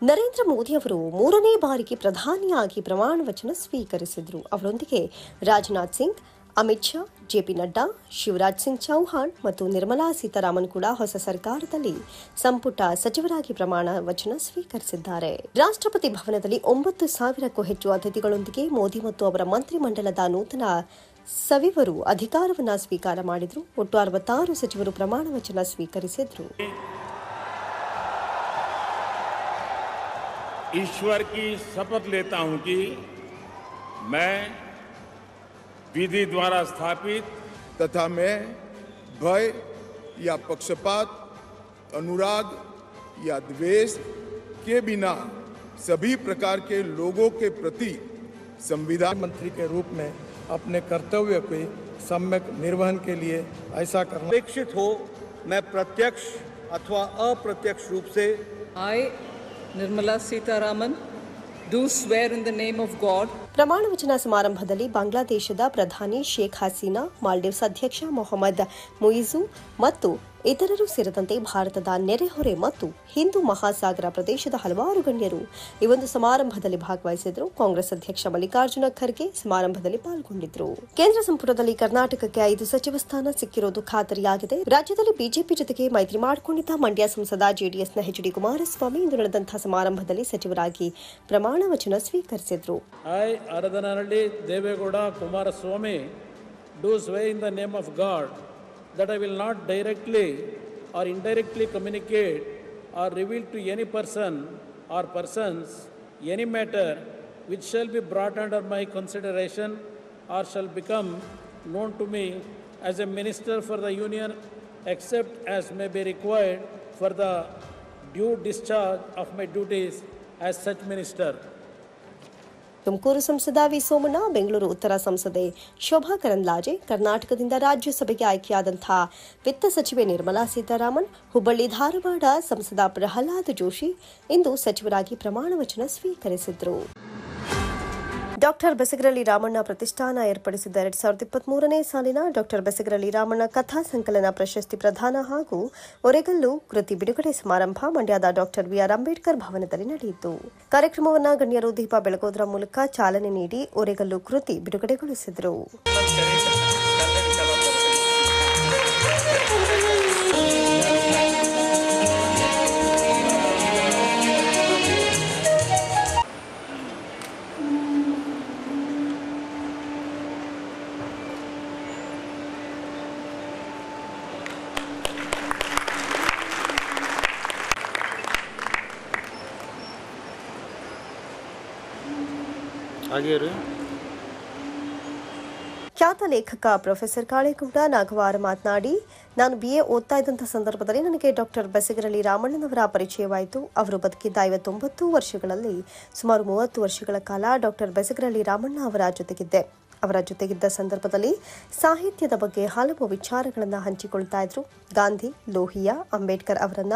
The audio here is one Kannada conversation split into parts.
ನರೇಂದ್ರ ಮೋದಿ ಅವರು 3ನೇ ಬಾರಿಗೆ ಪ್ರಧಾನಿಯಾಗಿ ಪ್ರಮಾಣ ವಚನ ಸ್ವೀಕರಿಸಿದರು. ಅವರೊಂದಿಗೆ ರಾಜನಾಥ್ ಸಿಂಗ್, ಅಮಿತ್ ಶಾ, ಜೆಪಿ ನಡ್ಡಾ, ಶಿವರಾಜ್ ಸಿಂಗ್ ಚೌಹಾಣ್ ಮತ್ತು ನಿರ್ಮಲಾ ಸೀತಾರಾಮನ್ ಕೂಡ ಹೊಸ ಸರ್ಕಾರದಲ್ಲಿ ಸಂಪುಟ ಸಚಿವರಾಗಿ ಪ್ರಮಾಣ ವಚನ ಸ್ವೀಕರಿಸಿದ್ದಾರೆ. ರಾಷ್ಟ್ರಪತಿ ಭವನದಲ್ಲಿ 9,000ಕ್ಕೂ ಹೆಚ್ಚು ಅತಿಥಿಗಳೊಂದಿಗೆ ಮೋದಿ ಮತ್ತು ಅವರ ಮಂತ್ರಿಮಂಡಲದ ನೂತನ ಸಚಿವರು ಅಧಿಕಾರವನ್ನು ಸ್ವೀಕಾರ ಮಾಡಿದರು. ಒಟ್ಟು 66 ಸಚಿವರು ಪ್ರಮಾಣ ವಚನ ಸ್ವೀಕರಿಸಿದರು. ईश्वर की शपथ लेता हूं कि मैं विधि द्वारा स्थापित तथा मैं भय या पक्षपात, अनुराग या द्वेष के बिना सभी प्रकार के लोगों के प्रति संविधान मंत्री के रूप में अपने कर्तव्य के सम्यक निर्वहन के लिए ऐसा करना अपेक्षित हो, मैं प्रत्यक्ष अथवा अप्रत्यक्ष रूप से Nirmala Sitaraman do swear in the name of God. ಪ್ರಮಾಣ ವಚನ ಸಮಾರಂಭದಲ್ಲಿ ಬಾಂಗ್ಲಾದೇಶದ ಪ್ರಧಾನಿ ಶೇಖ್ ಹಸೀನಾ, ಮಾಲ್ಡೀವ್ಸ್ ಅಧ್ಯಕ್ಷ ಮೊಹಮ್ಮದ್ ಮುಯಿಜು ಮತ್ತು ಇತರರು ಸೇರಿದಂತೆ ಭಾರತದ ನೆರೆಹೊರೆ ಮತ್ತು ಹಿಂದೂ ಮಹಾಸಾಗರ ಪ್ರದೇಶದ ಹಲವಾರು ಗಣ್ಯರು ಈ ಒಂದು ಸಮಾರಂಭದಲ್ಲಿ ಭಾಗವಹಿಸಿದರು. ಕಾಂಗ್ರೆಸ್ ಅಧ್ಯಕ್ಷ ಮಲ್ಲಿಕಾರ್ಜುನ ಖರ್ಗೆ ಸಮಾರಂಭದಲ್ಲಿ ಪಾಲ್ಗೊಂಡಿದ್ದರು. ಕೇಂದ್ರ ಸಂಪುಟದಲ್ಲಿ ಕರ್ನಾಟಕಕ್ಕೆ 5 ಸಚಿವ ಸ್ಥಾನ ಸಿಕ್ಕಿರೋದು ಖಾತರಿಯಾಗಿದೆ. ರಾಜ್ಯದಲ್ಲಿ ಬಿಜೆಪಿ ಜೊತೆಗೆ ಮೈತ್ರಿ ಮಾಡಿಕೊಂಡಿದ್ದ ಮಂಡ್ಯ ಸಂಸದ ಜೆಡಿಎಸ್ನ ಎಚ್ ಡಿ ಕುಮಾರಸ್ವಾಮಿ ಇಂದು ನಡೆದಂತಹ ಸಮಾರಂಭದಲ್ಲಿ ಸಚಿವರಾಗಿ ಪ್ರಮಾಣ ವಚನ ಸ್ವೀಕರಿಸಿದರು. Aradanahalli Deve Gowda Kumaraswamy do swear in the name of God that I will not directly or indirectly communicate or reveal to any person or persons any matter which shall be brought under my consideration or shall become known to me as a minister for the Union, except as may be required for the due discharge of my duties as such minister. Tumakuru ಸಂಸದ ವಿ ಸೋಮಣ್ಣ, ಬೆಂಗಳೂರು ಉತ್ತರ ಸಂಸದೆ ಶೋಭಾ ಕರಂದ್ಲಾಜೆ, ಕರ್ನಾಟಕದಿಂದ ರಾಜ್ಯಸಭೆಗೆ ಆಯ್ಕೆಯಾದಂತಹ ವಿತ್ತ ಸಚಿವೆ ನಿರ್ಮಲಾ ಸೀತಾರಾಮನ್, ಹುಬ್ಬಳ್ಳಿ ಧಾರವಾಡ ಸಂಸದ ಪ್ರಹ್ಲಾದ್ ಜೋಶಿ ಇಂದು ಸಚಿವರಾಗಿ ಪ್ರಮಾಣ ವಚನ ಸ್ವೀಕರಿಸಿದರು. ಡಾಕ್ಟರ್ ಬೆಸಗರಳ್ಳಿ ರಾಮಣ್ಣ ಪ್ರತಿಷ್ಠಾನ ಏರ್ಪಡಿಸಿದ್ದ 2023ನೇ ಸಾಲಿನ ಡಾಕ್ಟರ್ ಬೆಸಗರಳ್ಳಿ ರಾಮಣ್ಣ ಕಥಾ ಸಂಕಲನ ಪ್ರಶಸ್ತಿ ಪ್ರದಾನ ಹಾಗೂ ಒರೆಗಲ್ಲು ಕೃತಿ ಬಿಡುಗಡೆ ಸಮಾರಂಭ ಮಂಡ್ಯದ ಡಾಕ್ಟರ್ ಬಿಆರ್ ಅಂಬೇಡ್ಕರ್ ಭವನದಲ್ಲಿ ನಡೆಯಿತು. ಕಾರ್ಯಕ್ರಮವನ್ನು ಗಣ್ಯರು ದೀಪ ಬೆಳಗೋದ್ರ ಮೂಲಕ ಚಾಲನೆ ನೀಡಿ ಒರೆಗಲ್ಲು ಕೃತಿ ಬಿಡುಗಡೆಗೊಳಿಸಿದರು. ಖ್ಯಾತ ಲೇಖಕ ಪ್ರೊಫೆಸರ್ ಕಾಳೇಗೌಡ ನಾಗವಾರ ಮಾತನಾಡಿ, ನಾನು BA ಓದ್ತಾ ಇದ್ದಂಥ ಸಂದರ್ಭದಲ್ಲಿ ನನಗೆ ಡಾಕ್ಟರ್ ಬೆಸಗರಳ್ಳಿ ರಾಮಣ್ಣನವರ ಪರಿಚಯವಾಯಿತು. ಅವರು ಬದುಕಿದ್ದ 59 ವರ್ಷಗಳಲ್ಲಿ ಸುಮಾರು 30 ವರ್ಷಗಳ ಕಾಲ ಡಾಕ್ಟರ್ ಬೆಸಗರಳ್ಳಿ ರಾಮಣ್ಣ ಅವರ ಜೊತೆಗಿದ್ದ ಸಂದರ್ಭದಲ್ಲಿ ಸಾಹಿತ್ಯದ ಬಗ್ಗೆ ಹಲವು ವಿಚಾರಗಳನ್ನು ಹಂಚಿಕೊಳ್ತಾ ಇದ್ರು. ಗಾಂಧಿ, ಲೋಹಿಯಾ, ಅಂಬೇಡ್ಕರ್ ಅವರನ್ನ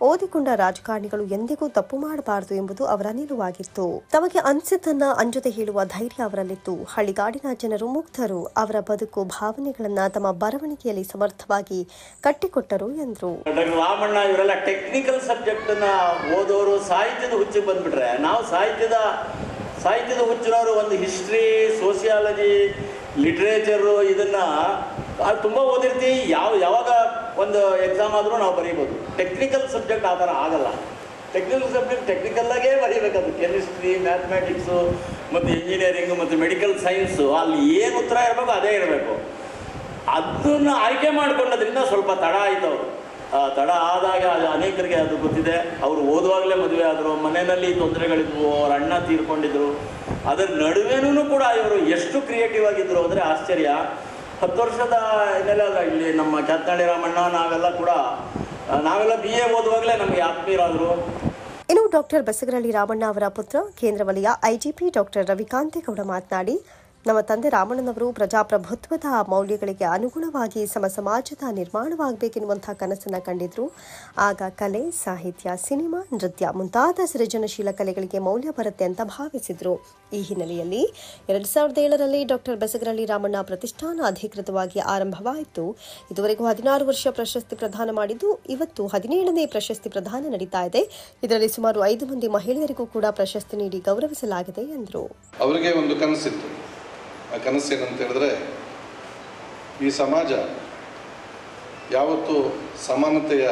ಓದಿಕೊಂಡ ರಾಜಕಾರಣಿಗಳು ಎಂದಿಗೂ ತಪ್ಪು ಮಾಡಬಾರದು ಎಂಬುದು ಅವರ ನಿಲುವಾಗಿತ್ತು. ತಮಗೆ ಅನಿಸಿದ್ದನ್ನ ಅಂಜದೆ ಹೇಳುವ ಧೈರ್ಯ ಅವರಲ್ಲಿತ್ತು. ಹಳ್ಳಿಗಾಡಿನ ಜನರು ಮುಗ್ಧರು. ಅವರ ಬದುಕು ಭಾವನೆಗಳನ್ನ ತಮ್ಮ ಬರವಣಿಗೆಯಲ್ಲಿ ಸಮರ್ಥವಾಗಿ ಕಟ್ಟಿಕೊಟ್ಟರು ಎಂದರು. ರಾಮಣ್ಣ ಇವರೆಲ್ಲ ಟೆಕ್ನಿಕಲ್ ಸಬ್ಜೆಕ್ಟ್ ಅನ್ನ ಓದೋರು ಸಾಹಿತ್ಯದ ಹುಚ್ಚಿಗೆ ಬಂದ್ಬಿಟ್ರೆ, ನಾವು ಸಾಹಿತ್ಯದ ಹುಚ್ಚಿನವರು ಒಂದು ಹಿಸ್ಟ್ರಿ, ಸೋಸಿಯಾಲಜಿ, ಲಿಟ್ರೇಚರು ಇದನ್ನ ತುಂಬ ಓದಿರ್ತೀವಿ. ಯಾವಾಗ ಒಂದು ಎಕ್ಸಾಮ್ ಆದರೂ ನಾವು ಬರೀಬೋದು. ಟೆಕ್ನಿಕಲ್ ಸಬ್ಜೆಕ್ಟ್ ಆ ಥರ ಆಗಲ್ಲ. ಟೆಕ್ನಿಕಲ್ ಸಬ್ಜೆಕ್ಟ್ ಟೆಕ್ನಿಕಲ್ಲಾಗೇ ಬರೀಬೇಕದು. ಕೆಮಿಸ್ಟ್ರಿ, ಮ್ಯಾಥಮೆಟಿಕ್ಸು ಮತ್ತು ಇಂಜಿನಿಯರಿಂಗು ಮತ್ತು ಮೆಡಿಕಲ್ ಸೈನ್ಸು ಅಲ್ಲಿ ಏನು ಉತ್ತರ ಇರಬೇಕು ಅದೇ ಇರಬೇಕು. ಅದನ್ನು ಆಯ್ಕೆ ಮಾಡಿಕೊಂಡದ್ರಿಂದ ಸ್ವಲ್ಪ ತಡ ಆಯಿತು. ಅವರು ತಡ ಆದಾಗ ಅನೇಕರಿಗೆ ಅದು ಗೊತ್ತಿದೆ. ಅವರು ಓದುವಾಗಲೇ ಮದುವೆ ಆದರು, ಮನೆಯಲ್ಲಿ ತೊಂದರೆಗಳಿದ್ವು, ಅವ್ರ ಅಣ್ಣ ತೀರ್ಕೊಂಡಿದ್ರು. ಅದರ ನಡುವೆನೂ ಕೂಡ ಇವರು ಎಷ್ಟು ಕ್ರಿಯೇಟಿವ್ ಆಗಿದ್ದರು ಅಂದರೆ ಆಶ್ಚರ್ಯ. 10 ವರ್ಷದ ಇದೆಲ್ಲ ಇಲ್ಲಿ ನಮ್ಮ ಖ್ಯಾತನಹಳ್ಳಿ ರಾಮಣ್ಣ ನಾವೆಲ್ಲ BA ಓದುವಾಗಲೇ ನಮಗೆ ಆತ್ಮೀಯರಾದರು. ಇನ್ನು ಡಾಕ್ಟರ್ ಬೆಸಗರಳ್ಳಿ ರಾಮಣ್ಣ ಅವರ ಪುತ್ರ ಕೇಂದ್ರ ವಲಯ IGP ಡಾಕ್ಟರ್ ರವಿಕಾಂತೇಗೌಡ ಮಾತನಾಡಿ, ನಮ್ಮ ತಂದೆ ರಾಮಣ್ಣನವರು ಪ್ರಜಾಪ್ರಭುತ್ವದ ಮೌಲ್ಯಗಳಿಗೆ ಅನುಗುಣವಾಗಿ ಸಮಾಜದ ನಿರ್ಮಾಣವಾಗಬೇಕೆನ್ನುವಂತಹ ಕನಸನ್ನು ಕಂಡಿದ್ರು. ಆಗ ಕಲೆ, ಸಾಹಿತ್ಯ, ಸಿನಿಮಾ, ನೃತ್ಯ ಮುಂತಾದ ಸೃಜನಶೀಲ ಕಲೆಗಳಿಗೆ ಮೌಲ್ಯ ಬರುತ್ತೆ ಅಂತ ಭಾವಿಸಿದ್ರು. ಈ ಹಿನ್ನೆಲೆಯಲ್ಲಿ 2007ರಲ್ಲಿ ಡಾಕ್ಟರ್ ಬೆಸಗರಳ್ಳಿ ರಾಮಣ್ಣ ಪ್ರತಿಷ್ಠಾನ ಅಧಿಕೃತವಾಗಿ ಆರಂಭವಾಯಿತು. ಇದುವರೆಗೂ 16 ವರ್ಷ ಪ್ರಶಸ್ತಿ ಪ್ರದಾನ ಮಾಡಿದ್ದು, ಇವತ್ತು 17ನೇ ಪ್ರಶಸ್ತಿ ಪ್ರದಾನ ನಡೀತಾ ಇದೆ. ಇದರಲ್ಲಿ ಸುಮಾರು 5 ಮಂದಿ ಮಹಿಳೆಯರಿಗೂ ಕೂಡ ಪ್ರಶಸ್ತಿ ನೀಡಿ ಗೌರವಿಸಲಾಗಿದೆ ಎಂದರು. ಅವರಿಗೆ ಒಂದು ಕನಸಿತ್ತು. ಆ ಕನಸೇನಂತ ಹೇಳಿದ್ರೆ, ಈ ಸಮಾಜ ಯಾವತ್ತು ಸಮಾನತೆಯ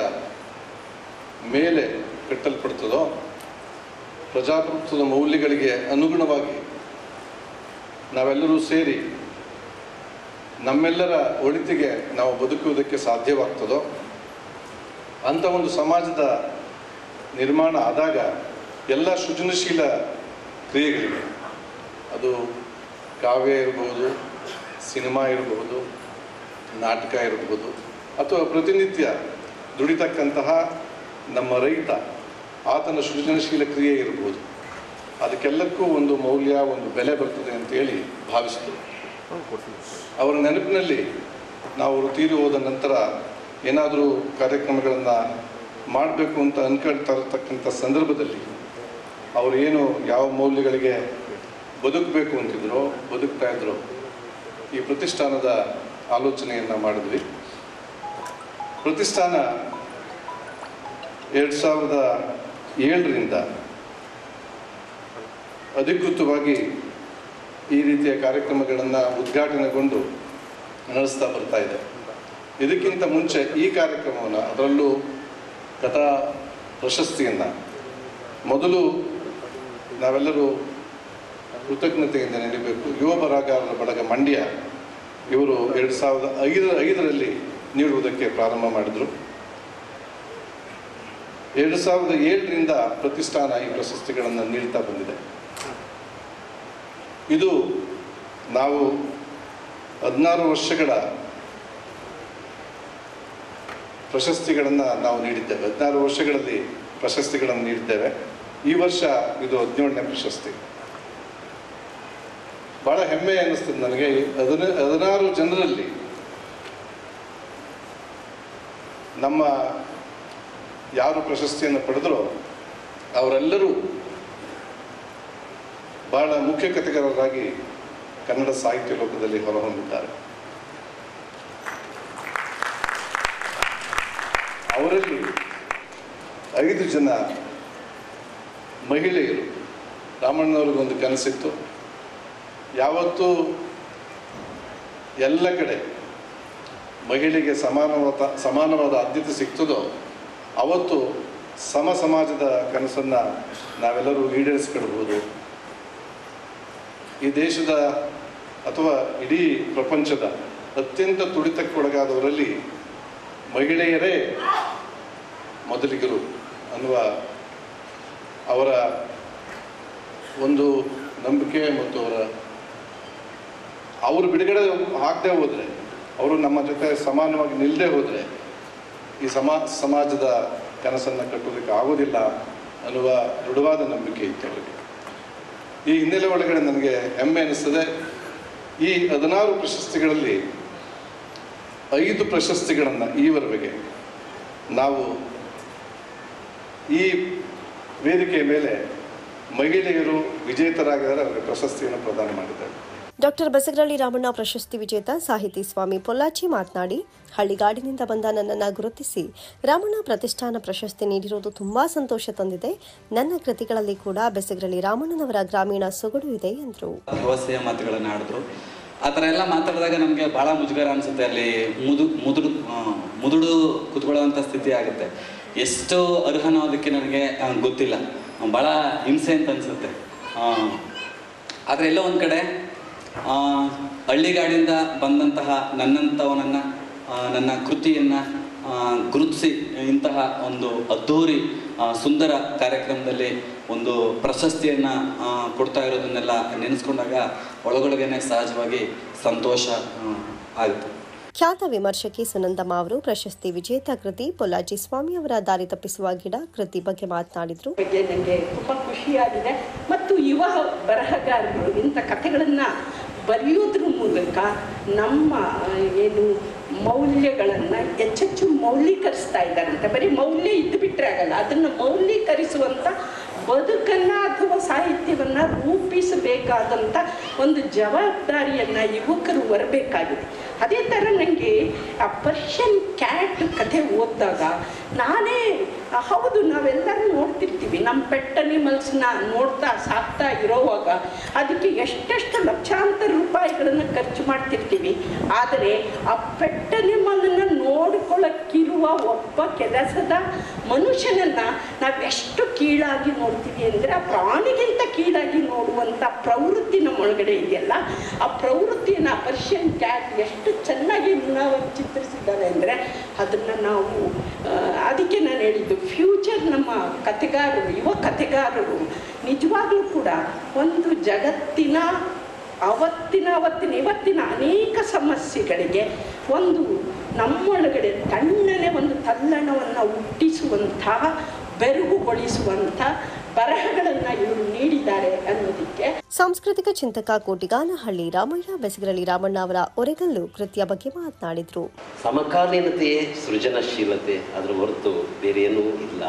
ಮೇಲೆ ಕಟ್ಟಲ್ಪಡ್ತದೋ, ಪ್ರಜಾಪ್ರಭುತ್ವದ ಮೌಲ್ಯಗಳಿಗೆ ಅನುಗುಣವಾಗಿ ನಾವೆಲ್ಲರೂ ಸೇರಿ ನಮ್ಮೆಲ್ಲರ ಒಳಿತಿಗೆ ನಾವು ಬದುಕುವುದಕ್ಕೆ ಸಾಧ್ಯವಾಗ್ತದೋ ಅಂಥ ಒಂದು ಸಮಾಜದ ನಿರ್ಮಾಣ ಆದಾಗ ಎಲ್ಲ ಸೃಜನಶೀಲ ಕ್ರಿಯೆಗಳಿಗೆ, ಅದು ಕಾವ್ಯ ಇರಬಹುದು, ಸಿನಿಮಾ ಇರಬಹುದು, ನಾಟಕ ಇರಬಹುದು, ಅಥವಾ ಪ್ರತಿನಿತ್ಯ ದುಡಿತಕ್ಕಂತಹ ನಮ್ಮ ರೈತ ಆತನ ಸೃಜನಶೀಲ ಕ್ರಿಯೆ ಇರಬಹುದು, ಅದಕ್ಕೆಲ್ಲಕ್ಕೂ ಒಂದು ಮೌಲ್ಯ, ಒಂದು ಬೆಲೆ ಬರ್ತದೆ ಅಂತೇಳಿ ಭಾವಿಸಿದರು. ಅವರ ನೆನಪಿನಲ್ಲಿ ನಾವು ತೀರಿ ಹೋದ ನಂತರ ಏನಾದರೂ ಕಾರ್ಯಕ್ರಮಗಳನ್ನು ಮಾಡಬೇಕು ಅಂತ ಅನ್ಕೊಳ್ತಾ ಇರತಕ್ಕಂಥ ಸಂದರ್ಭದಲ್ಲಿ ಅವರು ಏನು ಯಾವ ಮೌಲ್ಯಗಳಿಗೆ ಬದುಕಬೇಕು ಅಂತಿದ್ರು, ಬದುಕ್ತಾ ಇದ್ರು, ಈ ಪ್ರತಿಷ್ಠಾನದ ಆಲೋಚನೆಯನ್ನು ಮಾಡಿದ್ವಿ. ಪ್ರತಿಷ್ಠಾನ 2007ರಿಂದ ಅಧಿಕೃತವಾಗಿ ಈ ರೀತಿಯ ಕಾರ್ಯಕ್ರಮಗಳನ್ನು ಉದ್ಘಾಟನೆಗೊಂಡು ನಡೆಸ್ತಾ ಬರ್ತಾ ಇದೆ. ಇದಕ್ಕಿಂತ ಮುಂಚೆ ಈ ಕಾರ್ಯಕ್ರಮವನ್ನು, ಅದರಲ್ಲೂ ಕಥಾ ಪ್ರಶಸ್ತಿಯನ್ನು ಮೊದಲು ನಾವೆಲ್ಲರೂ ಕೃತಜ್ಞತೆಯಿಂದ ನೀಡಬೇಕು. ಯುವ ಬರಹಗಾರರ ಬಳಗ ಮಂಡ್ಯ ಇವರು 2005ರಲ್ಲಿ ನೀಡುವುದಕ್ಕೆ ಪ್ರಾರಂಭ ಮಾಡಿದರು. 2007ರಿಂದ ಪ್ರತಿಷ್ಠಾನ ಈ ಪ್ರಶಸ್ತಿಗಳನ್ನು ನೀಡ್ತಾ ಬಂದಿದೆ. ಇದು ನಾವು 16 ವರ್ಷಗಳ ಪ್ರಶಸ್ತಿಗಳನ್ನು ನಾವು ನೀಡಿದ್ದೇವೆ. 16 ವರ್ಷಗಳಲ್ಲಿ ಪ್ರಶಸ್ತಿಗಳನ್ನು ನೀಡಿದ್ದೇವೆ. ಈ ವರ್ಷ ಇದು 17ನೇ ಪ್ರಶಸ್ತಿ. ಭಾಳ ಹೆಮ್ಮೆ ಅನ್ನಿಸ್ತದೆ ನನಗೆ. 16 ಜನರಲ್ಲಿ ನಮ್ಮ ಯಾರು ಪ್ರಶಸ್ತಿಯನ್ನು ಪಡೆದರೋ ಅವರೆಲ್ಲರೂ ಬಹಳ ಮುಖ್ಯ ಕಥೆಗಾರರಾಗಿ ಕನ್ನಡ ಸಾಹಿತ್ಯ ಲೋಕದಲ್ಲಿ ಹೊರಹೊಮ್ಮಿದ್ದಾರೆ. ಅವರಲ್ಲಿ 5 ಜನ ಮಹಿಳೆಯರು. ರಾಮಣ್ಣನವ್ರಿಗೊಂದು ಕನಸಿತ್ತು, ಯಾವತ್ತೂ ಎಲ್ಲ ಕಡೆ ಮಹಿಳೆಗೆ ಸಮಾನವಾದ ಆದ್ಯತೆ ಸಿಗ್ತದೋ ಅವತ್ತು ಸಮಾಜದ ಕನಸನ್ನು ನಾವೆಲ್ಲರೂ ಈಡೇರಿಸ್ಕೊಳ್ಬೋದು. ಈ ದೇಶದ ಅಥವಾ ಇಡೀ ಪ್ರಪಂಚದ ಅತ್ಯಂತ ತುಡಿತಕ್ಕೊಳಗಾದವರಲ್ಲಿ ಮಹಿಳೆಯರೇ ಮೊದಲಿಗರು ಅನ್ನುವ ಅವರ ಒಂದು ನಂಬಿಕೆ ಮತ್ತು ಅವರು ಬಿಡುಗಡೆ ಆಗದೆ ಹೋದರೆ, ಅವರು ನಮ್ಮ ಜೊತೆ ಸಮಾನವಾಗಿ ನಿಲ್ಲದೆ ಹೋದರೆ ಈ ಸಮಾಜದ ಕನಸನ್ನು ಕಟ್ಟೋದಕ್ಕೆ ಆಗೋದಿಲ್ಲ ಅನ್ನುವ ದೃಢವಾದ ನಂಬಿಕೆ ಇತ್ತು ಅವರಿಗೆ. ಈ ಹಿನ್ನೆಲೆ ಒಳಗಡೆ ನನಗೆ ಹೆಮ್ಮೆ ಅನ್ನಿಸ್ತದೆ. ಈ 16 ಪ್ರಶಸ್ತಿಗಳಲ್ಲಿ 5 ಪ್ರಶಸ್ತಿಗಳನ್ನು ಈವರೆಗೆ ನಾವು ಈ ವೇದಿಕೆಯ ಮೇಲೆ ಮಹಿಳೆಯರು ವಿಜೇತರಾಗಿದ್ದಾರೆ, ಅವರಿಗೆ ಪ್ರಶಸ್ತಿಯನ್ನು ಪ್ರದಾನ ಮಾಡಿದ್ದಾರೆ. ಡಾಕ್ಟರ್ ಬೆಸಗರಳ್ಳಿ ರಾಮಣ್ಣ ಪ್ರಶಸ್ತಿ ವಿಜೇತ ಸಾಹಿತಿ ಸ್ವಾಮಿ ಪೊಲ್ಲಾಚಿ ಮಾತನಾಡಿ, ಹಳ್ಳಿಗಾಡಿನಿಂದ ಬಂದ ನನ್ನನ್ನು ಗುರುತಿಸಿ ರಾಮಣ್ಣ ಪ್ರತಿಷ್ಠಾನ ಪ್ರಶಸ್ತಿ ನೀಡಿರುವುದು ತುಂಬಾ ಸಂತೋಷ ತಂದಿದೆ. ನನ್ನ ಕೃತಿಗಳಲ್ಲಿ ಕೂಡ ಬೆಸಗರಳ್ಳಿ ರಾಮಣ್ಣನವರ ಗ್ರಾಮೀಣ ಸೊಗಡು ಇದೆ ಎಂದರು. ವ್ಯವಸ್ಥೆಯ ಮಾತುಗಳನ್ನು ಆಡಿದ್ರು. ಆ ಥರ ಎಲ್ಲ ಮಾತಾಡಿದಾಗ ನಮಗೆ ಭಾಳ ಮುಜುಗರ ಅನಿಸುತ್ತೆ. ಅಲ್ಲಿ ಮುದುಡು ಕುತ್ಕೊಳ್ಳೋವಂಥ ಸ್ಥಿತಿ ಆಗುತ್ತೆ. ಎಷ್ಟು ಅರ್ಹನೋ ಅದಕ್ಕೆ ನನಗೆ ಗೊತ್ತಿಲ್ಲ. ಭಾಳ ಹಿಂಸೆ ಅಂತ ಅನಿಸುತ್ತೆ. ಆದರೆ ಎಲ್ಲೋ ಒಂದು ಕಡೆ ಹಳ್ಳಿಗಾಡಿಂದ ಬಂದಂತಹ ನನ್ನಂಥವನನ್ನು, ನನ್ನ ಕೃತಿಯನ್ನು ಗುರುತಿಸಿ ಇಂತಹ ಒಂದು ಅದ್ಧೂರಿ ಸುಂದರ ಕಾರ್ಯಕ್ರಮದಲ್ಲಿ ಒಂದು ಪ್ರಶಸ್ತಿಯನ್ನು ಕೊಡ್ತಾ ಇರೋದನ್ನೆಲ್ಲ ನೆನೆಸ್ಕೊಂಡಾಗ ಒಳಗೊಳಗೇನೆ ಸಹಜವಾಗಿ ಸಂತೋಷ ಆಗುತ್ತೆ. ಖ್ಯಾತ ವಿಮರ್ಶಕಿ ಸುನಂದಮ್ಮ ಅವರು ಪ್ರಶಸ್ತಿ ವಿಜೇತ ಕೃತಿ ಪೊಲ್ಲಾಚಿ ಸ್ವಾಮಿ ಅವರ ದಾರಿ ತಪ್ಪಿಸುವ ಗಿಡ ಕೃತಿ ಬಗ್ಗೆ ಮಾತನಾಡಿದರು. ನನಗೆ ತುಂಬ ಖುಷಿಯಾಗಿದೆ. ಮತ್ತು ಯುವ ಬರಹಗಾರರು ಇಂಥ ಕಥೆಗಳನ್ನು ಬರೆಯೋದ್ರ ಮೂಲಕ ನಮ್ಮ ಏನು ಮೌಲ್ಯಗಳನ್ನು ಹೆಚ್ಚೆಚ್ಚು ಮೌಲ್ಯೀಕರಿಸ್ತಾ ಇದ್ದಾರಂತೆ. ಬರೀ ಮೌಲ್ಯ ಇದ್ದು ಬಿಟ್ಟರೆ ಆಗಲ್ಲ, ಅದನ್ನು ಮೌಲ್ಯೀಕರಿಸುವಂಥ ಬದುಕನ್ನು ಅಥವಾ ಸಾಹಿತ್ಯವನ್ನು ರೂಪಿಸಬೇಕಾದಂಥ ಒಂದು ಜವಾಬ್ದಾರಿಯನ್ನು ಯುವಕರು ಹೊರಬೇಕಾಗಿದೆ. ಅದೇ ಥರ ನನಗೆ ಆ ಪರ್ಷಿಯನ್ ಕ್ಯಾಟ್ ಕಥೆ ಓದಿದಾಗ ನಾನೇ ಹೌದು, ನಾವೆಲ್ಲರೂ ನೋಡ್ತಿರ್ತೀವಿ, ನಮ್ಮ ಪೆಟ್ ಅನಿಮಲ್ಸ್ನ ನೋಡ್ತಾ ಸಾಕ್ತಾ ಇರೋವಾಗ ಅದಕ್ಕೆ ಎಷ್ಟೆಷ್ಟು ಲಕ್ಷಾಂತರ ರೂಪಾಯಿಗಳನ್ನು ಖರ್ಚು ಮಾಡ್ತಿರ್ತೀವಿ. ಆದರೆ ಆ ಪೆಟ್ ಅನಿಮಲನ್ನು ನೋಡ್ಕೊಳ್ಳೋಕ್ಕಿರುವ ಒಬ್ಬ ಕೆಲಸದ ಮನುಷ್ಯನನ್ನು ನಾವೆಷ್ಟು ಕೀಳಾಗಿ ನೋಡ್ತೀವಿ ಅಂದರೆ ಆ ಪ್ರಾಣಿಗಿಂತ ಕೀಳಾಗಿ ನೋಡುವಂಥ ಪ್ರವೃತ್ತಿ ನಮ್ಮೊಳಗಡೆ ಇದೆಯಲ್ಲ, ಆ ಪ್ರವೃತ್ತಿಯನ್ನು ಪರ್ಷಿಯನ್ ಕ್ಯಾಟ್ ಎಷ್ಟು ಚೆನ್ನಾಗಿ ನಾವು ಚಿತ್ರಿಸಿದ್ದಾರೆ ಅಂದರೆ ಅದನ್ನು ನಾವು ಅದಕ್ಕೆ ನಾನು ಹೇಳಿದ್ದು ಫ್ಯೂಚರ್ ನಮ್ಮ ಕಥೆಗಾರರು, ಯುವ ಕಥೆಗಾರರು ನಿಜವಾಗ್ಲೂ ಕೂಡ ಒಂದು ಜಗತ್ತಿನ ಇವತ್ತಿನ ಅನೇಕ ಸಮಸ್ಯೆಗಳಿಗೆ ಒಂದು ನಮ್ಮೊಳಗಡೆ ತಣ್ಣನೆ ಒಂದು ತಲ್ಲಣವನ್ನು ಹುಟ್ಟಿಸುವಂತಹ, ಬೆರಗುಗೊಳಿಸುವಂಥ ಬರಹಗಳನ್ನು ಇವರು ನೀಡಿದ್ದಾರೆ ಅನ್ನೋದಕ್ಕೆ. ಸಾಂಸ್ಕೃತಿಕ ಚಿಂತಕ ಕೋಟಿಗಾನಹಳ್ಳಿ ರಾಮಯ್ಯ ಬೆಸಗರಳ್ಳಿ ರಾಮಣ್ಣ ಅವರ ಒರೆಗಲ್ಲು ಕೃತಿಯ ಬಗ್ಗೆ ಮಾತನಾಡಿದರು. ಸಮಕಾಲೀನತೆಯೇ ಸೃಜನಶೀಲತೆ, ಅದರ ಹೊರತು ಬೇರೆ ಏನೂ ಇಲ್ಲ.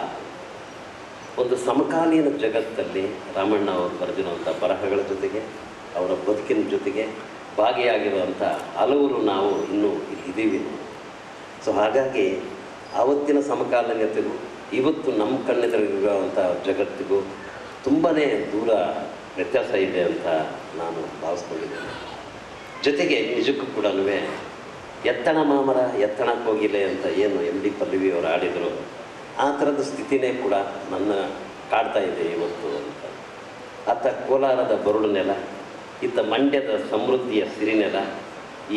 ಒಂದು ಸಮಕಾಲೀನ ಜಗತ್ತಲ್ಲಿ ರಾಮಣ್ಣ ಅವರು ಬರೆದಿರುವಂಥ ಬರಹಗಳ ಜೊತೆಗೆ ಅವರ ಬದುಕಿನ ಜೊತೆಗೆ ಭಾಗಿಯಾಗಿರುವಂಥ ಹಲವರು ನಾವು ಇನ್ನೂ ಇದ್ದೀವಿ. ಸೊ ಹಾಗಾಗಿ ಆವತ್ತಿನ ಸಮಕಾಲೀನತೆಗೂ ಇವತ್ತು ನಮ್ಮ ಕಣ್ಣೆದುರಿಗಿರುವಂಥ ಜಗತ್ತಿಗೂ ತುಂಬಾ ದೂರ ವ್ಯತ್ಯಾಸ ಇದೆ ಅಂತ ನಾನು ಭಾವಿಸ್ಕೊಂಡಿದ್ದೇನೆ. ಜೊತೆಗೆ ನಿಜಕ್ಕೂ ಕೂಡ ಎತ್ತಣ ಮಾಮರ ಎತ್ತಣ ಕೋಗಿಲೆ ಅಂತ ಏನು MD ಪಲ್ಲವಿ ಅವರು ಆಡಿದರು, ಆ ಥರದ ಸ್ಥಿತಿನೇ ಕೂಡ ನನ್ನ ಕಾಡ್ತಾ ಇದೆ ಇವತ್ತು ಅಂತ. ಆತ ಕೋಲಾರದ ಬರುಳು ನೆಲ, ಇತ್ತ ಮಂಡ್ಯದ ಸಮೃದ್ಧಿಯ ಸಿರಿನೆಲ,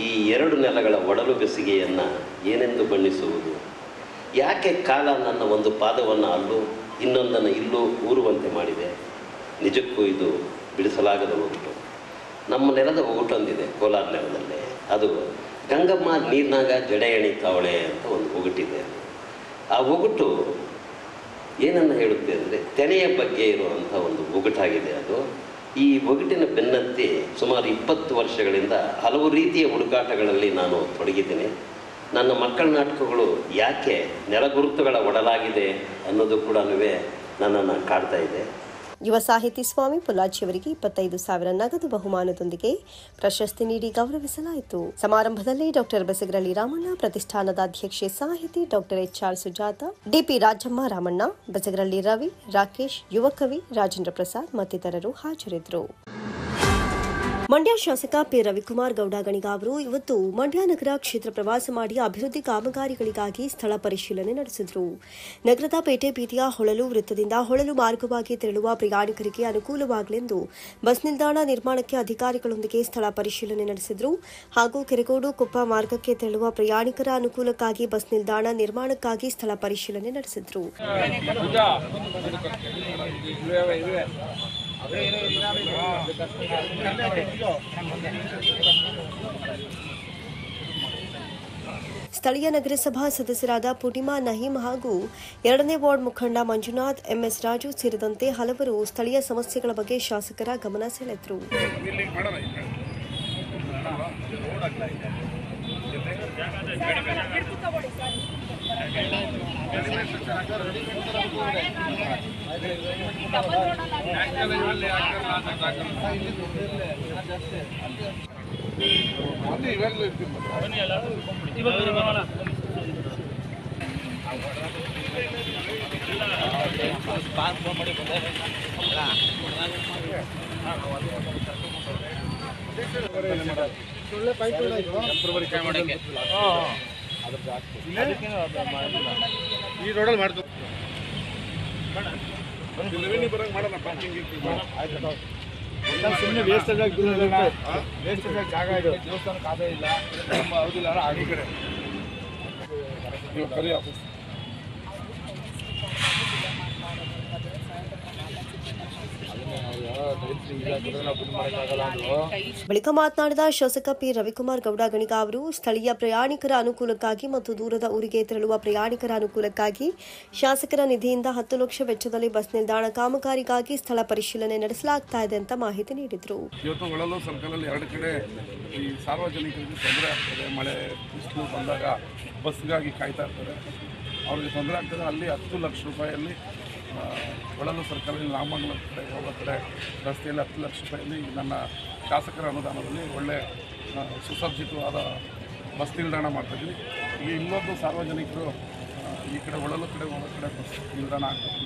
ಈ ಎರಡು ನೆಲಗಳ ಒಡಲು ಬೆಸಿಗೆಯನ್ನು ಏನೆಂದು ಬಣ್ಣಿಸುವುದು? ಯಾಕೆ ಕಾಲ ನನ್ನ ಒಂದು ಪಾದವನ್ನು ಅಲ್ಲೂ ಇನ್ನೊಂದನ್ನು ಇಲ್ಲೂ ಊರುವಂತೆ ಮಾಡಿದೆ? ನಿಜಕ್ಕೂ ಇದು ಬಿಡಿಸಲಾಗದ ಒಗಟು. ನಮ್ಮ ನೆಲದ ಒಗಟೊಂದಿದೆ ಕೋಲಾರ ನೆಲದಲ್ಲೇ, ಅದು ಗಂಗಮ್ಮ ನೀರಿನಾಗ ಜಡೆ ಎಣಿತಾವಳೆ ಅಂತ ಒಂದು ಒಗಟಿದೆ. ಆ ಒಗಟು ಏನನ್ನು ಹೇಳುತ್ತೆ ಅಂದರೆ ತೆನೆಯ ಬಗ್ಗೆ ಇರುವಂಥ ಒಂದು ಒಗಟಾಗಿದೆ ಅದು. ಈ ಒಗಟಿನ ಬೆನ್ನತ್ತಿ ಸುಮಾರು 20 ವರ್ಷಗಳಿಂದ ಹಲವು ರೀತಿಯ ಹುಡುಕಾಟಗಳಲ್ಲಿ ನಾನು ತೊಡಗಿದ್ದೀನಿ. ನನ್ನ ಮಕ್ಕಳ ನಾಟಕಗಳು ಯಾಕೆ ನೆಲಗುರುತುಗಳ ಒಡಲಾಗಿದೆ ಅನ್ನೋದು ಕೂಡ ನನ್ನನ್ನು ಕಾಡ್ತಾ ಇದೆ. ಯುವ ಸಾಹಿತಿ ಸ್ವಾಮಿ ಪುಲ್ಲಾಚಿಯವರಿಗೆ 25,000 ನಗದು ಬಹುಮಾನದೊಂದಿಗೆ ಪ್ರಶಸ್ತಿ ನೀಡಿ ಗೌರವಿಸಲಾಯಿತು. ಸಮಾರಂಭದಲ್ಲಿ ಡಾಕ್ಟರ್ ಬೆಸಗರಳ್ಳಿ ರಾಮಣ್ಣ, ಪ್ರತಿಷ್ಠಾನದ ಅಧ್ಯಕ್ಷೆ ಸಾಹಿತಿ doctor HR Sujatha, DP Rajamma Ramanna, Besagarahalli Ravi, Rakesh, ಯುವ ಕವಿ ರಾಜೇಂದ್ರ ಪ್ರಸಾದ್ ಮತ್ತಿತರರು ಹಾಜರಿದ್ದರು. ಮಂಡ್ಯ ಶಾಸಕ ಪಿ ರವಿಕುಮಾರ್ ಗೌಡ ಗಣಿಗ ಅವರು ಇವತ್ತು ಮಂಡ್ಯ ನಗರ ಕ್ಷೇತ್ರ ಪ್ರವಾಸ ಮಾಡಿ ಅಭಿವೃದ್ಧಿ ಕಾಮಗಾರಿಗಳಿಗಾಗಿ ಸ್ಥಳ ಪರಿಶೀಲನೆ ನಡೆಸಿದರು. ನಗರದ ಪೇಟೆ ಬೀದಿಯ ಹೊಳಲು ವೃತ್ತದಿಂದ ಹೊಳಲು ಮಾರ್ಗವಾಗಿ ತೆರಳುವ ಪ್ರಯಾಣಿಕರಿಗೆ ಅನುಕೂಲವಾಗಲೆಂದು ಬಸ್ ನಿಲ್ದಾಣ ನಿರ್ಮಾಣಕ್ಕೆ ಅಧಿಕಾರಿಗಳೊಂದಿಗೆ ಸ್ಥಳ ಪರಿಶೀಲನೆ ನಡೆಸಿದರು. ಹಾಗೂ ಕೆರೆಗೋಡು ಕೊಪ್ಪ ಮಾರ್ಗಕ್ಕೆ ತೆರಳುವ ಪ್ರಯಾಣಿಕರ ಅನುಕೂಲಕ್ಕಾಗಿ ಬಸ್ ನಿಲ್ದಾಣ ನಿರ್ಮಾಣಕ್ಕಾಗಿ ಸ್ಥಳ ಪರಿಶೀಲನೆ ನಡೆಸಿದರು. ಸ್ಥಳೀಯ ನಗರಸಭಾ ಸದಸ್ಯರಾದ ಪೂರ್ಣಿಮಾ ನಹೀಂ ಹಾಗೂ 2ನೇ ವಾರ್ಡ್ ಮುಖಂಡ ಮಂಜುನಾಥ್, MS ರಾಜು ಸೇರಿದಂತೆ ಹಲವರು ಸ್ಥಳೀಯ ಸಮಸ್ಯೆಗಳ ಬಗ್ಗೆ ಶಾಸಕರ ಗಮನ ಸೆಳೆದರು. ಈ ರೋಡಲ್ಲಿ ಮಾಡ್ತು ಸುಮ್ಮನೆ ವೇಸ್ಟೇಜ್ ಜಾಗ ಇದೆ, ದೇವಸ್ಥಾನಕ್ಕೆ ಆದಾಯ ಇಲ್ಲ, ನಮ್ಮ ಹೌದಿಲ್ಲ ಆಗಿ ಕಡೆ ಕರಿ ಆಫೀಸ್ ಬಳಿಕ ಮಾತನಾಡಿದ ಶಾಸಕ ಪಿ ರವಿಕುಮಾರ್ ಗೌಡ ಗಣಿಗ ಅವರು ಸ್ಥಳೀಯ ಪ್ರಯಾಣಿಕರ ಅನುಕೂಲಕ್ಕಾಗಿ ಮತ್ತು ದೂರದ ಊರಿಗೆ ತೆರಳುವ ಪ್ರಯಾಣಿಕರ ಅನುಕೂಲಕ್ಕಾಗಿ ಶಾಸಕರ ನಿಧಿಯಿಂದ 10 ಲಕ್ಷ ವೆಚ್ಚದಲ್ಲಿ ಬಸ್ ನಿಲ್ದಾಣ ಕಾಮಗಾರಿಗಾಗಿ ಸ್ಥಳ ಪರಿಶೀಲನೆ ನಡೆಸಲಾಗ್ತಾ ಇದೆ ಅಂತ ಮಾಹಿತಿ ನೀಡಿದರು. ಇವತ್ತು ಒಳಲು ಸರ್ಕಲಲ್ಲಿ 2 ಕಡೆ ಈ ಸಾರ್ವಜನಿಕರಿಗೆ ತೊಂದರೆ ಆಗ್ತದೆ. ಮಳೆ ಬಿಸಿಲು ಬಂದಾಗ ಬಸ್ಗಾಗಿ ಕಾಯ್ತಾ ಇರ್ತಾರೆ, ಅವ್ರಿಗೆ ತೊಂದರೆ ಆಗ್ತದೆ. ಅಲ್ಲಿ 10 ಲಕ್ಷ ರೂಪಾಯಿಯಲ್ಲಿ ಒಳಲು ಸರ್ಕಲಲ್ಲಿ ರಾಮಮಂಗಲ ಕಡೆ ಹೋಗೋ ಕಡೆ ರಸ್ತೆಯಲ್ಲಿ 10 ಲಕ್ಷ ರೂಪಾಯಿಯಲ್ಲಿ ನನ್ನ ಶಾಸಕರ ಅನುದಾನದಲ್ಲಿ ಒಳ್ಳೆ ಸುಸಜ್ಜಿತವಾದ ಬಸ್ ನಿಲ್ದಾಣ ಮಾಡ್ತಾಯಿದ್ವಿ. ಈಗ ಇನ್ನೊಂದು ಸಾರ್ವಜನಿಕರು ಈ ಕಡೆ ಒಳಲು ಕಡೆ ಹೋಗೋ ಕಡೆ ಬಸ್ ನಿಲ್ದಾಣ ಆಗ್ತದೆ,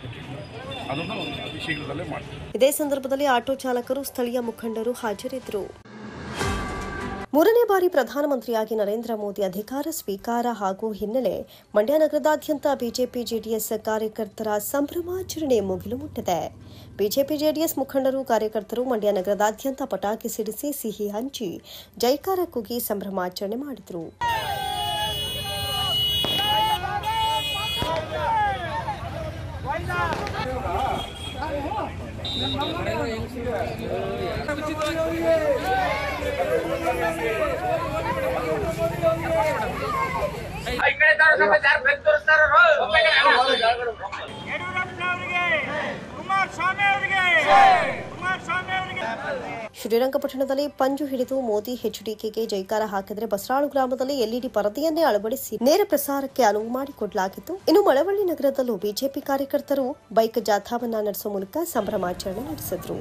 ಅದನ್ನು ಅತಿ ಶೀಘ್ರದಲ್ಲೇ ಮಾಡ್ತೀವಿ. ಇದೇ ಸಂದರ್ಭದಲ್ಲಿ ಆಟೋ ಚಾಲಕರು, ಸ್ಥಳೀಯ ಮುಖಂಡರು ಹಾಜರಿದ್ದರು. 3ನೇ ಬಾರಿ ಪ್ರಧಾನಮಂತ್ರಿಯಾಗಿ ನರೇಂದ್ರ ಮೋದಿ ಅಧಿಕಾರ ಸ್ವೀಕಾರ ಹಾಗೂ ಹಿನ್ನೆಲೆ ಮಂಡ್ಯ ನಗರದಾದ್ಯಂತ ಬಿಜೆಪಿ ಜೆಡಿಎಸ್ ಕಾರ್ಯಕರ್ತರ ಸಂಭ್ರಮಾಚರಣೆ ಮುಗಿಲು ಮುಟ್ಟಿದೆ. ಬಿಜೆಪಿ ಜೆಡಿಎಸ್ ಮುಖಂಡರು, ಕಾರ್ಯಕರ್ತರು ಮಂಡ್ಯ ನಗರದಾದ್ಯಂತ ಪಟಾಕಿ ಸಿಡಿಸಿ ಸಿಹಿ ಹಂಚಿ ಜೈಕಾರ ಕೂಗಿ ಸಂಭ್ರಮಾಚರಣೆ ಮಾಡಿದರು. ಶ್ರೀರಂಗಪಟ್ಟಣದಲ್ಲಿ ಪಂಜು ಹಿಡಿದು ಮೋದಿ ಎಚ್ಡಿಕೆಗೆ ಜೈಕಾರ ಹಾಕಿದರೆ ಬಸರಾಳು ಗ್ರಾಮದಲ್ಲಿ ಎಲ್ಇಡಿ ಪರದೆಯನ್ನೇ ಅಳವಡಿಸಿ ನೇರ ಪ್ರಸಾರಕ್ಕೆ ಅನುವು ಮಾಡಿಕೊಡಲಾಗಿತ್ತು. ಇನ್ನು ಮಳವಳ್ಳಿ ನಗರದಲ್ಲೂ ಬಿಜೆಪಿ ಕಾರ್ಯಕರ್ತರು ಬೈಕ್ ಜಾಥಾವನ್ನ ನಡೆಸುವ ಮೂಲಕ ಸಂಭ್ರಮಾಚರಣೆ ನಡೆಸಿದರು.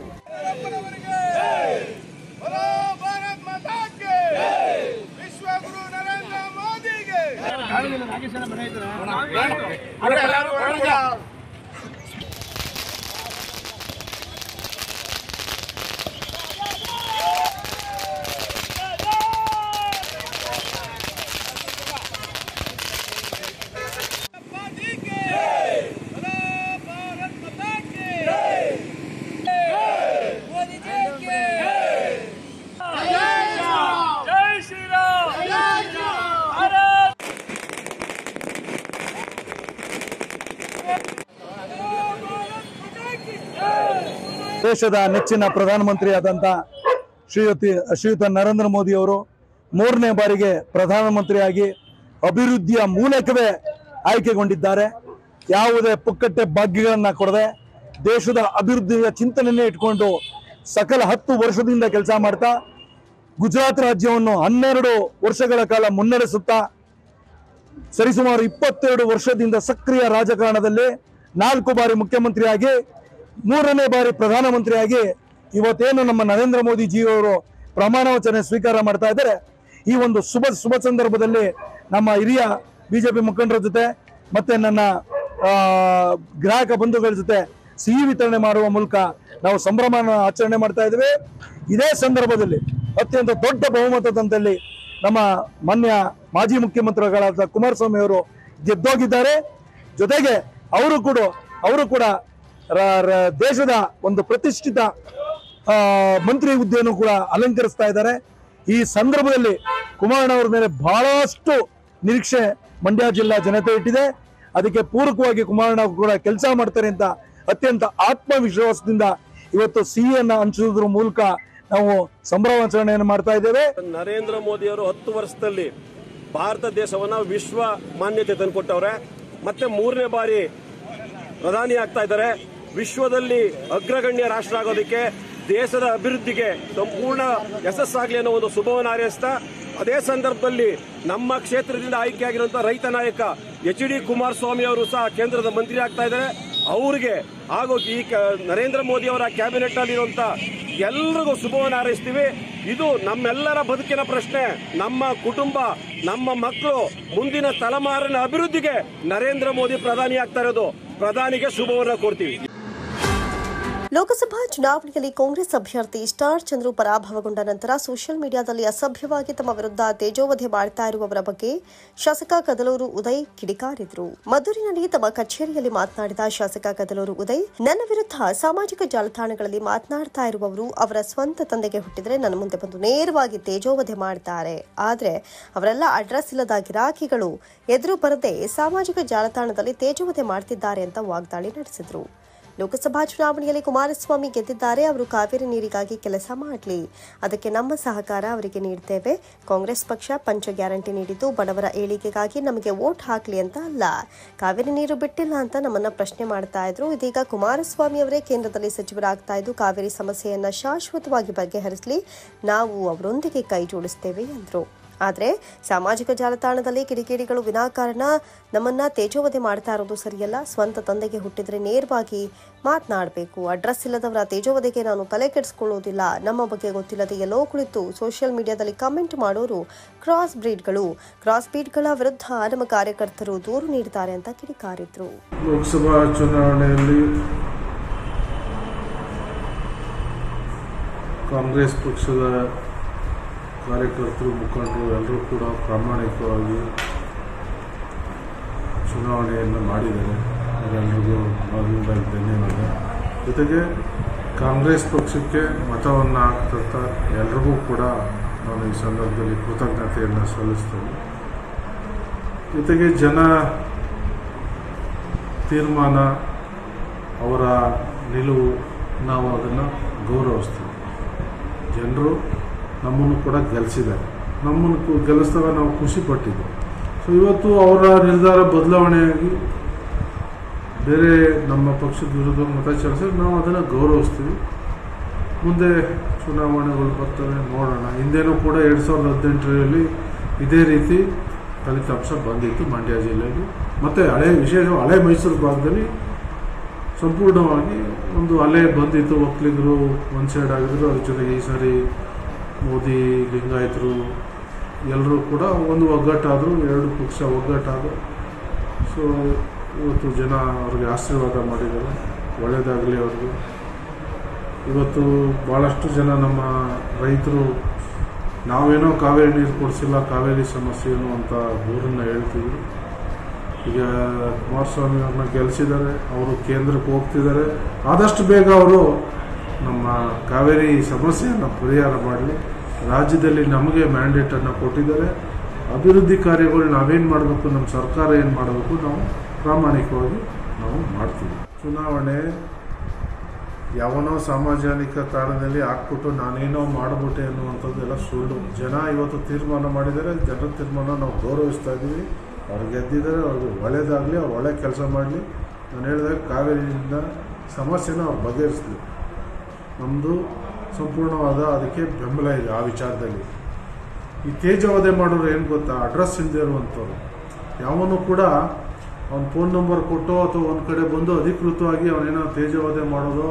ದೇಶದ ನೆಚ್ಚಿನ ಪ್ರಧಾನಮಂತ್ರಿಯಾದಂಥ ಶ್ರೀಯುತ ನರೇಂದ್ರ ಮೋದಿ ಅವರು 3ನೇ ಬಾರಿಗೆ ಪ್ರಧಾನಮಂತ್ರಿಯಾಗಿ ಅಭಿವೃದ್ಧಿಯ ಮೂಲಕವೇ ಆಯ್ಕೆಗೊಂಡಿದ್ದಾರೆ. ಯಾವುದೇ ಪುಕ್ಕಟ್ಟೆ ಭಾಗ್ಯಗಳನ್ನು ಕೊಡದೆ ದೇಶದ ಅಭಿವೃದ್ಧಿಯ ಚಿಂತನೆಯನ್ನೇ ಇಟ್ಕೊಂಡು ಸಕಲ 10 ವರ್ಷದಿಂದ ಕೆಲಸ ಮಾಡ್ತಾ ಗುಜರಾತ್ ರಾಜ್ಯವನ್ನು 12 ವರ್ಷಗಳ ಕಾಲ ಮುನ್ನಡೆಸುತ್ತಾ ಸರಿಸುಮಾರು 22 ವರ್ಷದಿಂದ ಸಕ್ರಿಯ ರಾಜಕಾರಣದಲ್ಲಿ 4 ಬಾರಿ ಮುಖ್ಯಮಂತ್ರಿಯಾಗಿ 3ನೇ ಬಾರಿ ಪ್ರಧಾನಮಂತ್ರಿಯಾಗಿ ಇವತ್ತೇನು ನಮ್ಮ ನರೇಂದ್ರ ಮೋದಿ ಜಿಯವರು ಪ್ರಮಾಣ ವಚನ ಸ್ವೀಕಾರ ಮಾಡ್ತಾ ಇದ್ದಾರೆ. ಈ ಒಂದು ಶುಭ ಸಂದರ್ಭದಲ್ಲಿ ನಮ್ಮ ಹಿರಿಯ ಬಿಜೆಪಿ ಮುಖಂಡರ ಜೊತೆ ಮತ್ತೆ ನನ್ನ ಗ್ರಾಹಕ ಬಂಧುಗಳ ಜೊತೆ ಸಿಹಿ ವಿತರಣೆ ಮಾಡುವ ಮೂಲಕ ನಾವು ಸಂಭ್ರಮ ಆಚರಣೆ ಮಾಡ್ತಾ ಇದ್ದೇವೆ. ಇದೇ ಸಂದರ್ಭದಲ್ಲಿ ಅತ್ಯಂತ ದೊಡ್ಡ ಬಹುಮತದಂತಲ್ಲಿ ನಮ್ಮ ಮಾನ್ಯ ಮಾಜಿ ಮುಖ್ಯಮಂತ್ರಿಗಳಾದ ಕುಮಾರಸ್ವಾಮಿ ಅವರು ಗೆದ್ದೋಗಿದ್ದಾರೆ. ಜೊತೆಗೆ ಅವರು ಕೂಡ ದೇಶದ ಒಂದು ಪ್ರತಿಷ್ಠಿತ ಮಂತ್ರಿ ಹುದ್ದೆಯನ್ನು ಕೂಡ ಅಲಂಕರಿಸ್ತಾ ಇದ್ದಾರೆ. ಈ ಸಂದರ್ಭದಲ್ಲಿ ಕುಮಾರಣ್ಣವರ ಮೇಲೆ ಬಹಳಷ್ಟು ನಿರೀಕ್ಷೆ ಮಂಡ್ಯ ಜಿಲ್ಲಾ ಜನತೆ ಇಟ್ಟಿದೆ. ಅದಕ್ಕೆ ಪೂರಕವಾಗಿ ಕುಮಾರಣ್ಣ ಕೂಡ ಕೆಲಸ ಮಾಡ್ತಾರೆ ಅಂತ ಅತ್ಯಂತ ಆತ್ಮವಿಶ್ವಾಸದಿಂದ ಇವತ್ತು ಸಿಹಿಯನ್ನ ಹಂಚುವುದರ ಮೂಲಕ ನಾವು ಸಂಭ್ರಮಾಚರಣೆಯನ್ನು ಮಾಡ್ತಾ ಇದ್ದೇವೆ. ನರೇಂದ್ರ ಮೋದಿ ಅವರು 10 ವರ್ಷದಲ್ಲಿ ಭಾರತ ದೇಶವನ್ನ ವಿಶ್ವ ಮಾನ್ಯತೆ ತಂದುಕೊಟ್ಟವ್ರೆ. ಮತ್ತೆ 3ನೇ ಬಾರಿ ಪ್ರಧಾನಿ ಆಗ್ತಾ ಇದ್ದಾರೆ. ವಿಶ್ವದಲ್ಲಿ ಅಗ್ರಗಣ್ಯ ರಾಷ್ಟ್ರ ಆಗೋದಕ್ಕೆ, ದೇಶದ ಅಭಿವೃದ್ಧಿಗೆ ಸಂಪೂರ್ಣ ಯಶಸ್ಸಾಗಲಿ ಅನ್ನೋ ಒಂದು ಶುಭವನ್ನು ಹಾರೈಸ್ತಾ, ಅದೇ ಸಂದರ್ಭದಲ್ಲಿ ನಮ್ಮ ಕ್ಷೇತ್ರದಿಂದ ಆಯ್ಕೆಯಾಗಿರುವಂತಹ ರೈತ ನಾಯಕ ಎಚ್.ಡಿ. ಕುಮಾರಸ್ವಾಮಿ ಅವರು ಸಹ ಕೇಂದ್ರದ ಮಂತ್ರಿ ಆಗ್ತಾ ಇದ್ದಾರೆ. ಅವರಿಗೆ ಹಾಗೂ ಈ ನರೇಂದ್ರ ಮೋದಿ ಅವರ ಕ್ಯಾಬಿನೆಟ್ ನಲ್ಲಿರುವಂತ ಎಲ್ರಿಗೂ ಶುಭವನ್ನು ಹಾರೈಸ್ತೀವಿ. ಇದು ನಮ್ಮೆಲ್ಲರ ಬದುಕಿನ ಪ್ರಶ್ನೆ. ನಮ್ಮ ಕುಟುಂಬ, ನಮ್ಮ ಮಕ್ಕಳು, ಮುಂದಿನ ತಲೆಮಾರಿನ ಅಭಿವೃದ್ಧಿಗೆ ನರೇಂದ್ರ ಮೋದಿ ಪ್ರಧಾನಿ ಆಗ್ತಾ ಇರೋದು. ಪ್ರಧಾನಿಗೆ ಶುಭವನ್ನು ಕೊಡ್ತೀವಿ. ಲೋಕಸಭಾ ಚುನಾವಣೆಯಲ್ಲಿ ಕಾಂಗ್ರೆಸ್ ಅಭ್ಯರ್ಥಿ ಸ್ಟಾರ್ ಚಂದ್ರು ಪರಾಭವಗೊಂಡ ನಂತರ ಸೋಷಿಯಲ್ ಮೀಡಿಯಾದಲ್ಲಿ ಅಸಭ್ಯವಾಗಿ ತಮ್ಮ ವಿರುದ್ಧ ತೇಜೋವಧೆ ಮಾಡ್ತಾ ಇರುವವರ ಬಗ್ಗೆ ಶಾಸಕ ಕದಲೂರು ಉದಯ್ ಕಿಡಿಕಾರಿದರು. ಮದ್ದೂರಿನಲ್ಲಿ ತಮ್ಮ ಕಚೇರಿಯಲ್ಲಿ ಮಾತನಾಡಿದ ಶಾಸಕ ಕದಲೂರು ಉದಯ್, ನನ್ನ ವಿರುದ್ಧ ಸಾಮಾಜಿಕ ಜಾಲತಾಣಗಳಲ್ಲಿ ಮಾತನಾಡ್ತಾ ಇರುವವರು ಅವರ ಸ್ವಂತ ತಂದೆಗೆ ಹುಟ್ಟಿದರೆ ನನ್ನ ಮುಂದೆ ಬಂದು ನೇರವಾಗಿ ತೇಜೋವಧೆ ಮಾಡ್ತಾರೆ. ಆದರೆ ಅವರೆಲ್ಲ ಅಡ್ರೆಸ್ ಇಲ್ಲದ ಗಿರಾಕಿಗಳು ಎದುರು ಬರದೆ ಸಾಮಾಜಿಕ ಜಾಲತಾಣದಲ್ಲಿ ತೇಜೋವಧೆ ಮಾಡ್ತಿದ್ದಾರೆ ಅಂತ ವಾಗ್ದಾಳಿ ನಡೆಸಿದರು. ಲೋಕಸಭಾ ಚುನಾವಣೆಯಲ್ಲಿ ಕುಮಾರಸ್ವಾಮಿ ಗೆದ್ದಿದ್ದಾರೆ, ಅವರು ಕಾವೇರಿ ನೀರಿಗಾಗಿ ಕೆಲಸ ಮಾಡಲಿ, ಅದಕ್ಕೆ ನಮ್ಮ ಸಹಕಾರ ಅವರಿಗೆ ನೀಡ್ತೇವೆ. ಕಾಂಗ್ರೆಸ್ ಪಕ್ಷ ಪಂಚ ಗ್ಯಾರಂಟಿ ನೀಡಿದ್ದು ಬಡವರ ಏಳಿಗೆಗಾಗಿ ನಮಗೆ ವೋಟ್ ಹಾಕಲಿ ಅಂತ ಅಲ್ಲ. ಕಾವೇರಿ ನೀರು ಬಿಟ್ಟಿಲ್ಲ ಅಂತ ನಮ್ಮನ್ನ ಪ್ರಶ್ನೆ ಮಾಡ್ತಾ ಇದ್ರು. ಇದೀಗ ಕುಮಾರಸ್ವಾಮಿ ಅವರೇ ಕೇಂದ್ರದಲ್ಲಿ ಸಚಿವರಾಗ್ತಾ ಇದ್ದು ಕಾವೇರಿ ಸಮಸ್ಯೆಯನ್ನ ಶಾಶ್ವತವಾಗಿ ಬಗೆಹರಿಸಲಿ, ನಾವು ಅವರೊಂದಿಗೆ ಕೈ ಜೋಡಿಸ್ತೇವೆ ಎಂದರು. ಆದರೆ ಸಾಮಾಜಿಕ ಜಾಲತಾಣದಲ್ಲಿ ಕಿಡಿಗೇಡಿಗಳು ವಿನಾಕಾರಣ ನಮ್ಮನ್ನ ತೇಜೋವಧೆ ಮಾಡ್ತಾ ಇರೋದು ಸರಿಯಲ್ಲ. ಸ್ವಂತ ತಂದೆಗೆ ಹುಟ್ಟಿದ್ರೆ ನೇರವಾಗಿ ಮಾತನಾಡಬೇಕು. ಅಡ್ರೆಸ್ ಇಲ್ಲದವರ ತೇಜೋವಧೆಗೆ ನಾನು ತಲೆ ಕೆಡಿಸ್ಕೊಳ್ಳೋದಿಲ್ಲ. ನಮ್ಮ ಬಗ್ಗೆ ಗೊತ್ತಿಲ್ಲದೆ ಎಲ್ಲೋ ಕುಳಿತು ಸೋಷಿಯಲ್ ಮೀಡಿಯಾದಲ್ಲಿ ಕಮೆಂಟ್ ಮಾಡೋರು ಕ್ರಾಸ್ ಬ್ರೀಡ್ಗಳ ವಿರುದ್ಧ ನಮ್ಮ ಕಾರ್ಯಕರ್ತರು ದೂರು ನೀಡಿದ್ದಾರೆ ಅಂತ ಕಿಡಿಕಾರಿದ್ರು. ಲೋಕಸಭಾ ಚುನಾವಣೆಯಲ್ಲಿ ಕಾಂಗ್ರೆಸ್ ಪಕ್ಷದ ಕಾರ್ಯಕರ್ತರು, ಮುಖಂಡರು ಎಲ್ಲರೂ ಕೂಡ ಪ್ರಾಮಾಣಿಕವಾಗಿ ಚುನಾವಣೆಯನ್ನು ಮಾಡಿದ್ದಾರೆ. ಅವರೆಲ್ಲರಿಗೂ ಮೊದಲನೇದಾಗಿ ಧನ್ಯವಾದ. ಜೊತೆಗೆ ಕಾಂಗ್ರೆಸ್ ಪಕ್ಷಕ್ಕೆ ಮತವನ್ನು ಹಾಕ್ತಂಥ ಎಲ್ರಿಗೂ ಕೂಡ ನಾನು ಈ ಸಂದರ್ಭದಲ್ಲಿ ಕೃತಜ್ಞತೆಯನ್ನು ಸಲ್ಲಿಸ್ತೇನೆ. ಜೊತೆಗೆ ಜನ ತೀರ್ಮಾನ, ಅವರ ನಿಲುವು, ನಾವು ಅದನ್ನು ಗೌರವಿಸ್ತೇವೆ. ಜನರು ನಮ್ಮನ್ನು ಕೂಡ ಗೆಲ್ಲಿಸಿದ್ದಾರೆ. ನಮ್ಮನ್ನು ಗೆಲ್ಲಿಸಿದಾಗ ನಾವು ಖುಷಿ ಪಟ್ಟಿದ್ದು. ಸೊ ಇವತ್ತು ಅವರ ನಿರ್ಧಾರ ಬದಲಾವಣೆಯಾಗಿ ಬೇರೆ ನಮ್ಮ ಪಕ್ಷದ ವಿರುದ್ಧ ಮತ ಚಲಿಸಿ ನಾವು ಅದನ್ನು ಗೌರವಿಸ್ತೀವಿ. ಮುಂದೆ ಚುನಾವಣೆಗಳು ಬರ್ತವೆ, ನೋಡೋಣ. ಹಿಂದೇನೂ ಕೂಡ 2018ರಲ್ಲಿ ಇದೇ ರೀತಿ ಫಲಿತಾಂಶ ಬಂದಿತ್ತು ಮಂಡ್ಯ ಜಿಲ್ಲೆಯಲ್ಲಿ. ಮತ್ತು ಹಳೆ ಮೈಸೂರು ಭಾಗದಲ್ಲಿ ಸಂಪೂರ್ಣವಾಗಿ ಒಂದು ಅಲೆ ಬಂದಿತ್ತು. ಒಕ್ಕಲಿಗರು ಒಂದು ಸೈಡ್ ಆಗಿದ್ರು, ಅದ್ರ ಜೊತೆಗೆ ಈ ಸಾರಿ ಮೋದಿ ಲಿಂಗಾಯತರು ಎಲ್ಲರೂ ಕೂಡ ಒಂದು ಒಗ್ಗಟ್ಟಾದರು, ಎರಡು ಪಕ್ಷ ಒಗ್ಗಟ್ಟಾದರು. ಸೊ ಇವತ್ತು ಜನ ಅವ್ರಿಗೆ ಆಶೀರ್ವಾದ ಮಾಡಿದ್ದಾರೆ, ಒಳ್ಳೆಯದಾಗಲಿ ಅವ್ರಿಗೆ. ಇವತ್ತು ಭಾಳಷ್ಟು ಜನ ನಮ್ಮ ರೈತರು ನಾವೇನೋ ಕಾವೇರಿ ನೀರು ಕೊಡಿಸಿಲ್ಲ, ಕಾವೇರಿ ಸಮಸ್ಯೆ ಏನು ಅಂತ ದೂರನ್ನು ಹೇಳ್ತಿದ್ರು. ಈಗ ಕುಮಾರಸ್ವಾಮಿ ಅವ್ರನ್ನ ಗೆಲ್ಲಿಸಿದ್ದಾರೆ, ಅವರು ಕೇಂದ್ರಕ್ಕೆ ಹೋಗ್ತಿದ್ದಾರೆ. ಆದಷ್ಟು ಬೇಗ ಅವರು ನಮ್ಮ ಕಾವೇರಿ ಸಮಸ್ಯೆಯನ್ನು ಪರಿಹಾರ ಮಾಡಲಿ. ರಾಜ್ಯದಲ್ಲಿ ನಮಗೆ ಮ್ಯಾಂಡೇಟನ್ನು ಕೊಟ್ಟಿದ್ದಾರೆ. ಅಭಿವೃದ್ಧಿ ಕಾರ್ಯಗಳು ನಾವೇನು ಮಾಡಬೇಕು, ನಮ್ಮ ಸರ್ಕಾರ ಏನು ಮಾಡಬೇಕು, ನಾವು ಪ್ರಾಮಾಣಿಕವಾಗಿ ನಾವು ಮಾಡ್ತೀವಿ. ಚುನಾವಣೆ ಯಾವನೋ ಸಾಮಾಜಿಕ ತಾಣದಲ್ಲಿ ಹಾಕ್ಬಿಟ್ಟು ನಾನೇನೋ ಮಾಡಿಬಿಟ್ಟೆ ಅನ್ನುವಂಥದ್ದೆಲ್ಲ ಸುಳ್ಳು. ಜನ ಇವತ್ತು ತೀರ್ಮಾನ ಮಾಡಿದ್ದಾರೆ, ಜನರ ತೀರ್ಮಾನ ನಾವು ಗೌರವಿಸ್ತಾ ಇದ್ದೀವಿ. ಅವ್ರು ಗೆದ್ದಿದ್ದಾರೆ, ಅವ್ರಿಗೆ ಒಳ್ಳೆಯದಾಗಲಿ, ಅವ್ರು ಒಳ್ಳೆ ಕೆಲಸ ಮಾಡಲಿ. ನಾನು ಹೇಳಿದಾಗ ಕಾವೇರಿಯಿಂದ ಸಮಸ್ಯೆನ ಅವ್ರು ಬಗೆಹರಿಸಲಿ. ನಮ್ಮದು ಸಂಪೂರ್ಣವಾದ ಅದಕ್ಕೆ ಬೆಂಬಲ ಇದೆ ಆ ವಿಚಾರದಲ್ಲಿ. ಈ ತೇಜವಧೆ ಮಾಡೋರು ಏನು ಗೊತ್ತಾ, ಅಡ್ರೆಸ್ ಇಲ್ಲದೆ ಇರುವಂಥವ್ರು. ಯಾವನು ಕೂಡ ಅವ್ನ ಫೋನ್ ನಂಬರ್ ಕೊಟ್ಟೋ ಅಥವಾ ಒಂದು ಕಡೆ ಬಂದು ಅಧಿಕೃತವಾಗಿ ಅವನೇನೋ ತೇಜವಧೆ ಮಾಡೋದೋ,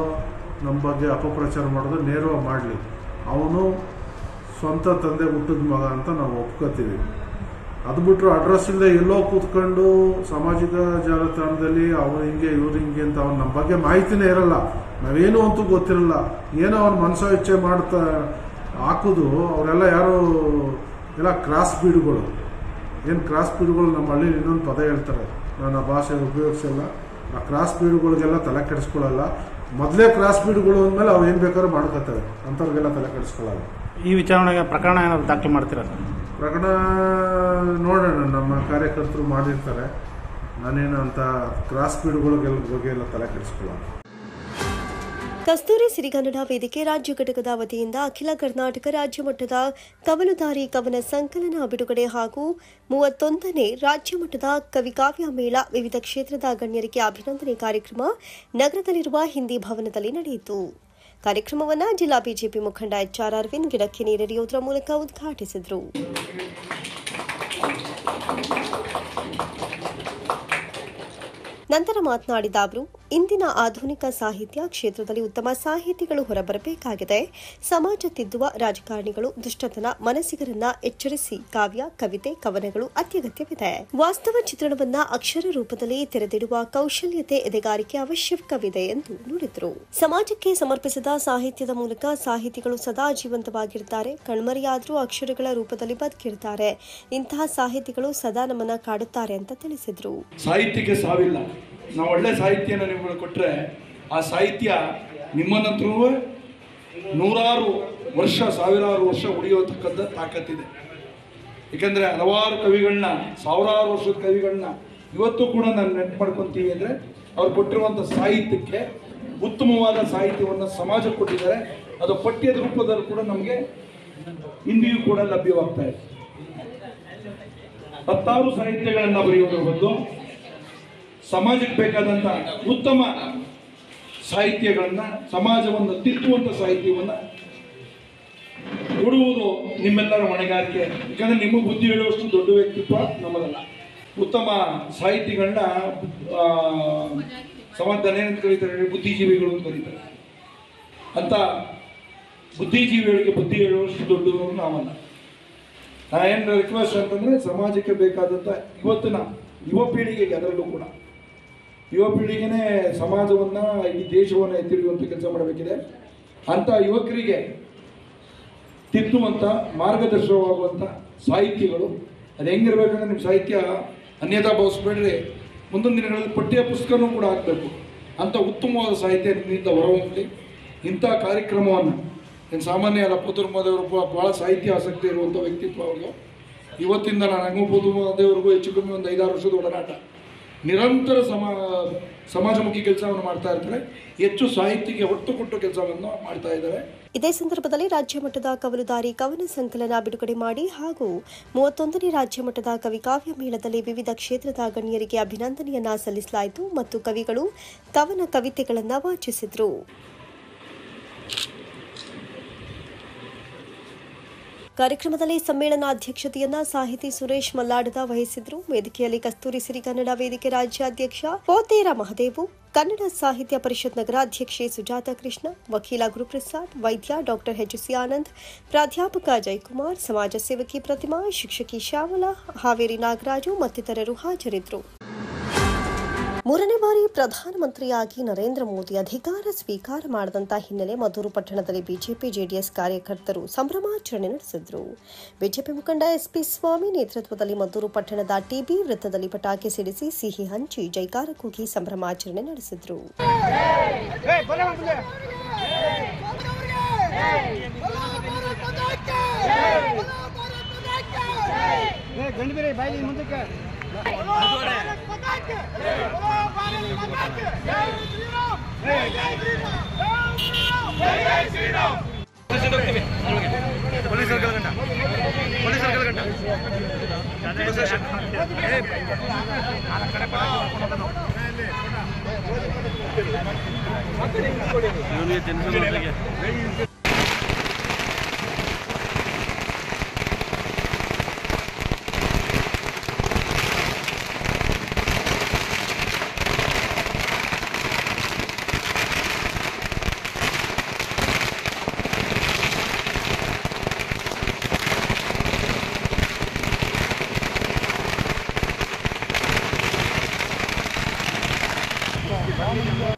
ನಮ್ಮ ಬಗ್ಗೆ ಅಪಪ್ರಚಾರ ಮಾಡೋದು ನೇರವಾಗಿ ಮಾಡಲಿ. ಅವನು ಸ್ವಂತ ತಂದೆ ಹುಟ್ಟಿದ ಮಗ ಅಂತ ನಾವು ಒಪ್ಕೋತೀವಿ. ಅದು ಬಿಟ್ಟರು ಅಡ್ರೆಸ್ ಇಲ್ಲದೆ ಎಲ್ಲೋ ಕೂತ್ಕೊಂಡು ಸಾಮಾಜಿಕ ಜಾಲತಾಣದಲ್ಲಿ ಅವ್ರು ಹಿಂಗೆ ಇವ್ರು ಹಿಂಗೆ ಅಂತ ಅವ್ನು ನಮ್ಮ ಬಗ್ಗೆ ಮಾಹಿತಿನೇ ಇರಲ್ಲ, ನಾವೇನು ಅಂತೂ ಗೊತ್ತಿರಲ್ಲ, ಏನೋ ಅವ್ನ ಮನಸೋ ಇಚ್ಛೆ ಮಾಡ್ತಾ ಹಾಕೋದು. ಅವರೆಲ್ಲ ಯಾರು ಎಲ್ಲ ಕ್ರಾಸ್ ಬೀಡ್ಗಳು. ಏನು ಕ್ರಾಸ್ ಬೀಡ್ಗಳು ನಮ್ಮ ಹಳ್ಳಿಲಿ ಇನ್ನೊಂದು ಪದ ಹೇಳ್ತಾರೆ, ನಾನು ಆ ಭಾಷೆ ಉಪಯೋಗಿಸಲ್ಲ. ಆ ಕ್ರಾಸ್ ಬೀಡ್ಗಳಿಗೆಲ್ಲ ತಲೆ ಕೆಡಿಸ್ಕೊಳ್ಳಲ್ಲ. ಮೊದಲೇ ಕ್ರಾಸ್ ಬೀಡ್ಗಳು ಅಂದಮೇಲೆ ಅವು ಏನು ಬೇಕಾದ್ರೂ ಮಾಡ್ಕೋತವೆ, ಅಂಥವ್ರಿಗೆಲ್ಲ ತಲೆ ಕೆಡಿಸ್ಕೊಳ್ಳಲ್ಲ. ಈ ವಿಚಾರಣೆಗೆ ಪ್ರಕರಣ ಏನಾದ್ರು ದಾಖಲೆ ಮಾಡ್ತೀರಾ ಸರ್? ಪ್ರಕರಣ ನೋಡೋಣ, ನಮ್ಮ ಕಾರ್ಯಕರ್ತರು ಮಾಡಿರ್ತಾರೆ. ನಾನೇನು ಅಂತ ಕ್ರಾಸ್ ಬೀಡ್ಗಳಿಗೆಲ್ಲ ಬಗ್ಗೆ ಎಲ್ಲ ತಲೆ ಕೆಡಿಸ್ಕೊಳ್ಳಲ್ಲ. ಕಸ್ತೂರಿ ಸಿರಿಗನ್ನಡ ವೇದಿಕೆ ರಾಜ್ಯ ಘಟಕದ ವತಿಯಿಂದ ಅಖಿಲ ಕರ್ನಾಟಕ ರಾಜ್ಯ ಮಟ್ಟದ ಕವಲುದಾರಿ ಕವನ ಸಂಕಲನ ಬಿಡುಗಡೆ ಹಾಗೂ 31ನೇ ರಾಜ್ಯ ಮಟ್ಟದ ಕವಿಕಾವ್ಯ ಮೇಳ, ವಿವಿಧ ಕ್ಷೇತ್ರದ ಗಣ್ಯರಿಗೆ ಅಭಿನಂದನೆ ಕಾರ್ಯಕ್ರಮ ನಗರದಲ್ಲಿರುವ ಹಿಂದಿ ಭವನದಲ್ಲಿ ನಡೆಯಿತು. ಕಾರ್ಯಕ್ರಮವನ್ನು ಜಿಲ್ಲಾ ಬಿಜೆಪಿ ಮುಖಂಡ HR ಅರವಿಂದ್ ಗಿಡಕ್ಕೆ ನೀರೆರೆಯುವುದರ ಮೂಲಕ ಉದ್ಘಾಟಿಸಿದರು. ನಂತರ ಮಾತನಾಡಿದ ಅವರು, ಇಂದಿನ ಆಧುನಿಕ ಸಾಹಿತ್ಯ ಕ್ಷೇತ್ರದಲ್ಲಿ ಉತ್ತಮ ಸಾಹಿತಿಗಳು ಹೊರಬರಬೇಕಾಗಿದೆ. ಸಮಾಜ ತಿದ್ದುವ ರಾಜಕಾರಣಿಗಳು, ದುಷ್ಟತನ ಮನಸ್ಸಿಗರನ್ನ ಎಚ್ಚರಿಸಿ ಕಾವ್ಯ, ಕವಿತೆ, ಕವನಗಳು ಅತ್ಯಗತ್ಯವಿದೆ. ವಾಸ್ತವ ಚಿತ್ರಣವನ್ನ ಅಕ್ಷರ ರೂಪದಲ್ಲಿ ತೆರೆದಿಡುವ ಕೌಶಲ್ಯತೆ, ಎದೆಗಾರಿಕೆ ಅವಶ್ಯಕವಿದೆ ಎಂದು ನುಡಿದರು. ಸಮಾಜಕ್ಕೆ ಸಮರ್ಪಿಸಿದ ಸಾಹಿತ್ಯದ ಮೂಲಕ ಸಾಹಿತಿಗಳು ಸದಾ ಜೀವಂತವಾಗಿರ್ತಾರೆ, ಕಣ್ಮರೆಯಾದರೂ ಅಕ್ಷರಗಳ ರೂಪದಲ್ಲಿ ಬದುಕಿರ್ತಾರೆ. ಇಂತಹ ಸಾಹಿತಿಗಳು ಸದಾ ನಮ್ಮನ್ನ ಕಾಡುತ್ತಾರೆ ಅಂತ ತಿಳಿಸಿದರು. ಸಾಹಿತ್ಯಕ್ಕೆ ಸಾವಿಲ್ಲ. ನಾವು ಒಳ್ಳೆ ಸಾಹಿತ್ಯನ ನಿಮಗೆ ಕೊಟ್ಟರೆ ಆ ಸಾಹಿತ್ಯ ನಿಮ್ಮನ್ನಂತರೂ ನೂರಾರು ವರ್ಷ, ಸಾವಿರಾರು ವರ್ಷ ಉಳಿಯೋತಕ್ಕಂಥ ತಾಕತ್ತಿದೆ. ಏಕೆಂದರೆ ಹಲವಾರು ಕವಿಗಳನ್ನ, ಸಾವಿರಾರು ವರ್ಷದ ಕವಿಗಳನ್ನ ಇವತ್ತು ಕೂಡ ನಾನು ನೆನಪು ಮಾಡ್ಕೊತೀವಿ ಅಂದರೆ ಅವ್ರು ಕೊಟ್ಟಿರುವಂಥ ಸಾಹಿತ್ಯಕ್ಕೆ ಉತ್ತಮವಾದ ಸಾಹಿತ್ಯವನ್ನು ಸಮಾಜಕ್ಕೆ ಕೊಟ್ಟಿದ್ದಾರೆ. ಅದು ಪಠ್ಯದ ರೂಪದಲ್ಲಿ ಕೂಡ ನಮಗೆ ಇಂದಿಯೂ ಕೂಡ ಲಭ್ಯವಾಗ್ತಾ ಇದೆ. 10 ಸಾಹಿತ್ಯಗಳನ್ನು ಬರೆಯುವುದರ ಬದಲು ಸಮಾಜಕ್ಕೆ ಬೇಕಾದಂಥ ಉತ್ತಮ ಸಾಹಿತ್ಯಗಳನ್ನು, ಸಮಾಜವನ್ನು ತಿದ್ದುವಂಥ ಸಾಹಿತ್ಯವನ್ನು ಕೊಡುವುದು ನಿಮ್ಮೆಲ್ಲರ ಹೊಣೆಗಾರಿಕೆ. ಯಾಕಂದರೆ ನಿಮ್ಮ ಬುದ್ಧಿ ಹೇಳುವಷ್ಟು ದೊಡ್ಡ ವ್ಯಕ್ತಿತ್ವ ನಮ್ಮದಲ್ಲ. ಉತ್ತಮ ಸಾಹಿತಿಗಳನ್ನ ಸಮಾಜದಲ್ಲಿ ಏನಂತ ಕರೀತಾರೆ, ಬುದ್ಧಿಜೀವಿಗಳು ಅಂತ ಕರೀತಾರೆ. ಅಂತ ಬುದ್ಧಿಜೀವಿಗಳಿಗೆ ಬುದ್ಧಿ ಹೇಳುವಷ್ಟು ದೊಡ್ಡವರು ನಾವಲ್ಲ. ನಾ ಏನು ರಿಕ್ವೆಸ್ಟ್ ಅಂತಂದರೆ, ಸಮಾಜಕ್ಕೆ ಬೇಕಾದಂಥ ಇವತ್ತಿನ ಯುವ ಪೀಳಿಗೆಗೆ, ಅದರಲ್ಲೂ ಕೂಡ ಯುವ ಪೀಳಿಗೆನೇ ಸಮಾಜವನ್ನು, ಇಡೀ ದೇಶವನ್ನು ಎತ್ತಿಡುವಂಥ ಕೆಲಸ ಮಾಡಬೇಕಿದೆ. ಅಂಥ ಯುವಕರಿಗೆ ತಿದ್ದುವಂಥ, ಮಾರ್ಗದರ್ಶನವಾಗುವಂಥ ಸಾಹಿತ್ಯಗಳು ಅದು ಹೆಂಗಿರ್ಬೇಕಂದ್ರೆ, ನಿಮ್ಮ ಸಾಹಿತ್ಯ ಅನ್ಯತಾ ಭಾವಿಸ್ಬೇಡ್ರಿ, ಮುಂದಿನ ದಿನಗಳಲ್ಲಿ ಪಠ್ಯ ಪುಸ್ತಕನೂ ಕೂಡ ಆಗಬೇಕು. ಅಂಥ ಉತ್ತಮವಾದ ಸಾಹಿತ್ಯ ನಿಮ್ಮಿಂದ ಹೊರಹೊಮ್ಮಲಿ. ಇಂಥ ಕಾರ್ಯಕ್ರಮವನ್ನು ಏನು ಸಾಮಾನ್ಯ ಅಲ್ಲ, ಪುತ್ತೂರು ಭಾಳ ಸಾಹಿತ್ಯ ಆಸಕ್ತಿ ಇರುವಂಥ ವ್ಯಕ್ತಿತ್ವ ಅವ್ರಿಗೆ. ಇವತ್ತಿಂದ ನಾನು ಪುತ್ತೂರು ಹೆಚ್ಚು ಕಮ್ಮಿ ಒಂದು 5-6 ವರ್ಷದ ಒಡನಾಟ. ನಿರಂತರ ಸಮಾಜಮುಖಿ ಕೆಲಸವನ್ನು ಮಾಡ್ತಾ ಇರ್ತಾರೆ. ಹೆಚ್ಚು ಸಾಹಿತ್ಯಕ್ಕೆ ಒತ್ತು ಕೊಟ್ಟು ಕೆಲಸವನ್ನು ಮಾಡ್ತಾ ಇದ್ದಾರೆ. ಇದೇ ಸಂದರ್ಭದಲ್ಲಿ ರಾಜ್ಯ ಮಟ್ಟದ ಕವಲುದಾರಿ ಕವನ ಸಂಕಲನ ಬಿಡುಗಡೆ ಮಾಡಿ ಹಾಗೂ 31ನೇ ರಾಜ್ಯ ಮಟ್ಟದ ಕವಿ ಕಾವ್ಯ ಮೇಳದಲ್ಲಿ ವಿವಿಧ ಕ್ಷೇತ್ರದ ಗಣ್ಯರಿಗೆ ಅಭಿನಂದನೆಯನ್ನ ಸಲ್ಲಿಸಲಾಯಿತು ಮತ್ತು ಕವಿಗಳು ಕವನ ಕವಿತೆಗಳನ್ನು ವಾಚಿಸಿದರು. ಕಾರ್ಯಕ್ರಮದಲ್ಲಿ ಸಮ್ಮೇಳನಾಧ್ಯಕ್ಷತೆಯನ್ನ ಸಾಹಿತಿ ಸುರೇಶ್ ಮಲ್ಲಾಡದ ವಹಿಸಿದ್ರು. ವೇದಿಕೆಯಲ್ಲಿ ಕಸ್ತೂರಿ ಸಿರಿ ಕನ್ನಡ ವೇದಿಕೆ ರಾಜ್ಯಾಧ್ಯಕ್ಷ ಪೋತೇರ ಮಹದೇವು, ಕನ್ನಡ ಸಾಹಿತ್ಯ ಪರಿಷತ್ ನಗರಾಧ್ಯಕ್ಷೆ ಸುಜಾತ ಕೃಷ್ಣ, ವಕೀಲ ಗುರುಪ್ರಸಾದ್, ವೈದ್ಯ ಡಾಕ್ಟರ್ ಎಚ್.ಸಿ. ಆನಂದ್, ಪ್ರಾಧ್ಯಾಪಕ ಜಯಕುಮಾರ್, ಸಮಾಜ ಸೇವಕಿ ಪ್ರತಿಮಾ, ಶಿಕ್ಷಕಿ ಶ್ಯಾಮಲಾ, ಹಾವೇರಿ ನಾಗರಾಜು ಮತ್ತಿತರರು ಹಾಜರಿದ್ದರು. 3ನೇ ಬಾರಿ ಪ್ರಧಾನಮಂತ್ರಿಯಾಗಿ ನರೇಂದ್ರ ಮೋದಿ ಅಧಿಕಾರ ಸ್ವೀಕಾರ ಮಾಡಿದಂಥ ಹಿನ್ನೆಲೆ ಮದ್ದೂರು ಪಟ್ಟಣದಲ್ಲಿ ಬಿಜೆಪಿ ಜೆಡಿಎಸ್ ಕಾರ್ಯಕರ್ತರು ಸಂಭ್ರಮಾಚರಣೆ ನಡೆಸಿದರು. ಬಿಜೆಪಿ ಮುಖಂಡ ಎಸ್ಪಿ ಸ್ವಾಮಿ ನೇತೃತ್ವದಲ್ಲಿ ಮದ್ದೂರು ಪಟ್ಟಣದ ಟಿಬಿ ವೃತ್ತದಲ್ಲಿ ಪಟಾಕಿ ಸಿಡಿಸಿ ಸಿಹಿ ಹಂಚಿ ಜೈಕಾರ ಕೂಗಿ ಸಂಭ್ರಮಾಚರಣೆ ನಡೆಸಿದರು.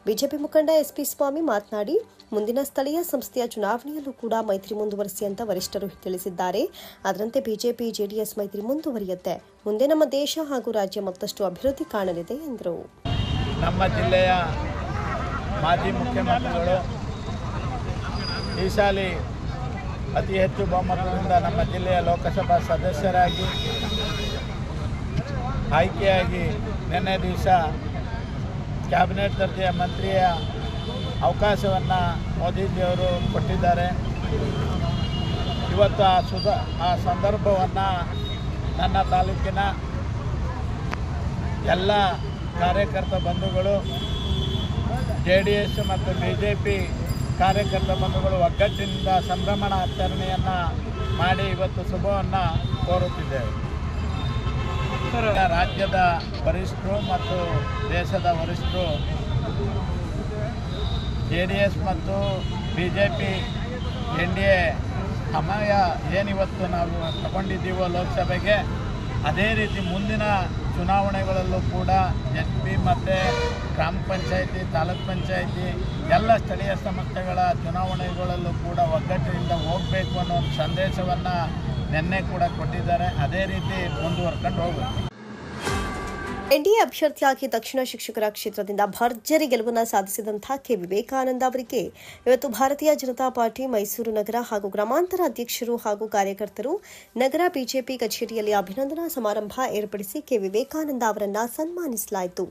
ಬಿಜೆಪಿ ಮುಖಂಡ ಎಸ್ಪಿ ಸ್ವಾಮಿ ಮಾತನಾಡಿ, ಮುಂದಿನ ಸ್ಥಳೀಯ ಸಂಸ್ಥೆಯ ಚುನಾವಣೆಯಲ್ಲೂ ಕೂಡ ಮೈತ್ರಿ ಮುಂದುವರಿಸಿ ಅಂತ ವರಿಷ್ಠರು ತಿಳಿಸಿದ್ದಾರೆ. ಅದರಂತೆ ಬಿಜೆಪಿ ಜೆಡಿಎಸ್ ಮೈತ್ರಿ ಮುಂದುವರಿಯುತ್ತೆ. ಮುಂದೆ ನಮ್ಮ ದೇಶ ಹಾಗೂ ರಾಜ್ಯ ಮತ್ತಷ್ಟು ಅಭಿವೃದ್ಧಿ ಕಾಣಲಿದೆ ಎಂದರು. ನಮ್ಮ ಜಿಲ್ಲೆಯ ಮಾಜಿ ಮುಖ್ಯಮಂತ್ರಿಗಳು ಈ ಸಾಲಿ ಅತಿ ಹೆಚ್ಚು ಬಹುಮತದಿಂದ ನಮ್ಮ ಜಿಲ್ಲೆಯ ಲೋಕಸಭಾ ಸದಸ್ಯರಾಗಿ ಆಯ್ಕೆಯಾಗಿ ನಿನ್ನೆ ದಿವಸ ಕ್ಯಾಬಿನೆಟ್ ದರ್ಜೆಯ ಮಂತ್ರಿಯ ಅವಕಾಶವನ್ನು ಮೋದಿಜಿಯವರು ಕೊಟ್ಟಿದ್ದಾರೆ. ಇವತ್ತು ಆ ಸಂದರ್ಭವನ್ನು ನನ್ನ ತಾಲೂಕಿನ ಎಲ್ಲ ಕಾರ್ಯಕರ್ತ ಬಂಧುಗಳು, JDS ಮತ್ತು BJP ಕಾರ್ಯಕರ್ತ ಬಂಧುಗಳು ಒಗ್ಗಟ್ಟಿನಿಂದ ಸಂಭ್ರಮಾಚರಣೆಯನ್ನು ಮಾಡಿ ಇವತ್ತು ಶುಭವನ್ನು ಕೋರುತ್ತಿದ್ದೇವೆ. ರಾಜ್ಯದ ವರಿಷ್ಠರು ಮತ್ತು ದೇಶದ ವರಿಷ್ಠರು JDS ಮತ್ತು BJP NDA ಸಮಯ ಏನಿವತ್ತು ನಾವು ತಗೊಂಡಿದ್ದೀವೋ ಲೋಕಸಭೆಗೆ, ಅದೇ ರೀತಿ ಮುಂದಿನ ಚುನಾವಣೆಗಳಲ್ಲೂ ಕೂಡ SP ಮತ್ತು ಗ್ರಾಮ ಪಂಚಾಯಿತಿ, ತಾಲೂಕ್ ಪಂಚಾಯಿತಿ ಎಲ್ಲ ಸ್ಥಳೀಯ ಸಂಸ್ಥೆಗಳ ಚುನಾವಣೆಗಳಲ್ಲೂ ಕೂಡ ಒಗ್ಗಟ್ಟಿನಿಂದ ಹೋಗಬೇಕು ಅನ್ನೋ ಒಂದು ಸಂದೇಶವನ್ನು ನಿನ್ನೆ ಕೂಡ ಕೊಟ್ಟಿದ್ದಾರೆ. ಅದೇ ರೀತಿ ಮುಂದುವರ್ಕೊಂಡು ಹೋಗುತ್ತೆ. ಎನ್ಡಿಎ ಅಭ್ಯರ್ಥಿಯಾಗಿ ದಕ್ಷಿಣ ಶಿಕ್ಷಕರ ಕ್ಷೇತ್ರದಿಂದ ಭರ್ಜರಿ ಗೆಲುವನ್ನು ಸಾಧಿಸಿದಂತಹ ಕೆ ವಿವೇಕಾನಂದ ಅವರಿಗೆ ಇವತ್ತು ಭಾರತೀಯ ಜನತಾ ಪಾರ್ಟಿ ಮೈಸೂರು ನಗರ ಹಾಗೂ ಗ್ರಾಮಾಂತರ ಅಧ್ಯಕ್ಷರು ಹಾಗೂ ಕಾರ್ಯಕರ್ತರು ನಗರ ಬಿಜೆಪಿ ಕಚೇರಿಯಲ್ಲಿ ಅಭಿನಂದನಾ ಸಮಾರಂಭ ಏರ್ಪಡಿಸಿ ಕೆ ವಿವೇಕಾನಂದ ಅವರನ್ನು ಸನ್ಮಾನಿಸಲಾಯಿತು.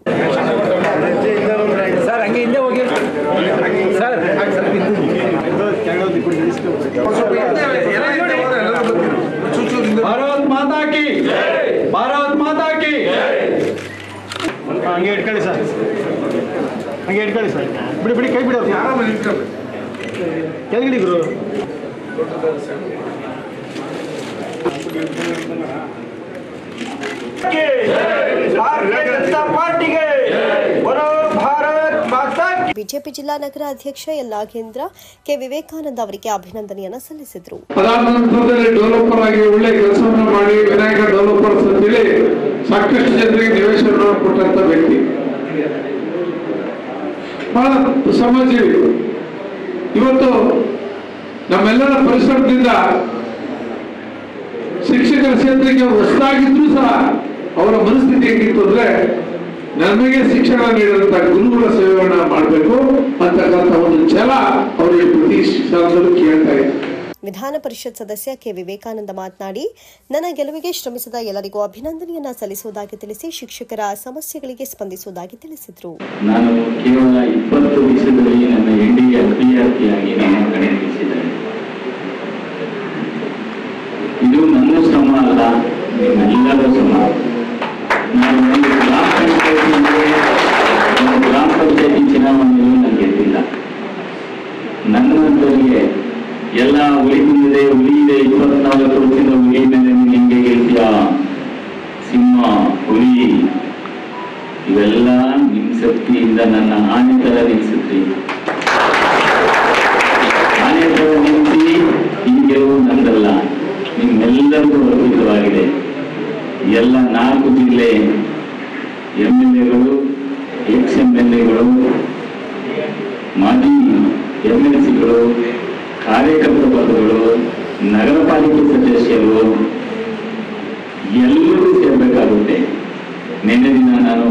ಹಂಗೆ ಇಟ್ಕೊಳ್ಳಿ ಸರ್, ಹಂಗೆ ಇಟ್ಕೊಳ್ಳಿ ಸರ್, ಬಿಡಿ ಬಿಡಿ, ಕೈ ಬಿಡೋದು ಕೆಳಗಿಡಿ ಗುರು. ಬಿಜೆಪಿ ಜಿಲ್ಲಾ ನಗರ ಅಧ್ಯಕ್ಷ ಎಲ್ ನಾಗೇಂದ್ರ ಕೆ ವಿವೇಕಾನಂದ ಅವರಿಗೆ ಅಭಿನಂದನೆಯನ್ನು ಸಲ್ಲಿಸಿದರು. ಡೆವಲಪರ್ ಆಗಿ ಒಳ್ಳೆ ಕೆಲಸವನ್ನು ಮಾಡಿ ವಿನಾಯಕ ಡೆವಲಪರ್ಸ್ ಅಂತೇಳಿ ಸಾಕಷ್ಟು ಜನರಿಗೆ ನಿವೇಶನ ಕೊಟ್ಟಂತ ವ್ಯಕ್ತಿ, ಬಹಳ ಶ್ರಮಜೀವಿ. ಇವತ್ತು ನಮ್ಮೆಲ್ಲರ ಪರಿಶ್ರಮದಿಂದ ಶಿಕ್ಷಕರ ಕ್ಷೇತ್ರಕ್ಕೆ ಹೊಸದಾಗಿದ್ರೂ ಸಹ ಅವರ ಮನಸ್ಥಿತಿ ಹೇಗಿತ್ತು ಅಂದ್ರೆ ನಮಗೆ ಶಿಕ್ಷಣ ನೀಡಿದಂತ ಗುರುಗಳ ಸೇವೆಯನ್ನ ಮಾಡಬೇಕು ಅಂತಕ್ಕಂಥ ಒಂದು ಛಲ ಅವರಿಗೆ ಪ್ರತಿ ಶಾಲೆಯಲ್ಲೂ ಕೇಳ್ತಾ ಇದೆ. ವಿಧಾನ ಪರಿಷತ್ ಸದಸ್ಯ ಕೆ ವಿವೇಕಾನಂದ ಮಾತನಾಡಿ, ನನ್ನ ಗೆಲುವಿಗೆ ಶ್ರಮಿಸಿದ ಎಲ್ಲರಿಗೂ ಅಭಿನಂದನೆಯನ್ನ ಸಲ್ಲಿಸುವುದಾಗಿ ತಿಳಿಸಿ ಶಿಕ್ಷಕರ ಸಮಸ್ಯೆಗಳಿಗೆ ಸ್ಪಂದಿಸುವುದಾಗಿ ತಿಳಿಸಿದರು. ನಾನು ಕೇವಲ 20 ದಿವಸದಲ್ಲಿ ನನ್ನ ಎನ್ಡಿಎ ಅಭ್ಯರ್ಥಿಯಾಗಿ ನಮ್ಮ ಕಣಕ್ಕಿಳಿಸಿದ್ದೇನೆ. ಇದು ನನ್ನ ಶ್ರಮ ಅಲ್ಲ, ನಿಮ್ಮೆಲ್ಲರ ಶ್ರಮ. ನಾನು ಒಂದು ಗ್ರಾಮ ಪಂಚಾಯತಿ ಚುನಾವಣೆಯಲ್ಲೂ ನಾನು ಗೆದ್ದಿಲ್ಲ. ನನ್ನಂತರಿಗೆ ಎಲ್ಲ ಹುಲಿ ಮುಂದಿದೆ, ಹುಲಿ ಇದೆ, 24 ವರ್ಷದ ಹುಲಿ ಮೇಲೆ ನಿಂಗೆ ಗೆಲ್ತೀಯ, ಸಿಂಹ, ಹುಲಿ, ಇವೆಲ್ಲ ನಿಮ್ ಶಕ್ತಿಯಿಂದ ನನ್ನ ಆನೆ ತರ ನಿಲ್ಸಿದ್ರಿ. ಆನೆ ತರ ನಿಲ್ಲಿಸಿ ಈ ಗೆಲುವು ನಂದಲ್ಲ, ನಿಮ್ಮೆಲ್ಲರಿಗೂ ಅರ್ಪಿತವಾಗಿದೆ. ಎಲ್ಲ 4 ಜಿಲ್ಲೆ MLAಗಳು, ex-MLAಗಳು, ಮಾಜಿ MLCಗಳು, ಕಾರ್ಯಕರ್ತ ವರ್ಗಗಳು, ನಗರ ಪಾಲಿಕೆ ಸದಸ್ಯರು ಎಲ್ಲರೂ ಸೇರ್ಬೇಕಾಗುತ್ತೆ. ನಿನ್ನೆ ದಿನ ನಾನು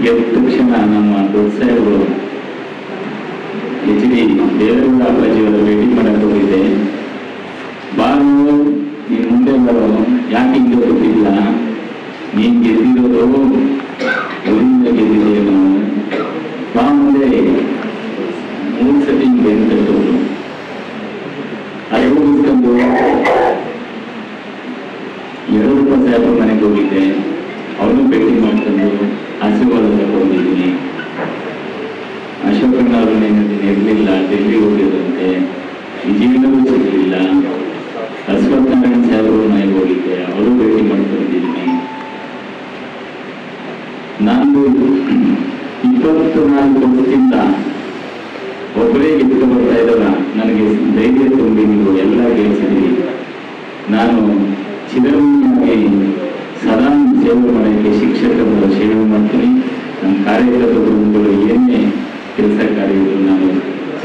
ಗೆದ್ದ ತಕ್ಷಣ ನಮ್ಮ ದೊಡ್ಡ ಸಾಹೇಬರು HD ದೇವೇಗೌಡ ಅಪ್ಪಾಜಿಯವರ ಭೇಟಿ ಮಾಡಕ್ಕೆ ಹೋಗಿದ್ದೆ. ಬಾರು ನೀನು ಮುಂದೆ ಬರೋ, ಯಾಕೆ ಹಿಂದೆ ಗೊತ್ತಿಲ್ಲ, ನೀನು ಗೆದ್ದಿರೋದು ಊರಿಂದ ಗೆದ್ದಿದ್ದೇನು, ಬಾ ಮುಂದೆ 3 ಸತಿ ಗೆದ್ದು ಅದು ಮುಗಿಸ್ಕೊಂಡು 2 ರೂಪಾಯಿ ಸಾಹೇಬ್ರ ಮನೆಗೆ ಹೋಗಿದ್ದೆ. ಅವನು ಭೇಟಿ ಮಾಡ್ಕೊಂಡು ಆಶೀರ್ವಾದ ತಗೊಂಡಿದ್ದೀನಿ. ಅಶೋಕಣ್ಣ ಅವರು ನೆನದಿನ ಇರಲಿಲ್ಲ, ಡೆಲ್ಲಿ ಹೋಗಿದ್ರಂತೆ, ವಿಜಯನಗರ ಸಿಗಲಿಲ್ಲ. ಅಶ್ವತ್ಥನಾರಾಯಣ ಸಾಹೇಬ್ರ ಮನೆಗೆ ಹೋಗಿದ್ದೆ, ಅವರು ಭೇಟಿ ಮಾಡ್ಕೊಂಡಿದ್ದೀನಿ. ನಾನು 24 ವರ್ಷದಿಂದ ಒಬ್ಬರೇ ಗೆದ್ದು ಬರ್ತಾ ಇದ್ದಾರ. ನನಗೆ ಧೈರ್ಯ ತುಂಬಿ ನೀವು ಎಲ್ಲ ಗೆಲ್ಸಿದ್ದೀರಿ. ನಾನು ಚಿರಋಣಿಯಾಗಿ ಸದಾ ಸೇವೆ ಮಾಡೋಕ್ಕೆ ಶಿಕ್ಷಕರ ಸೇವೆ ಮಾಡ್ತೀನಿ. ನನ್ನ ಕಾರ್ಯಕರ್ತ ಬಂಧುಗಳು ಏನೇ ಕೆಲಸ ಕಾರ್ಯಗಳು ನಾನು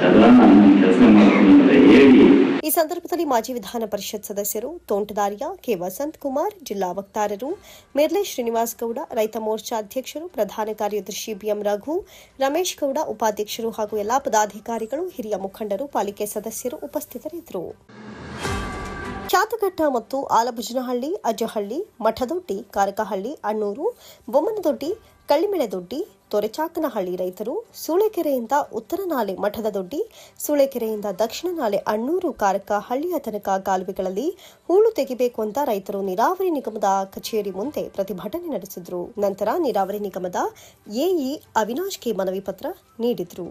ಸದಾ ನನ್ನ ಕೆಲಸ ಮಾಡ್ತೀನಿ ಅಂತ ಹೇಳಿ. ಈ ಸಂದರ್ಭದಲ್ಲಿ ಮಾಜಿ ವಿಧಾನ ಪರಿಷತ್ ಸದಸ್ಯರು ತೋಂಟದಾರ್ಯ ಕೆ ವಸಂತ್ ಕುಮಾರ್, ಜಿಲ್ಲಾ ವಕ್ತಾರರು ಮೆರ್ಲೆ ಶ್ರೀನಿವಾಸ್ ಗೌಡ, ರೈತ ಮೋರ್ಚಾ ಅಧ್ಯಕ್ಷರು, ಪ್ರಧಾನ ಕಾರ್ಯದರ್ಶಿ ಬಿಎಂ ರಘು, ರಮೇಶ್ ಗೌಡ, ಉಪಾಧ್ಯಕ್ಷರು ಹಾಗೂ ಎಲ್ಲಾ ಪದಾಧಿಕಾರಿಗಳು, ಹಿರಿಯ ಮುಖಂಡರು, ಪಾಲಿಕೆ ಸದಸ್ಯರು ಉಪಸ್ಥಿತರಿದ್ದರು. ಚಾತಘಟ್ಟ ಮತ್ತು ಆಲಭುಜನಹಳ್ಳಿ, ಅಜ್ಜಹಳ್ಳಿ, ಮಠದೊಡ್ಡಿ, ಕಾರಕಹಳ್ಳಿ, ಅಣ್ಣೂರು, ಬೊಮ್ಮನದೊಡ್ಡಿ, ಕಳ್ಳಿಮೆಳೆದೊಡ್ಡಿ, ತೊರೆಚಾಕನಹಳ್ಳಿ ರೈತರು ಸೂಳೆಕೆರೆಯಿಂದ ಉತ್ತರ ನಾಲೆ ಮಠದ ದೊಡ್ಡಿ, ಸೂಳೆಕೆರೆಯಿಂದ ದಕ್ಷಿಣ ನಾಲೆ ಅಣ್ಣೂರು, ಕಾರಕಹಳ್ಳಿಯ ತನಕ ಕಾಲುವೆಗಳಲ್ಲಿ ಹೂಳು ತೆಗೆಯಬೇಕು ಅಂತ ರೈತರು ನೀರಾವರಿ ನಿಗಮದ ಕಚೇರಿ ಮುಂದೆ ಪ್ರತಿಭಟನೆ ನಡೆಸಿದರು. ನಂತರ ನೀರಾವರಿ ನಿಗಮದ ಎಇ ಅವಿನಾಶ್ಗೆ ಮನವಿ ಪತ್ರ ನೀಡಿದರು.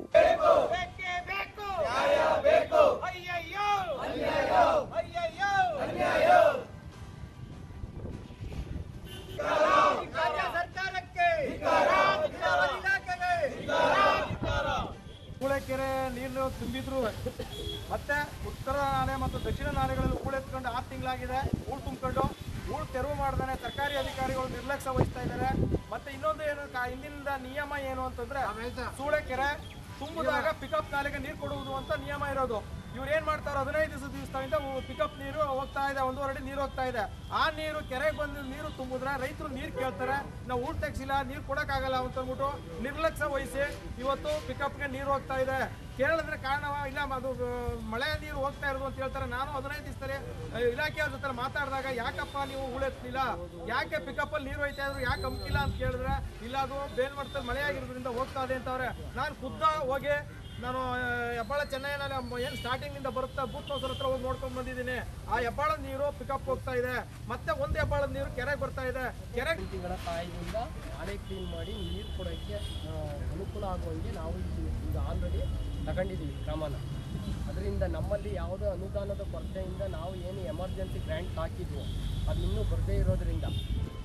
ಕೆರೆ ನೀರು ತುಂಬಿದ್ರು ಮತ್ತೆ ಉತ್ತರ ನಾಲೆ ಮತ್ತು ದಕ್ಷಿಣ ನಾಲೆಗಳಲ್ಲಿ ಹೂಳು ಎತ್ಕೊಂಡು 6 ತಿಂಗಳಾಗಿದೆ. ಹೂಳು ತುಂಬಿಕೊಂಡು ಹೂಳು ತೆರವು ಮಾಡಿದಾನೆ ಸರ್ಕಾರಿ ಅಧಿಕಾರಿಗಳು ನಿರ್ಲಕ್ಷ್ಯ ವಹಿಸ್ತಾ ಇದ್ದಾರೆ. ಮತ್ತೆ ಇನ್ನೊಂದು ಏನು ಹಿಂದಿನಿಂದ ನಿಯಮ ಏನು ಅಂತಂದ್ರೆ ಸೂಳೆಕೆರೆ ತುಂಬಿದಾಗ ಪಿಕಪ್ ನಾಲೆಗೆ ನೀರು ಕೊಡುವುದು ಅಂತ ನಿಯಮ ಇರೋದು. ಇವ್ರು ಏನು ಮಾಡ್ತಾರೆ, 15 ದಿವಸದಿಂದ ಪಿಕಪ್ ನೀರು ಹೋಗ್ತಾ ಇದೆ, 1.5 ಅಡಿ ನೀರು ಹೋಗ್ತಾ ಇದೆ. ಆ ನೀರು ಕೆರೆಗೆ ಬಂದು ನೀರು ತುಂಬಿದ್ರೆ ರೈತರು ನೀರು ಕೇಳ್ತಾರೆ, ನಾವು ಊಟ ತೆಗ್ಸಿಲ್ಲ, ನೀರು ಕೊಡೋಕ್ಕಾಗಲ್ಲ ಅಂತ ಅಂದ್ಬಿಟ್ಟು ನಿರ್ಲಕ್ಷ್ಯ ವಹಿಸಿ ಇವತ್ತು ಪಿಕಪ್ಗೆ ನೀರು ಹೋಗ್ತಾ ಇದೆ. ಕೇಳಿದ್ರೆ ಕಾರಣವ ಇಲ್ಲ, ಅದು ಮಳೆ ನೀರು ಹೋಗ್ತಾ ಇರೋದು ಅಂತ ಹೇಳ್ತಾರೆ. ನಾನು 15 ದಿವಸದಲ್ಲಿ ಇಲಾಖೆಯವ್ರ ಜೊತೆ ಮಾತಾಡಿದಾಗ ಯಾಕಪ್ಪ ನೀವು ಹೂಳೆತ್ತಿಲ್ಲ, ಯಾಕೆ ಪಿಕಪ್ಪಲ್ಲಿ ನೀರು ಹೋಯ್ತಾ ಇದ್ರು, ಯಾಕೆ ಹಮ್ಕಿಲ್ಲ ಅಂತ ಕೇಳಿದ್ರೆ ಇಲ್ಲ ಅದು ಬೇಲ್ಮಟ್ಟದಲ್ಲಿ ಮಳೆ ಆಗಿರೋದ್ರಿಂದ ಹೋಗ್ತಾ ಇದೆ ಅಂತವ್ರೆ. ನಾನು ಖುದ್ದ ಹೋಗಿ ನಾನು ಹೆಬ್ಬಾಳ ಚೆನ್ನೈನಲ್ಲಿ ಏನು ಸ್ಟಾರ್ಟಿಂಗಿಂದ ಬರುತ್ತಾ ಬೂತ್ ಹೌಸ್ ಹತ್ರ ಹೋಗಿ ನೋಡ್ಕೊಂಡು ಬಂದಿದ್ದೀನಿ. ಆ ಹೆಬ್ಬಾಳದ ನೀರು ಪಿಕಪ್ ಹೋಗ್ತಾ ಇದೆ, ಮತ್ತೆ ಒಂದು ಹೆಬ್ಬಾಳದ ನೀರು ಕೆರೆಗೆ ಬರ್ತಾ ಇದೆ. ಕೆರೆಗೆ ವ್ಯಕ್ತಿಗಳ ಸಹಾಯದಿಂದ ನಾಳೆ ಕ್ಲೀನ್ ಮಾಡಿ ನೀರು ಕೊಡೋಕ್ಕೆ ಅನುಕೂಲ ಆಗುವಂಗೆ ನಾವು ಈಗ ಆಲ್ರೆಡಿ ತಗೊಂಡಿದ್ದೀವಿ ಕ್ರಮನ. ಅದರಿಂದ ನಮ್ಮಲ್ಲಿ ಯಾವುದೇ ಅನುದಾನದ ಕೊರತೆಯಿಂದ ನಾವು ಏನು ಎಮರ್ಜೆನ್ಸಿ ಗ್ರ್ಯಾಂಟ್ ಹಾಕಿದ್ವು ಅದು ಇನ್ನೂ ಬರದೇ ಇರೋದ್ರಿಂದ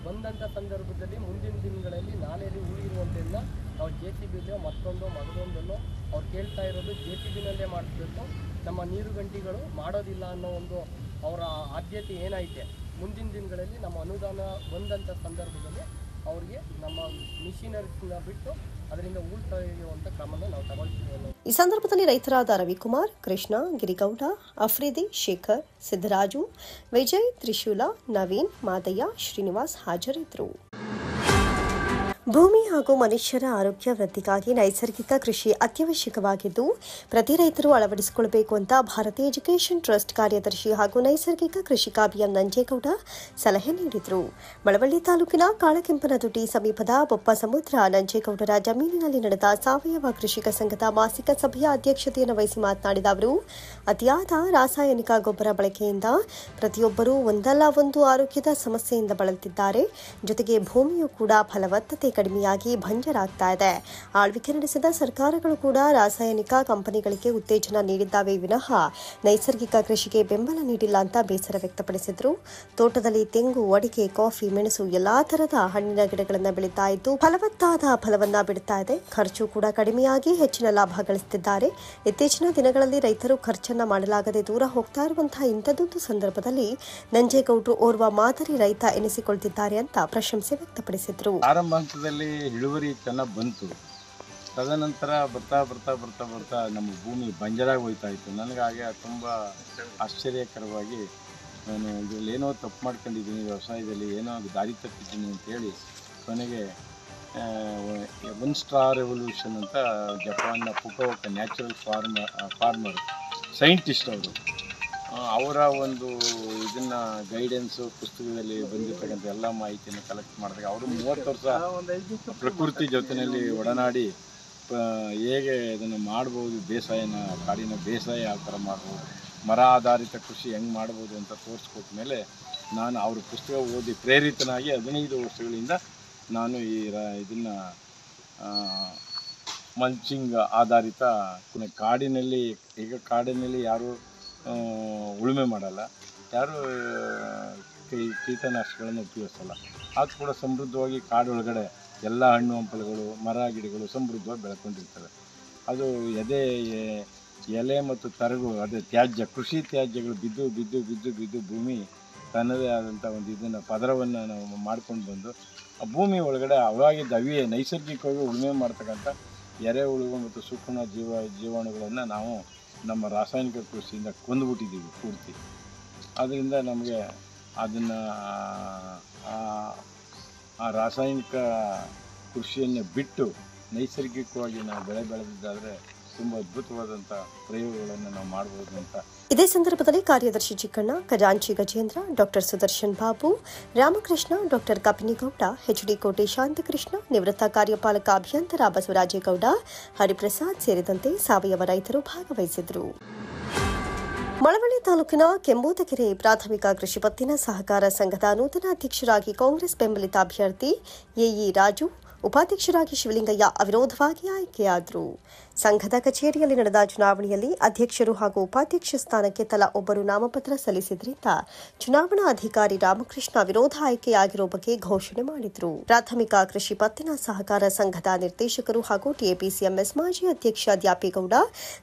ಬಂದಂಥ ಸಂದರ್ಭದಲ್ಲಿ ಮುಂದಿನ ದಿನಗಳಲ್ಲಿ ನಾಲೆಯಲ್ಲಿ ಉಳಿರುವಂತೆಲ್ಲ ನಾವು JCBಲೋ ಮತ್ತೊಂದೋ ಮಗದೊಂದಲ್ಲೋ ಅವ್ರು ಕೇಳ್ತಾ ಇರೋದು JCBನಲ್ಲೇ ಮಾಡಿಸ್ಬೇಕು, ನಮ್ಮ ನೀರು ಗಂಟಿಗಳು ಮಾಡೋದಿಲ್ಲ ಅನ್ನೋ ಒಂದು ಅವರ ಆದ್ಯತೆ ಏನೈತೆ. ಮುಂದಿನ ದಿನಗಳಲ್ಲಿ ನಮ್ಮ ಅನುದಾನ ಬಂದಂಥ ಸಂದರ್ಭದಲ್ಲಿ ಅವ್ರಿಗೆ ನಮ್ಮ ಮಿಷಿನರಿನ ಬಿಟ್ಟು ಅದರಿಂದ ಉಳ್ತಾ ಇರುವಂಥ ಕ್ರಮನ ನಾವು ತಗೊಳ್ತೀವಿ ಅನ್ನೋ. ಈ ಸಂದರ್ಭದಲ್ಲಿ ರೈತರಾದ ರವಿಕುಮಾರ್, ಕೃಷ್ಣ, ಗಿರಿಗೌಡ, ಅಫ್ರಿದಿ, ಶೇಖರ್, ಸಿದ್ದರಾಜು, ವಿಜಯ್, ತ್ರಿಶೂಲ, ನವೀನ್, ಮಾದಯ್ಯ, ಶ್ರೀನಿವಾಸ್ ಹಾಜರಿದ್ದರು. ಭೂಮಿ ಹಾಗೂ ಮನುಷ್ಯರ ಆರೋಗ್ಯ ವೃದ್ಧಿಗಾಗಿ ನೈಸರ್ಗಿಕ ಕೃಷಿ ಅತ್ಯವಶ್ಯಕವಾಗಿದ್ದು ಪ್ರತಿ ರೈತರು ಅಳವಡಿಸಿಕೊಳ್ಳಬೇಕು ಅಂತ ಭಾರತೀಯ ಎಜುಕೇಷನ್ ಟ್ರಸ್ಟ್ ಕಾರ್ಯದರ್ಶಿ ಹಾಗೂ ನೈಸರ್ಗಿಕ ಕೃಷಿಕ ಬಿಎಂ ನಂಜೇಗೌಡ ಸಲಹೆ ನೀಡಿದರು. ಮಳವಳ್ಳಿ ತಾಲೂಕಿನ ಕಾಳಕೆಂಪನದೊಡ್ಡಿ ಸಮೀಪದ ಬೊಪ್ಪ ಸಮುದ್ರ ನಂಜೇಗೌಡರ ಜಮೀನಿನಲ್ಲಿ ನಡೆದ ಸಾವಯವ ಕೃಷಿಕ ಸಂಘದ ಮಾಸಿಕ ಸಭೆಯ ಅಧ್ಯಕ್ಷತೆಯನ್ನು ವಹಿಸಿ ಮಾತನಾಡಿದ ಅವರು, ಅತಿಯಾದ ರಾಸಾಯನಿಕ ಗೊಬ್ಬರ ಬಳಕೆಯಿಂದ ಪ್ರತಿಯೊಬ್ಬರೂ ಒಂದಲ್ಲ ಒಂದು ಆರೋಗ್ಯದ ಸಮಸ್ಯೆಯಿಂದ ಬಳಲುತ್ತಿದ್ದಾರೆ. ಜೊತೆಗೆ ಭೂಮಿಯೂ ಕೂಡ ಫಲವತ್ತತೆ ಕಡಿಮೆಯಾಗಿ ಬಂಜರಾಗ್ತಾ ಇದೆ. ಆಳ್ವಿಕೆ ನಡೆಸಿದ ಸರ್ಕಾರಗಳು ಕೂಡ ರಾಸಾಯನಿಕ ಕಂಪನಿಗಳಿಗೆ ಉತ್ತೇಜನ ನೀಡಿದ್ದಾವೆ ವಿನಃ ನೈಸರ್ಗಿಕ ಕೃಷಿಗೆ ಬೆಂಬಲ ನೀಡಿಲ್ಲ ಅಂತ ಬೇಸರ ವ್ಯಕ್ತಪಡಿಸಿದರು. ತೋಟದಲ್ಲಿ ತೆಂಗು, ಅಡಿಕೆ, ಕಾಫಿ, ಮೆಣಸು ಎಲ್ಲಾ ತರದ ಹಣ್ಣಿನ ಗಿಡಗಳನ್ನು ಬೆಳೀತಾ ಇದ್ದು ಫಲವತ್ತಾದ ಫಲವನ್ನ ಬಿಡುತ್ತಾ ಇದೆ. ಖರ್ಚು ಕೂಡ ಕಡಿಮೆಯಾಗಿ ಹೆಚ್ಚಿನ ಲಾಭ ಗಳಿಸುತ್ತಿದ್ದಾರೆ. ಇತ್ತೀಚಿನ ದಿನಗಳಲ್ಲಿ ರೈತರು ಖರ್ಚನ್ನ ಮಾಡಲಾಗದೆ ದೂರ ಹೋಗ್ತಾ ಇರುವಂತಹ ಇಂಥದ್ದೊಂದು ಸಂದರ್ಭದಲ್ಲಿ ನಂಜೇಗೌಡರು ಓರ್ವ ಮಾದರಿ ರೈತ ಎನಿಸಿಕೊಳ್ತಿದ್ದಾರೆ ಅಂತ ಪ್ರಶಂಸೆ ವ್ಯಕ್ತಪಡಿಸಿದರು. ಇಳುವರಿ ಚೆನ್ನಾಗಿ ಬಂತು. ತದನಂತರ ಬರ್ತಾ ಬರ್ತಾ ಬರ್ತಾ ಬರ್ತಾ ನಮ್ಮ ಭೂಮಿ ಬಂಜರಾಗಿ ಹೋಯ್ತಾ ಇತ್ತು. ನನಗೆ ಹಾಗೆ ತುಂಬ ಆಶ್ಚರ್ಯಕರವಾಗಿ ನಾನು ಇದರಲ್ಲಿ ಏನೋ ತಪ್ಪು ಮಾಡ್ಕೊಂಡಿದ್ದೀನಿ, ವ್ಯವಸಾಯದಲ್ಲಿ ಏನೋ ದಾರಿ ತಪ್ಪಿದ್ದೀನಿ ಅಂತೇಳಿ ಕೊನೆಗೆ 1 ಸ್ಟಾರ್ ರೆವಲ್ಯೂಷನ್ ಅಂತ ಜಪಾನ್ನ ಫುಕುವೋಕ ನ್ಯಾಚುರಲ್ ಫಾರ್ಮರ್ ಸೈಂಟಿಸ್ಟ್ ಅವರ ಒಂದು ಇದನ್ನು ಗೈಡೆನ್ಸು ಪುಸ್ತಕದಲ್ಲಿ ಬಂದಿರತಕ್ಕಂಥ ಎಲ್ಲ ಮಾಹಿತಿಯನ್ನು ಕಲೆಕ್ಟ್ ಮಾಡಿದಾಗ ಅವರು 30 ವರ್ಷ ಪ್ರಕೃತಿ ಜೊತೆಯಲ್ಲಿ ಒಡನಾಡಿ ಹೇಗೆ ಇದನ್ನು ಮಾಡ್ಬೋದು, ಬೇಸಾಯನ ಕಾಡಿನ ಬೇಸಾಯ ಯಾವ ಥರ ಮಾಡ್ಬೋದು, ಮರ ಆಧಾರಿತ ಕೃಷಿ ಹೆಂಗೆ ಮಾಡ್ಬೋದು ಅಂತ ತೋರಿಸ್ಕೊಟ್ಟ ಮೇಲೆ ನಾನು ಅವ್ರ ಪುಸ್ತಕ ಓದಿ ಪ್ರೇರಿತನಾಗಿ 15 ವರ್ಷಗಳಿಂದ ನಾನು ಇದನ್ನು ಮಲ್ಚಿಂಗ್ ಆಧಾರಿತ ಕಾಡಿನಲ್ಲಿ ಈಗ ಕಾಡಿನಲ್ಲಿ ಯಾರು ಉಳುಮೆ ಮಾಡಲ್ಲ, ಯಾರು ಕೀಟನಾಶಕಗಳನ್ನು ಉಪಯೋಗಿಸಲ್ಲ. ಅದು ಕೂಡ ಸಮೃದ್ಧವಾಗಿ ಕಾಡೊಳಗಡೆ ಎಲ್ಲ ಹಣ್ಣು ಹಂಪಲುಗಳು, ಮರ ಗಿಡಗಳು ಸಮೃದ್ಧವಾಗಿ ಬೆಳ್ಕೊಂಡಿರ್ತವೆ. ಅದು ಎಲೆ ಮತ್ತು ತರಗು, ಅದೇ ತ್ಯಾಜ್ಯ, ಕೃಷಿ ತ್ಯಾಜ್ಯಗಳು ಬಿದ್ದು ಬಿದ್ದು ಬಿದ್ದು ಬಿದ್ದು ಭೂಮಿ ತನ್ನದೇ ಆದಂಥ ಒಂದು ಇದನ್ನು ಪದರವನ್ನು ನಾವು ಮಾಡ್ಕೊಂಡು ಬಂದು ಆ ಭೂಮಿ ಒಳಗಡೆ ಅವಾಗಿದ್ದ ಅವಿಯೇ ನೈಸರ್ಗಿಕವಾಗಿ ಉಳುಮೆ ಮಾಡ್ತಕ್ಕಂಥ ಎರೆಹುಳುಗಳು ಮತ್ತು ಸೂಕ್ಷ್ಮ ಜೀವಾಣುಗಳನ್ನು ನಾವು ನಮ್ಮ ರಾಸಾಯನಿಕ ಕೃಷಿಯಿಂದ ಕೊಂದುಬಿಟ್ಟಿದ್ದೀವಿ ಪೂರ್ತಿ. ಆದ್ದರಿಂದ ನಮಗೆ ಅದನ್ನು ಆ ರಾಸಾಯನಿಕ ಕೃಷಿಯನ್ನು ಬಿಟ್ಟು ನೈಸರ್ಗಿಕವಾಗಿ ನಾವು ಬೆಳೆ ಬೆಳೆದಿದ್ದಾದರೆ ತುಂಬ ಅದ್ಭುತವಾದಂಥ ಪ್ರಯೋಗಗಳನ್ನು ನಾವು ಮಾಡ್ಬೋದು ಅಂತ. ಇದೇ ಸಂದರ್ಭದಲ್ಲಿ ಕಾರ್ಯದರ್ಶಿ ಚಿಕ್ಕಣ್ಣ, ಖಜಾಂಚಿ Gajendra, doctor Sudarshan Babu, Ramakrishna, doctor Kapinigowda, HD Kote ಶಾಂತಕೃಷ್ಣ, ನಿವೃತ್ತ ಕಾರ್ಯಪಾಲಕ ಅಭಿಯಂತರ ಬಸವರಾಜೇಗೌಡ, ಹರಿಪ್ರಸಾದ್ ಸೇರಿದಂತೆ ಸಾವಯವ ರೈತರು ಭಾಗವಹಿಸಿದರು. ಮಳವಳ್ಳಿ ತಾಲೂಕಿನ ಕೆಂಬೋದಕೆರೆ ಪ್ರಾಥಮಿಕ ಕೃಷಿ ಪತ್ತಿನ ಸಹಕಾರ ಸಂಘದ ನೂತನ ಅಧ್ಯಕ್ಷರಾಗಿ ಕಾಂಗ್ರೆಸ್ ಬೆಂಬಲಿತ ಅಭ್ಯರ್ಥಿ ಎಇ ರಾಜು, ಉಪಾಧ್ಯಕ್ಷರಾಗಿ ಶಿವಲಿಂಗಯ್ಯ ಅವಿರೋಧವಾಗಿ ಆಯ್ಕೆಯಾದರು. ಸಂಘದ ಕಚೇರಿಯಲ್ಲಿ ನಡೆದ ಚುನಾವಣೆಯಲ್ಲಿ ಅಧ್ಯಕ್ಷರು ಹಾಗೂ ಉಪಾಧ್ಯಕ್ಷ ಸ್ಥಾನಕ್ಕೆ ತಲಾ ಒಬ್ಬರು ನಾಮಪತ್ರ ಸಲ್ಲಿಸಿದ್ರಿಂದ ಚುನಾವಣಾ ಅಧಿಕಾರಿ ರಾಮಕೃಷ್ಣ ವಿರೋಧ ಆಯ್ಕೆಯಾಗಿರುವ ಬಗ್ಗೆ ಘೋಷಣೆ ಮಾಡಿದರು. ಪ್ರಾಥಮಿಕ ಕೃಷಿ ಪತ್ತಿನ ಸಹಕಾರ ಸಂಘದ ನಿರ್ದೇಶಕರು ಹಾಗೂ ಟಿಎಪಿಸಿಎಂಎಸ್ ಮಾಜಿ ಅಧ್ಯಕ್ಷ ದ್ಯಾಪೇಗೌಡ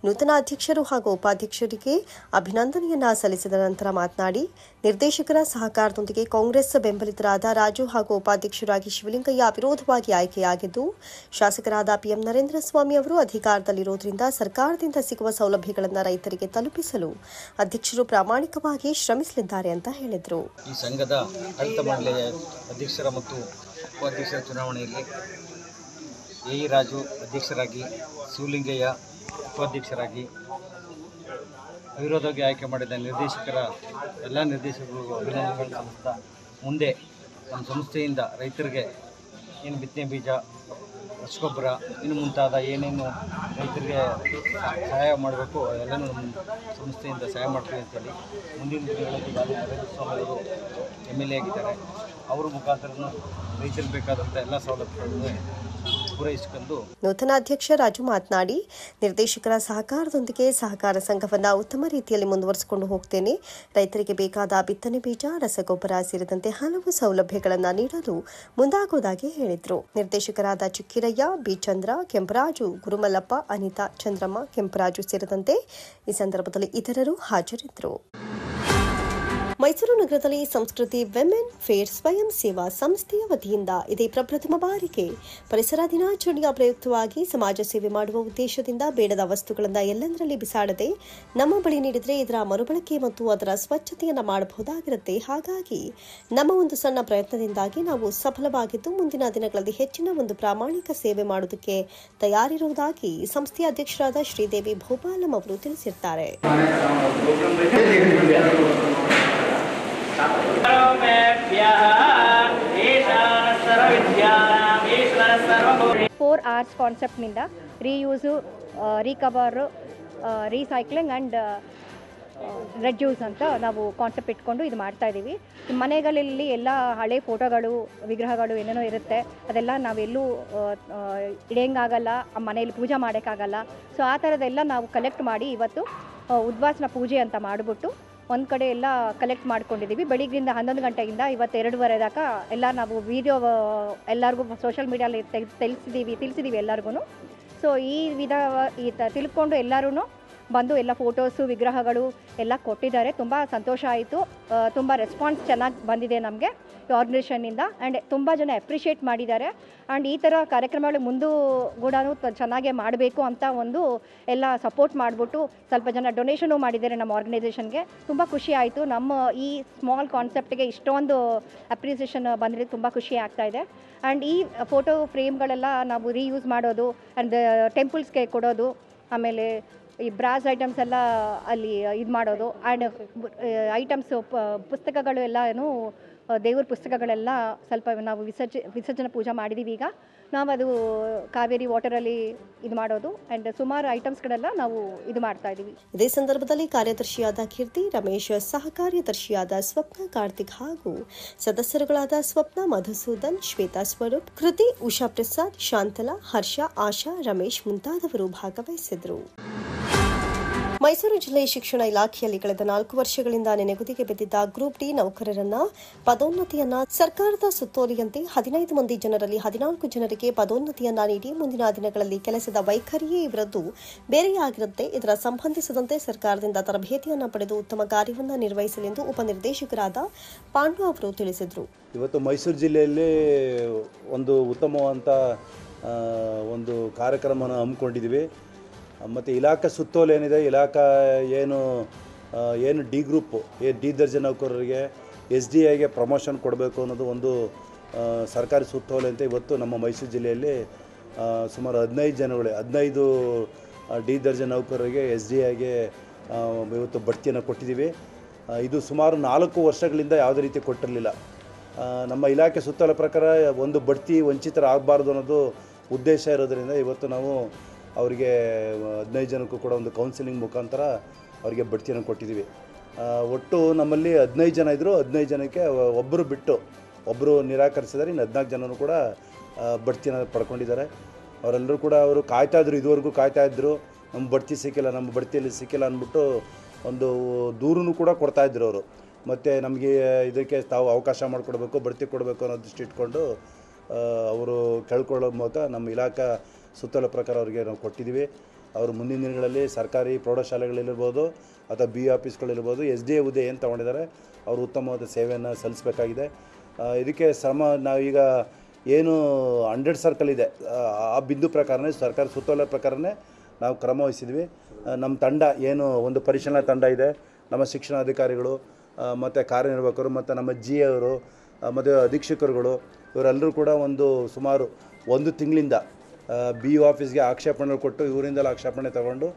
ನೂತನ ಅಧ್ಯಕ್ಷರು ಹಾಗೂ ಉಪಾಧ್ಯಕ್ಷರಿಗೆ ಅಭಿನಂದನೆಯನ್ನ ಸಲ್ಲಿಸಿದ ನಂತರ ಮಾತನಾಡಿ, ನಿರ್ದೇಶಕರ ಸಹಕಾರದೊಂದಿಗೆ ಕಾಂಗ್ರೆಸ್ ಬೆಂಬಲಿತರಾದ ರಾಜು ಹಾಗೂ ಉಪಾಧ್ಯಕ್ಷರಾಗಿ ಶಿವಲಿಂಗಯ್ಯ ಅವಿರೋಧವಾಗಿ ಆಯ್ಕೆಯಾಗಿದ್ದು, ಶಾಸಕರಾದ ಪಿಎಂ ನರೇಂದ್ರ ಸ್ವಾಮಿ ಅವರು ಅಧಿಕಾರದಲ್ಲಿರುವುದರಿಂದ ಸರ್ಕಾರದಿಂದ ಸಿಗುವ ಸೌಲಭ್ಯಗಳನ್ನು ರೈತರಿಗೆ ತಲುಪಿಸಲು ಅಧ್ಯಕ್ಷರು ಪ್ರಾಮಾಣಿಕವಾಗಿ ಶ್ರಮಿಸಲಿದ್ದಾರೆ ಅಂತ ಹೇಳಿದರು. ಈ ಸಂಘದ ಆಡಳಿತ ಮಂಡಳಿಯ ಅಧ್ಯಕ್ಷರ ಮತ್ತು ಉಪಾಧ್ಯಕ್ಷರ ಚುನಾವಣೆಯಲ್ಲಿ ಎ ರಾಜು ಅಧ್ಯಕ್ಷರಾಗಿ, ಶಿವಲಿಂಗಯ್ಯ ಉಪಾಧ್ಯಕ್ಷರಾಗಿ, ಅವಿರೋಧವಾಗಿ ಆಯ್ಕೆ ಮಾಡಿದ ಎಲ್ಲ ನಿರ್ದೇಶಕರಿಗೂ ಅಭಿನಂದನೆಗಳು ಸಲ್ಲಿಸ್ತಾ, ಮುಂದೆ ನಮ್ಮ ಸಂಸ್ಥೆಯಿಂದ ರೈತರಿಗೆ ಏನು ಬಿತ್ತನೆ ಬೀಜ, ರಸಗೊಬ್ಬರ ಇನ್ನು ಮುಂತಾದ ಏನೇನು ರೈತರಿಗೆ ಸಹಾಯ ಮಾಡಬೇಕು ಎಲ್ಲನೂ ನಮ್ಮ ಸಂಸ್ಥೆಯಿಂದ ಸಹಾಯ ಮಾಡ್ತೀವಿ ಅಂತೇಳಿ ಮುಂದಿನ ದಿನಗಳಲ್ಲಿ ನರೇಂದ್ರ ಸ್ವಾಮಿ ಅವರು MLA ಆಗಿದ್ದಾರೆ. ಅವರ ಮುಖಾಂತರ ರೈತರಿಗೆ ಬೇಕಾದಂಥ ಎಲ್ಲ ಸೌಲಭ್ಯಗಳನ್ನು ಪೂರೈಸಿಕೊಂಡು ನೂತನ ಅಧ್ಯಕ್ಷ ರಾಜು ಮಾತನಾಡಿ, ನಿರ್ದೇಶಕರ ಸಹಕಾರದೊಂದಿಗೆ ಸಹಕಾರ ಸಂಘವನ್ನು ಉತ್ತಮ ರೀತಿಯಲ್ಲಿ ಮುಂದುವರಿಸಿಕೊಂಡು ಹೋಗ್ತೇನೆ. ರೈತರಿಗೆ ಬೇಕಾದ ಬಿತ್ತನೆ ಬೀಜ, ರಸಗೊಬ್ಬರ ಸೇರಿದಂತೆ ಹಲವು ಸೌಲಭ್ಯಗಳನ್ನು ನೀಡಲು ಮುಂದಾಗುವುದಾಗಿ ಹೇಳಿದರು. ನಿರ್ದೇಶಕರಾದ ಚಿಕ್ಕಿರಯ್ಯ, ಬಿ ಚಂದ್ರ, ಕೆಂಪರಾಜು, ಗುರುಮಲ್ಲಪ್ಪ, ಅನಿತಾ, ಚಂದ್ರಮ್ಮ, ಕೆಂಪರಾಜು ಸೇರಿದಂತೆ ಈ ಸಂದರ್ಭದಲ್ಲಿ ಇತರರು ಹಾಜರಿದ್ದರು. ಮೈಸೂರು ನಗರದಲ್ಲಿ ಸಂಸ್ಕೃತಿ ವಿಮೆನ್ ಫೇರ್ ಸ್ವಯಂ ಸೇವಾ ಸಂಸ್ಥೆಯ ವತಿಯಿಂದ ಇದೇ ಪ್ರಪ್ರಥಮ ಬಾರಿಗೆ ಪರಿಸರ ದಿನಾಚರಣೆಯ ಪ್ರಯುಕ್ತವಾಗಿ ಸಮಾಜ ಸೇವೆ ಮಾಡುವ ಉದ್ದೇಶದಿಂದ ಬೇಡದ ವಸ್ತುಗಳನ್ನು ಎಲ್ಲೆಂದರಲ್ಲಿ ಬಿಸಾಡದೆ ನಮ್ಮ ಬಳಿ ನೀಡಿದರೆ ಇದರ ಮರುಬಳಕೆ ಮತ್ತು ಅದರ ಸ್ವಚ್ಛತೆಯನ್ನು ಮಾಡಬಹುದಾಗಿರುತ್ತೆ. ಹಾಗಾಗಿ ನಮ್ಮ ಒಂದು ಸಣ್ಣ ಪ್ರಯತ್ನದಿಂದಾಗಿ ನಾವು ಸಫಲವಾಗಿದ್ದು ಮುಂದಿನ ದಿನಗಳಲ್ಲಿ ಹೆಚ್ಚಿನ ಒಂದು ಪ್ರಾಮಾಣಿಕ ಸೇವೆ ಮಾಡುವುದಕ್ಕೆ ತಯಾರಿರುವುದಾಗಿ ಸಂಸ್ಥೆಯ ಅಧ್ಯಕ್ಷರಾದ ಶ್ರೀದೇವಿ ಭೂಪಾಲಂ ಅವರು ತಿಳಿಸಿದ್ದಾರೆ. ಫೋರ್ ಆರ್ಸ್ ಕಾನ್ಸೆಪ್ಟ್ನಿಂದ reuse, recover, recycling and reduce ಅಂತ ನಾವು ಕಾನ್ಸೆಪ್ಟ್ ಇಟ್ಕೊಂಡು ಇದು ಮಾಡ್ತಾ ಇದ್ದೀವಿ. ಮನೆಗಳಲ್ಲಿ ಎಲ್ಲ ಹಳೆ ಫೋಟೋಗಳು, ವಿಗ್ರಹಗಳು ಏನೇನೋ ಇರುತ್ತೆ, ಅದೆಲ್ಲ ನಾವೆಲ್ಲೂ ಇಡೋಂಗಾಗಲ್ಲ, ಮನೆಯಲ್ಲಿ ಪೂಜೆ ಮಾಡೋಕ್ಕಾಗಲ್ಲ. ಸೊ ಆ ಥರದ್ದೆಲ್ಲ ನಾವು ಕಲೆಕ್ಟ್ ಮಾಡಿ ಇವತ್ತು ಉದ್ವಾಸನ ಪೂಜೆ ಅಂತ ಮಾಡಿಬಿಟ್ಟು ಒಂದು ಕಡೆ ಎಲ್ಲ ಕಲೆಕ್ಟ್ ಮಾಡ್ಕೊಂಡಿದ್ದೀವಿ. ಬೆಳಿಗ್ಗಿಂದ 11 ಗಂಟೆಯಿಂದ ಇವತ್ತು 2:30 ತನಕ ಎಲ್ಲ ನಾವು ವಿಡಿಯೋ ಎಲ್ಲರಿಗೂ ಸೋಷಿಯಲ್ ಮೀಡಿಯಲ್ಲಿ ತಿಳಿಸಿದ್ದೀವಿ ಎಲ್ಲರಿಗೂ. ಸೊ ಈ ತಿಳ್ಕೊಂಡು ಎಲ್ಲರೂ ಬಂದು ಎಲ್ಲ ಫೋಟೋಸು, ವಿಗ್ರಹಗಳು ಎಲ್ಲ ಕೊಟ್ಟಿದ್ದಾರೆ. ತುಂಬ ಸಂತೋಷ ಆಯಿತು. ತುಂಬ ರೆಸ್ಪಾನ್ಸ್ ಚೆನ್ನಾಗಿ ಬಂದಿದೆ ನಮಗೆ ಆರ್ಗನೈಸೇಷನ್ನಿಂದ. ಆ್ಯಂಡ್ ತುಂಬ ಜನ ಅಪ್ರಿಷಿಯೇಟ್ ಮಾಡಿದ್ದಾರೆ. ಆ್ಯಂಡ್ ಈ ಥರ ಕಾರ್ಯಕ್ರಮಗಳು ಮುಂದೂ ಕೂಡ ಚೆನ್ನಾಗೇ ಮಾಡಬೇಕು ಅಂತ ಒಂದು ಎಲ್ಲ ಸಪೋರ್ಟ್ ಮಾಡಿಬಿಟ್ಟು ಸ್ವಲ್ಪ ಜನ ಡೊನೇಷನು ಮಾಡಿದ್ದಾರೆ ನಮ್ಮ ಆರ್ಗನೈಸೇಷನ್ಗೆ. ತುಂಬ ಖುಷಿ ಆಯಿತು. ನಮ್ಮ ಈ ಸ್ಮಾಲ್ ಕಾನ್ಸೆಪ್ಟ್ಗೆ ಇಷ್ಟೊಂದು ಅಪ್ರಿಸಿಯೇಷನ್ ಬಂದರೆ ತುಂಬ ಖುಷಿ ಆಗ್ತಾಯಿದೆ. ಆ್ಯಂಡ್ ಈ ಫೋಟೋ ಫ್ರೇಮ್ಗಳೆಲ್ಲ ನಾವು ರೀಯೂಸ್ ಮಾಡೋದು, ಆ್ಯಂಡ್ ಟೆಂಪಲ್ಸ್ಗೆ ಕೊಡೋದು, ಆಮೇಲೆ ಈ ಬ್ರಾಸ್ ಐಟಮ್ಸ್ ಎಲ್ಲ ಅಲ್ಲಿ ಇದು ಮಾಡೋದು, ಆ್ಯಂಡ್ ಐಟಮ್ಸು ಪುಸ್ತಕಗಳು ಎಲ್ಲನೂ ದೇವ್ರ ಪುಸ್ತಕಗಳೆಲ್ಲ ಸ್ವಲ್ಪ ನಾವು ವಿಸರ್ಜನೆ ಪೂಜೆ ಮಾಡಿದ್ದೀವಿ. ಈಗ ನಾವು ಅದು ಕಾವೇರಿ ವಾಟರಲ್ಲಿ ಇದು ಮಾಡೋದು, ಆ್ಯಂಡ್ ಸುಮಾರು ಐಟಮ್ಸ್ಗಳೆಲ್ಲ ನಾವು ಇದು ಮಾಡ್ತಾ ಇದ್ದೀವಿ. ಇದೇ ಸಂದರ್ಭದಲ್ಲಿ ಕಾರ್ಯದರ್ಶಿಯಾದ ಕೀರ್ತಿ, ರಮೇಶ್, ಸಹ ಕಾರ್ಯದರ್ಶಿಯಾದ ಸ್ವಪ್ನ ಕಾರ್ತಿಕ್ ಹಾಗೂ ಸದಸ್ಯರುಗಳಾದ ಸ್ವಪ್ನ, ಮಧುಸೂದನ್, ಶ್ವೇತಾ ಸ್ವರೂಪ್, ಕೃತಿ, ಉಷಾ ಪ್ರಸಾದ್, ಶಾಂತಲಾ, ಹರ್ಷ, ಆಶಾ, ರಮೇಶ್ ಮುಂತಾದವರು ಭಾಗವಹಿಸಿದರು. ಮೈಸೂರು ಜಿಲ್ಲೆ ಶಿಕ್ಷಣ ಇಲಾಖೆಯಲ್ಲಿ ಕಳೆದ 4 ವರ್ಷಗಳಿಂದ ನೆನೆಗುದಿಗೆ ಬಿದ್ದಿದ್ದ ಗ್ರೂಪ್ ಡಿ ನೌಕರರನ್ನ ಪದೋನ್ನತಿಯನ್ನ ಸರ್ಕಾರದ ಸುತ್ತೋಲೆಯಂತೆ 15 ಮಂದಿ ಜನರಲ್ಲಿ 14 ಜನರಿಗೆ ಪದೋನ್ನತಿಯನ್ನ ನೀಡಿ ಮುಂದಿನ ದಿನಗಳಲ್ಲಿ ಕೆಲಸದ ವೈಖರಿಯೇ ಇವರದ್ದು ಬೇರೆಯಾಗಿರುತ್ತೆ. ಇದರ ಸಂಬಂಧಿಸಿದಂತೆ ಸರ್ಕಾರದಿಂದ ತರಬೇತಿಯನ್ನ ಪಡೆದು ಉತ್ತಮ ಕಾರ್ಯವನ್ನು ನಿರ್ವಹಿಸಲೆಂದು ಉಪನಿರ್ದೇಶಕರಾದ ಪಾಂಡು ಅವರು ತಿಳಿಸಿದರು. ಇವತ್ತು ಮೈಸೂರು ಜಿಲ್ಲೆಯಲ್ಲಿ ಒಂದು ಉತ್ತಮವಾದಂಥ ಒಂದು ಕಾರ್ಯಕ್ರಮನ ಹಮ್ಮಿಕೊಂಡಿದ್ದೀವಿ. ಮತ್ತು ಇಲಾಖಾ ಸುತ್ತೋಲೆ ಏನಿದೆ, ಇಲಾಖಾ ಏನು ಡಿ ಗ್ರೂಪ್, ಡಿ ದರ್ಜೆ ನೌಕರರಿಗೆ SDIಗೆ ಪ್ರಮೋಷನ್ ಕೊಡಬೇಕು ಅನ್ನೋದು ಒಂದು ಸರ್ಕಾರಿ ಸುತ್ತೋಲೆ ಅಂತ ಇವತ್ತು ನಮ್ಮ ಮೈಸೂರು ಜಿಲ್ಲೆಯಲ್ಲಿ ಸುಮಾರು 15 ಡಿ ದರ್ಜೆ ನೌಕರರಿಗೆ SDIಗೆ ಇವತ್ತು ಬಡ್ತಿಯನ್ನು ಕೊಟ್ಟಿದ್ದೀವಿ. ಇದು ಸುಮಾರು 4 ವರ್ಷಗಳಿಂದ ಯಾವುದೇ ರೀತಿ ಕೊಟ್ಟಿರಲಿಲ್ಲ. ನಮ್ಮ ಇಲಾಖೆ ಸುತ್ತೋಲೆ ಪ್ರಕಾರ ಒಂದು ಬಡ್ತಿ ವಂಚಿತರಾಗಬಾರ್ದು ಅನ್ನೋದು ಉದ್ದೇಶ ಇರೋದರಿಂದ ಇವತ್ತು ನಾವು ಅವರಿಗೆ 15 ಜನಕ್ಕೂ ಕೂಡ ಒಂದು ಕೌನ್ಸಿಲಿಂಗ್ ಮುಖಾಂತರ ಅವರಿಗೆ ಬಡ್ತಿಯನ್ನು ಕೊಟ್ಟಿದ್ದೀವಿ. ಒಟ್ಟು ನಮ್ಮಲ್ಲಿ 15 ಜನ ಇದ್ದರು. 15 ಜನಕ್ಕೆ ಒಬ್ಬರು ಬಿಟ್ಟು ಒಬ್ಬರು ನಿರಾಕರಿಸಿದ್ದಾರೆ. ಇನ್ನು 14 ಜನರು ಕೂಡ ಬಡ್ತಿಯನ್ನು ಪಡ್ಕೊಂಡಿದ್ದಾರೆ. ಅವರೆಲ್ಲರೂ ಕೂಡ ಅವರು ಕಾಯ್ತಾಯಿದ್ರು, ಇದುವರೆಗೂ ಕಾಯ್ತಾಯಿದ್ರು, ನಮ್ಮ ಬಡ್ತಿ ಸಿಕ್ಕಿಲ್ಲ, ನಮ್ಮ ಬಡ್ತಿಯಲ್ಲಿ ಸಿಕ್ಕಿಲ್ಲ ಅಂದ್ಬಿಟ್ಟು ಒಂದು ದೂರನ್ನು ಕೂಡ ಕೊಡ್ತಾಯಿದ್ರು ಅವರು. ಮತ್ತು ನಮಗೆ ಇದಕ್ಕೆ ತಾವು ಅವಕಾಶ ಮಾಡಿಕೊಡ್ಬೇಕು, ಬಡ್ತಿ ಕೊಡಬೇಕು ಅನ್ನೋ ದೃಷ್ಟಿ ಇಟ್ಕೊಂಡು ಅವರು ಕೇಳ್ಕೊಳ್ಳೋ ಮೂಲಕ ನಮ್ಮ ಇಲಾಖಾ ಸುತ್ತೋಲೆ ಪ್ರಕಾರ ಅವರಿಗೆ ನಾವು ಕೊಟ್ಟಿದ್ದೀವಿ. ಅವರು ಮುಂದಿನ ದಿನಗಳಲ್ಲಿ ಸರ್ಕಾರಿ ಪ್ರೌಢಶಾಲೆಗಳಿರ್ಬೋದು ಅಥವಾ BE ಆಫೀಸ್ಗಳಿರ್ಬೋದು SDI ಹುದ್ದೆ ಏನು ತೊಗೊಂಡಿದ್ದಾರೆ ಅವರು ಉತ್ತಮವಾದ ಸೇವೆಯನ್ನು ಸಲ್ಲಿಸಬೇಕಾಗಿದೆ. ಇದಕ್ಕೆ ನಾವೀಗ ಏನು 100 ಸರ್ಕಲ್ ಇದೆ ಆ ಬಿಂದು ಪ್ರಕಾರನೇ ಸರ್ಕಾರ ಸುತ್ತೋಲೆ ಪ್ರಕಾರನೇ ನಾವು ಕ್ರಮ ವಹಿಸಿದ್ವಿ. ನಮ್ಮ ತಂಡ ಏನು ಒಂದು ಪರಿಶೀಲನಾ ತಂಡ ಇದೆ, ನಮ್ಮ ಶಿಕ್ಷಣಾಧಿಕಾರಿಗಳು ಮತ್ತು ಕಾರ್ಯನಿರ್ವಾಹಕರು ಮತ್ತು ನಮ್ಮ ಅವರು ಮತ್ತು ಅಧೀಕ್ಷಕರುಗಳು ಇವರೆಲ್ಲರೂ ಕೂಡ ಸುಮಾರು 1 ತಿಂಗಳಿಂದ BU ಆಫೀಸ್ಗೆ ಆಕ್ಷೇಪಣೆ ಕೊಟ್ಟು ಇವರಿಂದಲೇ ಆಕ್ಷೇಪಣೆ ತಗೊಂಡು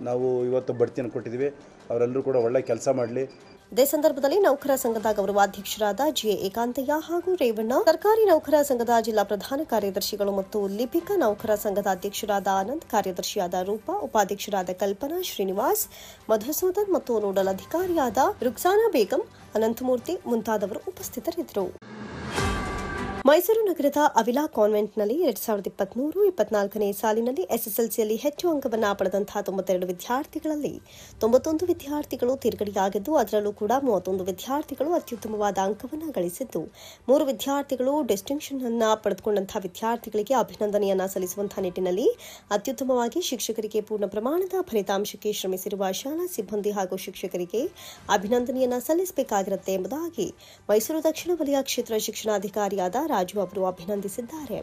ನಾವು ಇವತ್ತು ಬಡ್ತಿಯನ್ನು ಕೊಟ್ಟಿದ್ದೀವಿ. ಅವರೆಲ್ಲರೂ ಕೂಡ ಒಳ್ಳೆ ಕೆಲಸ ಮಾಡಲಿ. ಇದೇ ಸಂದರ್ಭದಲ್ಲಿ ನೌಕರ ಸಂಘದ ಗೌರವಾಧ್ಯಕ್ಷರಾದ GA ಏಕಾಂತಯ್ಯ ಹಾಗೂ ರೇವಣ್ಣ, ಸರ್ಕಾರಿ ನೌಕರ ಸಂಘದ ಜಿಲ್ಲಾ ಪ್ರಧಾನ ಕಾರ್ಯದರ್ಶಿಗಳು ಮತ್ತು ಲಿಪಿಕ ನೌಕರ ಸಂಘದ ಅಧ್ಯಕ್ಷರಾದ ಆನಂದ್, ಕಾರ್ಯದರ್ಶಿಯಾದ ರೂಪಾ, ಉಪಾಧ್ಯಕ್ಷರಾದ ಕಲ್ಪನಾ, ಶ್ರೀನಿವಾಸ್, ಮಧುಸೂದನ್ ಮತ್ತು ನೋಡಲ್ ಅಧಿಕಾರಿಯಾದ ರುಕ್ಸಾನಾ ಬೇಗಂ, ಅನಂತಮೂರ್ತಿ ಮುಂತಾದವರು ಉಪಸ್ಥಿತರಿದ್ದರು. ಮೈಸೂರು ನಗರದ ಅವಿಲಾ ಕಾನ್ವೆಂಟ್ನಲ್ಲಿ 2023-24ನೇ ಸಾಲಿನಲ್ಲಿ SSLCಯಲ್ಲಿ ಹೆಚ್ಚು ಅಂಕವನ್ನು ಪಡೆದಂತಹ 92 ವಿದ್ಯಾರ್ಥಿಗಳಲ್ಲಿ 91 ವಿದ್ಯಾರ್ಥಿಗಳು ತೇರ್ಗಡೆಯಾಗಿದ್ದು, ಅದರಲ್ಲೂ ಕೂಡ 31 ವಿದ್ಯಾರ್ಥಿಗಳು ಅತ್ಯುತ್ತಮವಾದ ಅಂಕವನ್ನು ಗಳಿಸಿದ್ದು, 3 ವಿದ್ಯಾರ್ಥಿಗಳು ಡಿಸ್ಟಿಂಕ್ಷನ್ ಅನ್ನು ಪಡೆದುಕೊಂಡಂತಹ ವಿದ್ಯಾರ್ಥಿಗಳಿಗೆ ಅಭಿನಂದನೆಯನ್ನು ಸಲ್ಲಿಸುವಂತಹ ನಿಟ್ಟಿನಲ್ಲಿ ಅತ್ಯುತ್ತಮವಾಗಿ ಶಿಕ್ಷಕರಿಗೆ ಪೂರ್ಣ ಪ್ರಮಾಣದ ಫಲಿತಾಂಶಕ್ಕೆ ಶ್ರಮಿಸಿರುವ ಶಾಲಾ ಸಿಬ್ಬಂದಿ ಹಾಗೂ ಶಿಕ್ಷಕರಿಗೆ ಅಭಿನಂದನೆಯನ್ನು ಸಲ್ಲಿಸಬೇಕಾಗಿರುತ್ತೆ ಎಂಬುದಾಗಿ ಮೈಸೂರು ದಕ್ಷಿಣ ವಲಯ ಕ್ಷೇತ್ರ ಶಿಕ್ಷಣಾಧಿಕಾರಿಯಾದ ರಾಜು ಅವರು ಅಭಿನಂದಿಸಿದ್ದಾರೆ.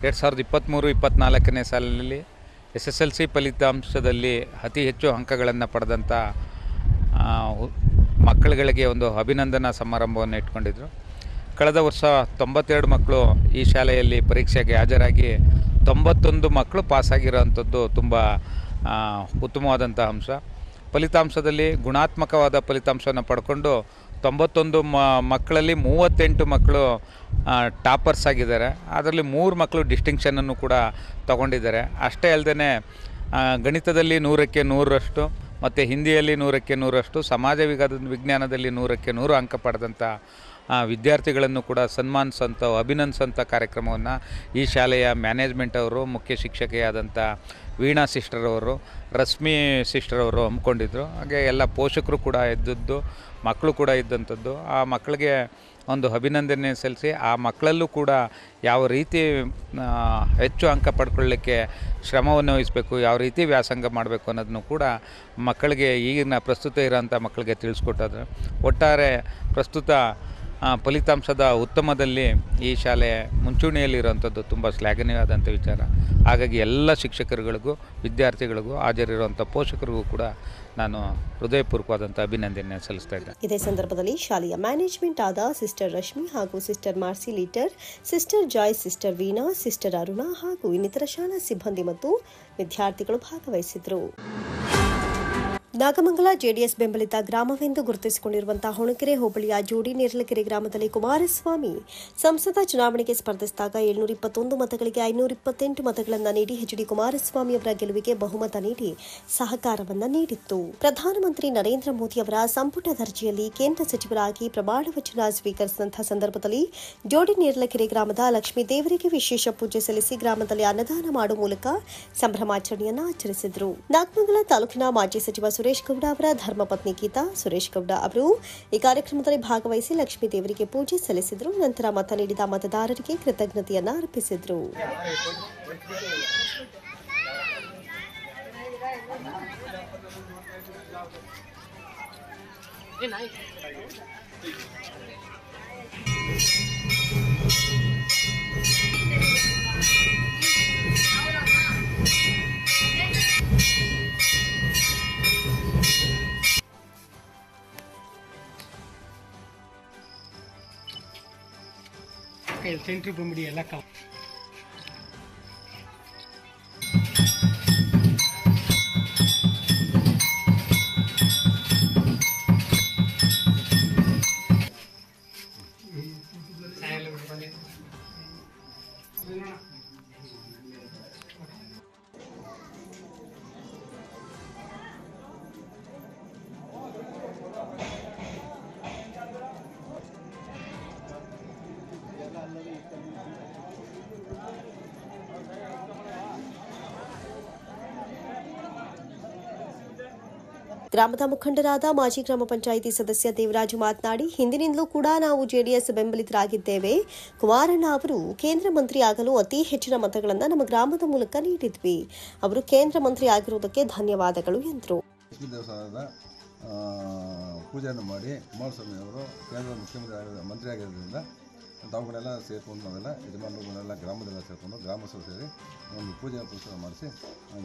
ಎರಡು 2023-24ನೇ ಸಾಲಿನಲ್ಲಿ SSLC ಫಲಿತಾಂಶದಲ್ಲಿ ಅತಿ ಹೆಚ್ಚು ಅಂಕಗಳನ್ನು ಪಡೆದಂಥ ಮಕ್ಕಳುಗಳಿಗೆ ಒಂದು ಅಭಿನಂದನಾ ಸಮಾರಂಭವನ್ನು ಇಟ್ಕೊಂಡಿದ್ರು. ಕಳೆದ ವರ್ಷ 92 ಮಕ್ಕಳು ಈ ಶಾಲೆಯಲ್ಲಿ ಪರೀಕ್ಷೆಗೆ ಹಾಜರಾಗಿ 91 ಮಕ್ಕಳು ಪಾಸಾಗಿರೋವಂಥದ್ದು ತುಂಬ ಉತ್ತಮವಾದಂಥ ಅಂಶ. ಫಲಿತಾಂಶದಲ್ಲಿ ಗುಣಾತ್ಮಕವಾದ ಫಲಿತಾಂಶವನ್ನು ಪಡ್ಕೊಂಡು 91 ಮಕ್ಕಳಲ್ಲಿ 38 ಮಕ್ಕಳು ಟಾಪರ್ಸ್ ಆಗಿದ್ದಾರೆ. ಅದರಲ್ಲಿ 3 ಮಕ್ಕಳು ಡಿಸ್ಟಿಂಕ್ಷನನ್ನು ಕೂಡ ತಗೊಂಡಿದ್ದಾರೆ. ಅಷ್ಟೇ ಅಲ್ಲದೆ ಗಣಿತದಲ್ಲಿ 100ಕ್ಕೆ 100ರಷ್ಟು ಮತ್ತು ಹಿಂದಿಯಲ್ಲಿ 100ಕ್ಕೆ 100ರಷ್ಟು, ಸಮಾಜ ವಿಜ್ಞಾನದಲ್ಲಿ 100ಕ್ಕೆ 100 ಅಂಕ ಪಡೆದಂಥ ವಿದ್ಯಾರ್ಥಿಗಳನ್ನು ಕೂಡ ಸನ್ಮಾನಿಸೋಂಥ ಅಭಿನಂದಿಸೋಂಥ ಕಾರ್ಯಕ್ರಮವನ್ನು ಈ ಶಾಲೆಯ ಮ್ಯಾನೇಜ್ಮೆಂಟ್ ಅವರು, ಮುಖ್ಯ ಶಿಕ್ಷಕಿಯಾದಂಥ ವೀಣಾ ಸಿಸ್ಟರ್ ಅವರು, ರಶ್ಮಿ ಸಿಸ್ಟರ್ ಅವರು ಹಮ್ಮಿಕೊಂಡಿದ್ರು. ಹಾಗೆ ಎಲ್ಲ ಪೋಷಕರು ಕೂಡ ಇದ್ದದ್ದು, ಮಕ್ಕಳು ಕೂಡ ಇದ್ದಂಥದ್ದು. ಆ ಮಕ್ಕಳಿಗೆ ಒಂದು ಅಭಿನಂದನೆ ಸಲ್ಲಿಸಿ ಆ ಮಕ್ಕಳಲ್ಲೂ ಕೂಡ ಯಾವ ರೀತಿ ಹೆಚ್ಚು ಅಂಕ ಪಡ್ಕೊಳ್ಳಿಕ್ಕೆ ಶ್ರಮವನ್ನು ವಹಿಸಬೇಕು, ಯಾವ ರೀತಿ ವ್ಯಾಸಂಗ ಮಾಡಬೇಕು ಅನ್ನೋದನ್ನು ಕೂಡ ಮಕ್ಕಳಿಗೆ ಈಗಿನ ಪ್ರಸ್ತುತ ಇರೋಂಥ ಮಕ್ಕಳಿಗೆ ತಿಳಿಸ್ಕೊಟ್ಟಿದ್ರು. ಒಟ್ಟಾರೆ ಪ್ರಸ್ತುತ ಫಲಿತಾಂಶದ ಉತ್ತಮದಲ್ಲಿ ಈ ಶಾಲೆ ಮುಂಚೂಣಿಯಲ್ಲಿರುವಂಥದ್ದು ತುಂಬ ಶ್ಲಾಘನೀಯವಾದಂಥ ವಿಚಾರ. ಹಾಗಾಗಿ ಎಲ್ಲ ಶಿಕ್ಷಕರುಗಳಿಗೂ, ವಿದ್ಯಾರ್ಥಿಗಳಿಗೂ, ಹಾಜರಿರುವಂಥ ಪೋಷಕರಿಗೂ ಕೂಡ ನಾನು ಹೃದಯಪೂರ್ವಕವಾದಂಥ ಅಭಿನಂದನೆ ಸಲ್ಲಿಸ್ತಾ ಇದ್ದೇನೆ. ಇದೇ ಸಂದರ್ಭದಲ್ಲಿ ಶಾಲೆಯ ಮ್ಯಾನೇಜ್ಮೆಂಟ್ ಆದ ಸಿಸ್ಟರ್ ರಶ್ಮಿ ಹಾಗೂ ಸಿಸ್ಟರ್ ಮಾರ್ಸಿ ಲೀಟರ್, sister Joy, sister Veena, sister Aruna ಹಾಗೂ ಇನ್ನಿತರ ಶಾಲಾ ಸಿಬ್ಬಂದಿ ಮತ್ತು ವಿದ್ಯಾರ್ಥಿಗಳು ಭಾಗವಹಿಸಿದರು. ನಾಗಮಂಗಲ ಜೆಡಿಎಸ್ ಬೆಂಬಲಿತ ಗ್ರಾಮವೆಂದು ಗುರುತಿಸಿಕೊಂಡಿರುವಂತಹ ಹೊಣಕೆರೆ ಹೋಬಳಿಯ ಜೋಡಿ ನೇರ್ಲಕೆರೆ ಗ್ರಾಮದಲ್ಲಿ ಕುಮಾರಸ್ವಾಮಿ ಸಂಸದ ಚುನಾವಣೆಗೆ ಸ್ಪರ್ಧಿಸಿದಾಗ 721 ಮತಗಳಿಗೆ 528 ಮತಗಳನ್ನು ನೀಡಿ ಎಚ್.ಡಿ. ಕುಮಾರಸ್ವಾಮಿ ಅವರ ಗೆಲುವಿಗೆ ಬಹುಮತ ನೀಡಿ ಸಹಕಾರವನ್ನು ನೀಡಿತ್ತು. ಪ್ರಧಾನಮಂತ್ರಿ ನರೇಂದ್ರ ಮೋದಿ ಅವರ ಸಂಪುಟ ದರ್ಜೆಯಲ್ಲಿ ಕೇಂದ್ರ ಸಚಿವರಾಗಿ ಪ್ರಮಾಣ ವಚನ ಸ್ವೀಕರಿಸಿದಂತಹ ಸಂದರ್ಭದಲ್ಲಿ ಜೋಡಿ ನೇರ್ಲಕೆರೆ ಗ್ರಾಮದ ಲಕ್ಷ್ಮೀ ದೇವರಿಗೆ ವಿಶೇಷ ಪೂಜೆ ಸಲ್ಲಿಸಿ ಗ್ರಾಮದಲ್ಲಿ ಅನ್ನದಾನ ಮಾಡುವ ಮೂಲಕ ಸಂಭ್ರಮಾಚರಣೆಯನ್ನು ಆಚರಿಸಿದರು. ನಾಗಮಂಗಲ ತಾಲೂಕಿನ ಮಾಜಿ ಸಚಿವ ಸುರೇಶ್ ಗೌಡ ಅವರ ಧರ್ಮಪತ್ನಿ ಗೀತಾ ಸುರೇಶ್ ಗೌಡ ಅವರು ಈ ಕಾರ್ಯಕ್ರಮದಲ್ಲಿ ಭಾಗವಹಿಸಿ ಲಕ್ಷ್ಮೀ ದೇವರಿಗೆ ಪೂಜೆ ಸಲ್ಲಿಸಿದರು. ನಂತರ ಮತ ನೀಡಿದ ಮತದಾರರಿಗೆ ಕೃತಜ್ಞತೆಯನ್ನು ಅರ್ಪಿಸಿದರು. ಸೆಂಟ್ರ್ ಬಂದ್ಬಿಡಿ ಎಲ್ಲ ಗ್ರಾಮದ ಮುಖಂಡರಾದ ಮಾಜಿ ಗ್ರಾಮ ಪಂಚಾಯಿತಿ ಸದಸ್ಯ ದೇವರಾಜು ಮಾತನಾಡಿ, ಹಿಂದಿನಿಂದಲೂ ಕೂಡ ನಾವು ಜೆಡಿಎಸ್ ಬೆಂಬಲಿತರಾಗಿದ್ದೇವೆ. ಕುಮಾರಣ್ಣ ಅವರು ಕೇಂದ್ರ ಮಂತ್ರಿ ಆಗಲು ಅತಿ ಹೆಚ್ಚಿನ ಮತಗಳನ್ನು ನಮ್ಮ ಗ್ರಾಮದ ಮೂಲಕ ನೀಡಿದ್ವಿ. ಅವರು ಕೇಂದ್ರ ಮಂತ್ರಿ ಆಗಿರುವುದಕ್ಕೆ ಧನ್ಯವಾದಗಳು ಎಂದರು. ದೇವಸ್ಥಾನದ ಪೂಜೆಯನ್ನು ಮಾಡಿ ಕುಮಾರಸ್ವಾಮಿ ಅವರು ಕೇಂದ್ರ ಮುಖ್ಯಮಂತ್ರಿ ಮಂತ್ರಿ ಆಗಿರೋದ್ರಿಂದ ತಾವುಗಳೆಲ್ಲ ಸೇರಿಕೊಂಡು ನಾವೆಲ್ಲ ಯಜಮಾನರುಗಳೆಲ್ಲ ಗ್ರಾಮದೆಲ್ಲ ಸೇರಿಕೊಂಡು ಗ್ರಾಮಸ್ಥರು ಸೇರಿ ಒಂದು ಪೂಜೆ ಪುರಸ್ಕಾರ ಮಾಡಿಸಿ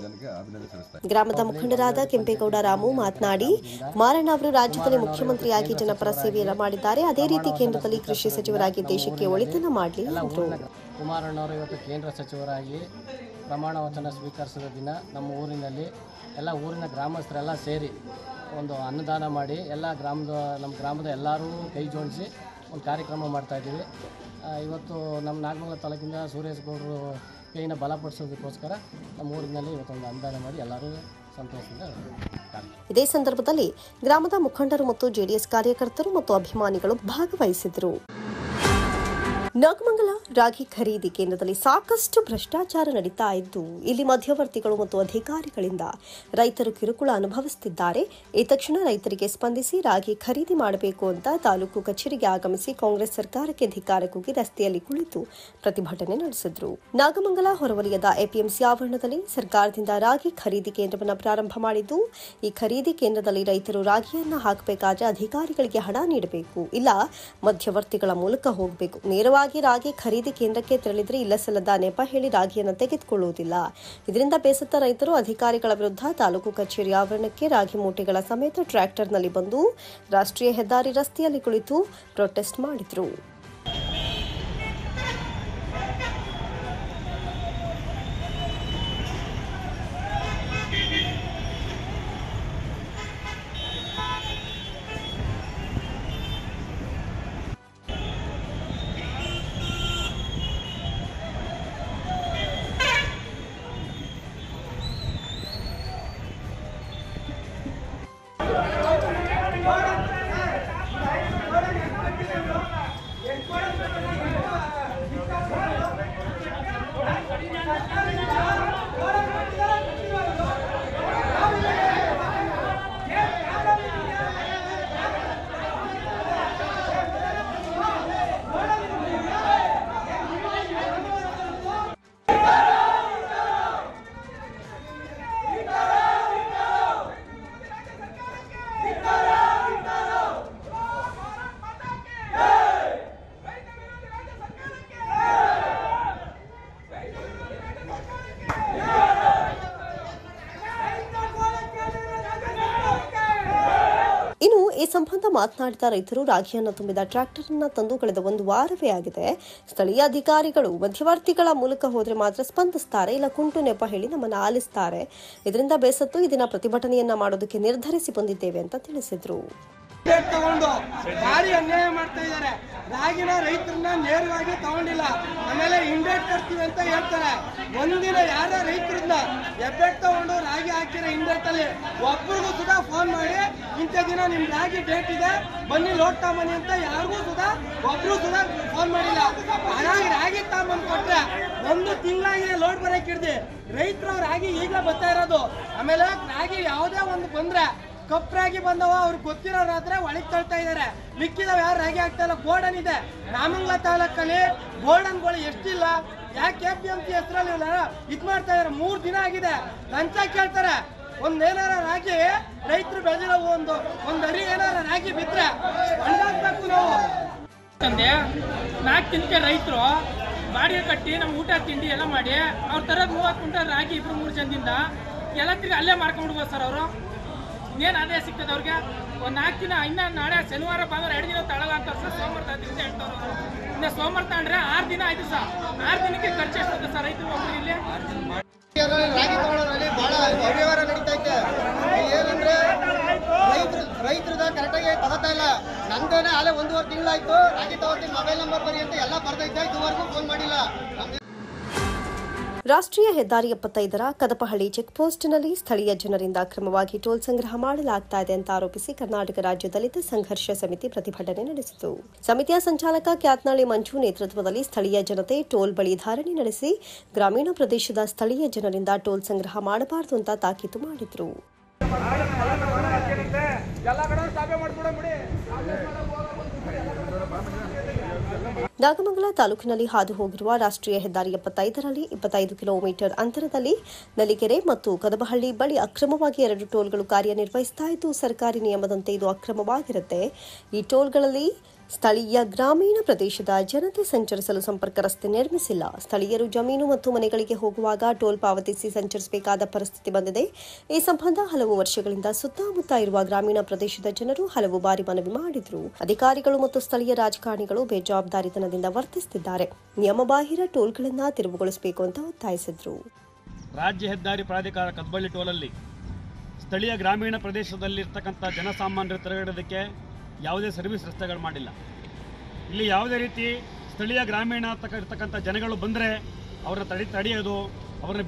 ಜನಕ್ಕೆ ಅಭಿನಂದನೆ ಸಲ್ಲಿಸ್ತಾರೆ. ಗ್ರಾಮದ ಮುಖಂಡರಾದ ಕೆಂಪೇಗೌಡ ರಾಮು ಮಾತನಾಡಿ, ಕುಮಾರಣ್ಣ ಅವರು ರಾಜ್ಯದಲ್ಲಿ ಮುಖ್ಯಮಂತ್ರಿಯಾಗಿ ಜನಪರ ಸೇವೆಯನ್ನು ಮಾಡಿದ್ದಾರೆ. ಅದೇ ರೀತಿ ಕೇಂದ್ರದಲ್ಲಿ ಕೃಷಿ ಸಚಿವರಾಗಿ ದೇಶಕ್ಕೆ ಒಳಿತನ್ನು ಮಾಡಲಿ ಎಂದರು. ಕುಮಾರಣ್ಣ ಅವರು ಇವತ್ತು ಕೇಂದ್ರ ಸಚಿವರಾಗಿ ಪ್ರಮಾಣ ವಚನ ಸ್ವೀಕರಿಸಿದ ದಿನ ನಮ್ಮ ಊರಿನಲ್ಲಿ ಎಲ್ಲ ಊರಿನ ಗ್ರಾಮಸ್ಥರೆಲ್ಲ ಸೇರಿ ಒಂದು ಅನ್ನದಾನ ಮಾಡಿ ನಮ್ಮ ಗ್ರಾಮದ ಎಲ್ಲರೂ ಕೈ ಜೋಡಿಸಿ ಒಂದು ಕಾರ್ಯಕ್ರಮ ಮಾಡ್ತಾಯಿದ್ದೀವಿ. ಇವತ್ತು ನಮ್ಮ ನಾಗಮಂಗಲ ತಾಲೂಕಿಂದ ಸುರೇಶ್ ಗೌಡರು ಕೈನ ಬಲಪಡಿಸೋದಕ್ಕೋಸ್ಕರ ನಮ್ಮ ಊರಿನಲ್ಲಿ ಇವತ್ತೊಂದು ಅನ್ನದಾನ ಮಾಡಿ ಎಲ್ಲರೂ ಸಂತೋಷದಿಂದ. ಇದೇ ಸಂದರ್ಭದಲ್ಲಿ ಗ್ರಾಮದ ಮುಖಂಡರು ಮತ್ತು ಜೆಡಿಎಸ್ ಕಾರ್ಯಕರ್ತರು ಮತ್ತು ಅಭಿಮಾನಿಗಳು ಭಾಗವಹಿಸಿದರು. ನಾಗಮಂಗಲ ರಾಗಿ ಖರೀದಿ ಕೇಂದ್ರದಲ್ಲಿ ಸಾಕಷ್ಟು ಭ್ರಷ್ಟಾಚಾರ ನಡೀತಾ ಇದ್ದು, ಇಲ್ಲಿ ಮಧ್ಯವರ್ತಿಗಳು ಮತ್ತು ಅಧಿಕಾರಿಗಳಿಂದ ರೈತರು ಕಿರುಕುಳ ಅನುಭವಿಸುತ್ತಿದ್ದಾರೆ. ಈ ತಕ್ಷಣ ರೈತರಿಗೆ ಸ್ಪಂದಿಸಿ ರಾಗಿ ಖರೀದಿ ಮಾಡಬೇಕು ಅಂತ ತಾಲೂಕು ಕಚೇರಿಗೆ ಆಗಮಿಸಿ ಕಾಂಗ್ರೆಸ್ ಸರ್ಕಾರಕ್ಕೆ ಧಿಕ್ಕಾರ ಕೂಗಿ ರಸ್ತೆಯಲ್ಲಿ ಕುಳಿತು ಪ್ರತಿಭಟನೆ ನಡೆಸಿದರು. ನಾಗಮಂಗಲ ಹೊರವಲಯದ ಎಪಿಎಂಸಿ ಆವರಣದಲ್ಲಿ ಸರ್ಕಾರದಿಂದ ರಾಗಿ ಖರೀದಿ ಕೇಂದ್ರವನ್ನು ಪ್ರಾರಂಭ ಮಾಡಿದ್ದು, ಈ ಖರೀದಿ ಕೇಂದ್ರದಲ್ಲಿ ರೈತರು ರಾಗಿಯನ್ನು ಹಾಕಬೇಕಾದ್ರೆ ಅಧಿಕಾರಿಗಳಿಗೆ ಹಣ ನೀಡಬೇಕು, ಇಲ್ಲ ಮಧ್ಯವರ್ತಿಗಳ ಮೂಲಕ ಹೋಗಬೇಕು. ನೇರವಾಗಿ ರಾಗಿ ಖರೀದಿ ಕೇಂದ್ರಕ್ಕೆ ತೆರಳಿದ್ರೆ ಇಲ್ಲಸಲ್ಲದ ನೆಪ ಹೇಳಿ ರಾಗಿಯನ್ನು ತೆಗೆದುಕೊಳ್ಳುವುದಿಲ್ಲ. ಇದರಿಂದ ಬೇಸತ್ತ ರೈತರು ಅಧಿಕಾರಿಗಳ ವಿರುದ್ಧ ತಾಲೂಕು ಕಚೇರಿ ಆವರಣಕ್ಕೆ ರಾಗಿ ಮೂಟೆಗಳ ಸಮೇತ ಟ್ರ್ಯಾಕ್ಟರ್ನಲ್ಲಿ ಬಂದು ರಾಷ್ಟ್ರೀಯ ಹೆದ್ದಾರಿ ರಸ್ತೆಯಲ್ಲಿ ಕುಳಿತು ಪ್ರೊಟೆಸ್ಟ್ ಮಾಡಿದರು. ಈ ಸಂಬಂಧ ಮಾತನಾಡಿದ ರೈತರು, ರಾಗಿಯನ್ನು ತುಂಬಿದ ಟ್ರ್ಯಾಕ್ಟರ್ ಅನ್ನು ತಂದು ಕಳೆದ ಒಂದು ವಾರವೇ ಆಗಿದೆ. ಸ್ಥಳೀಯ ಅಧಿಕಾರಿಗಳು ಮಧ್ಯವರ್ತಿಗಳ ಮೂಲಕ ಹೋದ್ರೆ ಮಾತ್ರ ಸ್ಪಂದಿಸ್ತಾರೆ, ಇಲ್ಲ ಕುಂಟು ನೆಪ ಹೇಳಿ ನಮ್ಮನ್ನು ಆಲಿಸ್ತಾರೆ. ಇದರಿಂದ ಬೇಸತ್ತು ಈ ದಿನ ಪ್ರತಿಭಟನೆಯನ್ನ ಮಾಡೋದಕ್ಕೆ ನಿರ್ಧರಿಸಿ ಬಂದಿದ್ದೇವೆ ಅಂತ ತಿಳಿಸಿದ್ರು. ತಗೊಂಡು ಭಾರಿ ಅನ್ಯಾಯ ಮಾಡ್ತಾ ಇದ್ದಾರೆ. ರಾಗಿನ ರೈತರನ್ನ ನೇರವಾಗಿ ತಗೊಂಡಿಲ್ಲ, ಆಮೇಲೆ ಇಂಡೇಟ್ ಕೊಡ್ತೀವಿ ಅಂತ ಹೇಳ್ತಾರೆ. ಒಂದಿನ ಯಾರ ರೈತರನ್ನ ಎಬ್ಬೆಟ್ ತಗೊಂಡು ರಾಗಿ ಹಾಕಿರೋ ಇಂಡೇಟ್ ಅಲ್ಲಿ ಒಬ್ಬರಿಗೂ ಸುಧಾ ಫೋನ್ ಮಾಡಿ ಇಂಥ ದಿನ ನಿಮ್ ರಾಗಿ ಡೇಟ್ ಇದೆ ಬನ್ನಿ ಲೋಡ್ ತಗೊಂಬನ್ನಿ ಅಂತ ಯಾರಿಗೂ ಸುಧಾ ಒಬ್ರು ಸುಧಾ ಫೋನ್ ಮಾಡಿಲ್ಲ. ಹಾಗಾಗಿ ರಾಗಿ ತಗೊಂಬಂದು ಕೊಟ್ರೆ ಒಂದು ತಿಂಗಳಾಗಿದೆ ಲೋಡ್ ಬರಕ್ ಹಿಡ್ದು ರೈತರು ರಾಗಿ ಈಗ ಬರ್ತಾ ಇರೋದು. ಆಮೇಲೆ ರಾಗಿ ಯಾವುದೇ ಒಂದು ಬಂದ್ರೆ ಕಪ್ ರಾಗಿ ಬಂದವ ಅವ್ರಿಗೆ ಗೊತ್ತಿರೋರಾದ್ರೆ ಒಳಗೆ ತಳ್ತಾ ಇದ್ದಾರೆ. ಮಿಕ್ಕಿದವ ಯಾರು ರಾಗಿ ಆಗ್ತಾ ಇಲ್ಲ. ಗೋಡನ್ ಇದೆ ನಾಮಂಗಲ ತಾಲೂಕಲ್ಲಿ, ಗೋಡನ್ಗಳು ಎಷ್ಟಿಲ್ಲ. ಯಾಕೆ KPMC ಹೆಸರಲ್ಲಿ ಇದ್ ಮಾಡ್ತಾ ಇದಾರೆ. 3 ದಿನ ಆಗಿದೆ, ಲಂಚ ಕೇಳ್ತಾರೆ. ಒಂದೇನಾರ ರಾಗಿ ರೈತರು ಬೆಳೆದಿರೋ ಒಂದು ಅರಿ ಏನಾರ ರಾಗಿ ಬಿದ್ರೆ ಹಣ್ಣಾಕ್ಬೇಕು ನಾವು. ತಂದೆ 4 ದಿನಕ್ಕೆ ರೈತರು ಬಾಡಿಗೆ ಕಟ್ಟಿ ನಮ್ಮ ಊಟ ತಿಂಡಿ ಎಲ್ಲ ಮಾಡಿ ಅವ್ರ ತರದ್ 30 ಕ್ವಿಂಟಲ್ ರಾಗಿ 2-3 ಜನದಿಂದ ಎಲ್ಲ ತಿರ್ಗಿ ಅಲ್ಲೇ ಮಾರ್ಕೊಂಡ್ಬಿಡ್ಬೋದು ಸರ್. ಅವರು ಇನ್ನೇನು ಆದಾಯ ಸಿಗ್ತದೆ ಅವ್ರಿಗೆ. ಒಂದು 4 ದಿನ ಇನ್ನು ನಾಳೆ ಶನಿವಾರ ಭಾನುವಾರ 2 ದಿನ ತಳಲ್ಲ ಅಂತ ಸರ್. ಸೋಮವಾರ ತಗೊಂಡಿಂದ ಹೇಳ್ತಾರೆ ಅವರು. ಇನ್ನು ಸೋಮವಾರ ತಗೊಂಡ್ರೆ 6 ದಿನ ಆಯ್ತು ಸರ್. 6 ದಿನಕ್ಕೆ ಖರ್ಚು ಎಷ್ಟುತ್ತೆ ಸರ್ ರೈತರು ಒಬ್ಬರು ಇಲ್ಲಿ? ರಾಗಿ ತಗೊಳ್ಳೋದ್ರಲ್ಲಿ ಬಹಳ ಅವ್ಯವಹಾರ ನಡೀತಾ ಐತೆ. ಏನಂದ್ರೆ ರೈತರದ ಕರೆಕ್ಟಾಗಿ ತಗೋತಾ ಇಲ್ಲ. ನಂದೇನೆ ಅಲ್ಲೇ 1.5 ತಿಂಗಳಾಯ್ತು ರಾಗಿ ತಗೋತೀನಿ, ಮೊಬೈಲ್ ನಂಬರ್ ಬರಿ ಅಂತ ಎಲ್ಲ ಬರ್ದೈತೆ, ಇದುವರೆಗೂ ಫೋನ್ ಮಾಡಿಲ್ಲ. ರಾಷ್ಟ್ರೀಯ ಹೆದ್ದಾರಿ 75ರ ಕದಪಹಳ್ಳಿ ಚೆಕ್ಪೋಸ್ಟ್ನಲ್ಲಿ ಸ್ಥಳೀಯ ಜನರಿಂದ ಅಕ್ರಮವಾಗಿ ಟೋಲ್ ಸಂಗ್ರಹ ಮಾಡಲಾಗ್ತಾ ಇದೆ ಅಂತ ಆರೋಪಿಸಿ ಕರ್ನಾಟಕ ರಾಜ್ಯ ದಲಿತ ಸಂಘರ್ಷ ಸಮಿತಿ ಪ್ರತಿಭಟನೆ ನಡೆಸಿತು. ಸಮಿತಿಯ ಸಂಚಾಲಕ ಕ್ಯಾತ್ನಾಳಿ ಮಂಜು ನೇತೃತ್ವದಲ್ಲಿ ಸ್ಥಳೀಯ ಜನತೆ ಟೋಲ್ ಬಳಿ ಧಾರಣೆ ನಡೆಸಿ ಗ್ರಾಮೀಣ ಪ್ರದೇಶದ ಸ್ಥಳೀಯ ಜನರಿಂದ ಟೋಲ್ ಸಂಗ್ರಹ ಮಾಡಬಾರದು ಅಂತ ತಾಕೀತು ಮಾಡಿದರು. ನಾಗಮಂಗಲ ತಾಲೂಕಿನಲ್ಲಿ ಹಾದು ಹೋಗಿರುವ ರಾಷ್ಟ್ರೀಯ ಹೆದ್ದಾರಿ 75ರಲ್ಲಿ 25 ಕಿಲೋಮೀಟರ್ ಅಂತರದಲ್ಲಿ ನಲಿಕೆರೆ ಮತ್ತು ಕದಬಹಳ್ಳಿ ಬಳಿ ಅಕ್ರಮವಾಗಿ 2 ಟೋಲ್ಗಳು ಕಾರ್ಯನಿರ್ವಹಿಸ್ತಾ ಇದ್ದು, ಸರ್ಕಾರಿ ನಿಯಮದಂತೆ ಇದು ಅಕ್ರಮವಾಗಿರುತ್ತೆ. ಈ ಟೋಲ್ಗಳಲ್ಲಿ ಸ್ಥಳೀಯ ಗ್ರಾಮೀಣ ಪ್ರದೇಶದ ಜನತೆ ಸಂಚರಿಸಲು ಸಂಪರ್ಕ ರಸ್ತೆ ನಿರ್ಮಿಸಿಲ್ಲ. ಸ್ಥಳೀಯರು ಜಮೀನು ಮತ್ತು ಮನೆಗಳಿಗೆ ಹೋಗುವಾಗ ಟೋಲ್ ಪಾವತಿಸಿ ಸಂಚರಿಸಬೇಕಾದ ಪರಿಸ್ಥಿತಿ ಬಂದಿದೆ. ಈ ಸಂಬಂಧ ಹಲವು ವರ್ಷಗಳಿಂದ ಸುತ್ತಮುತ್ತ ಇರುವ ಗ್ರಾಮೀಣ ಪ್ರದೇಶದ ಜನರು ಹಲವು ಬಾರಿ ಮನವಿ ಮಾಡಿದ್ರು. ಅಧಿಕಾರಿಗಳು ಮತ್ತು ಸ್ಥಳೀಯ ರಾಜಕಾರಣಿಗಳು ಬೇಜವಾಬ್ದಾರಿತನದಿಂದ ವರ್ತಿಸುತ್ತಿದ್ದಾರೆ. ನಿಯಮಬಾಹಿರ ಟೋಲ್ಗಳನ್ನು ತೆರವುಗೊಳಿಸಬೇಕು ಅಂತ ಒತ್ತಾಯಿಸಿದ್ರು. ರಾಜ್ಯ ಹೆದ್ದಾರಿ ಪ್ರಾಧಿಕಾರ ಕದಬಳ್ಳಿ ಟೋಲಲ್ಲಿ ಸ್ಥಳೀಯ ಗ್ರಾಮೀಣ ಪ್ರದೇಶದಲ್ಲಿರ್ತಕ್ಕಂಥ ಜನಸಾಮಾನ್ಯರು ತಿರುಗಾಡೋದಕ್ಕೆ ಯಾವುದೇ ಸರ್ವಿಸ್ ರಸ್ತೆಗಳು ಮಾಡಿಲ್ಲ. ಇಲ್ಲಿ ಯಾವುದೇ ರೀತಿ ಸ್ಥಳೀಯ ಗ್ರಾಮೀಣ ಇರ್ತಕ್ಕಂಥ ಜನಗಳು ಬಂದರೆ ಅವ್ರನ್ನ ತಡೆಯೋದು, ಅವ್ರನ್ನ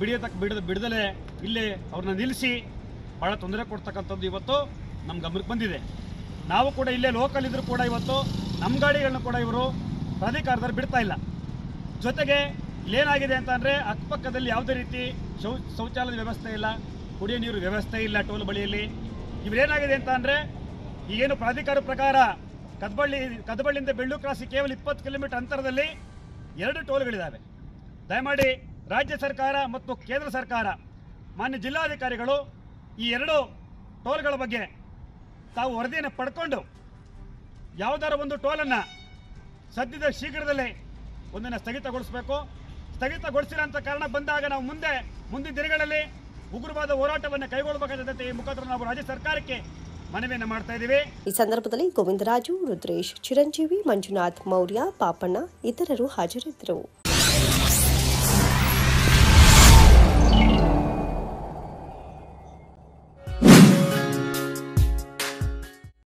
ಬಿಡದಲೇ ಇಲ್ಲಿ ಅವ್ರನ್ನ ನಿಲ್ಲಿಸಿ ಭಾಳ ತೊಂದರೆ ಕೊಡ್ತಕ್ಕಂಥದ್ದು ಇವತ್ತು ನಮ್ಮ ಗಮನಕ್ಕೆ ಬಂದಿದೆ. ನಾವು ಕೂಡ ಇಲ್ಲೇ ಲೋಕಲ್ ಇದ್ದರೂ ಕೂಡ ಇವತ್ತು ನಮ್ಮ ಗಾಡಿಗಳನ್ನ ಕೂಡ ಇವರು ಪ್ರಾಧಿಕಾರದವ್ರು ಬಿಡ್ತಾ ಇಲ್ಲ. ಜೊತೆಗೆ ಇಲ್ಲೇನಾಗಿದೆ ಅಂತ ಅಂದರೆ ಅಕ್ಕಪಕ್ಕದಲ್ಲಿ ಯಾವುದೇ ರೀತಿ ಶೌಚಾಲಯದ ವ್ಯವಸ್ಥೆ ಇಲ್ಲ, ಕುಡಿಯೋ ನೀರು ವ್ಯವಸ್ಥೆ ಇಲ್ಲ ಟೋಲ್ ಬಳಿಯಲ್ಲಿ. ಇವರೇನಾಗಿದೆ ಅಂತ ಅಂದರೆ ಈಗೇನು ಪ್ರಾಧಿಕಾರ ಪ್ರಕಾರ ಕದಬಳ್ಳಿಯಿಂದ ಬೆಳ್ಳೂರು ಕ್ರಾಸಿಗೆ ಕೇವಲ 20 ಕಿಲೋಮೀಟರ್ ಅಂತರದಲ್ಲಿ 2 ಟೋಲ್ಗಳಿದ್ದಾವೆ. ದಯಮಾಡಿ ರಾಜ್ಯ ಸರ್ಕಾರ ಮತ್ತು ಕೇಂದ್ರ ಸರ್ಕಾರ ಮಾನ್ಯ ಜಿಲ್ಲಾಧಿಕಾರಿಗಳು ಈ 2 ಟೋಲ್ಗಳ ಬಗ್ಗೆ ತಾವು ವರದಿಯನ್ನು ಪಡ್ಕೊಂಡು ಯಾವುದಾರ ಒಂದು ಟೋಲನ್ನು ಸದ್ಯದ ಶೀಘ್ರದಲ್ಲೇ ಒಂದನ್ನು ಸ್ಥಗಿತಗೊಳಿಸಬೇಕು. ಸ್ಥಗಿತಗೊಳಿಸಿಲ್ಲ ಅಂತ ಕಾರಣ ಬಂದಾಗ ನಾವು ಮುಂದಿನ ದಿನಗಳಲ್ಲಿ ಉಗ್ರವಾದ ಹೋರಾಟವನ್ನು ಕೈಗೊಳ್ಳಬೇಕಾದ ಈ ಮುಖಾಂತರ ನಾವು ರಾಜ್ಯ ಸರ್ಕಾರಕ್ಕೆ ಮನವಿಯನ್ನು ಮಾಡ್ತಾ ಇದ್ದೀವಿ. ಈ ಸಂದರ್ಭದಲ್ಲಿ ಗೋವಿಂದರಾಜು, ರುದ್ರೇಶ್, ಚಿರಂಜೀವಿ, ಮಂಜುನಾಥ್, ಮೌರ್ಯ, ಪಾಪಣ್ಣ ಇತರರು ಹಾಜರಿದ್ದರು.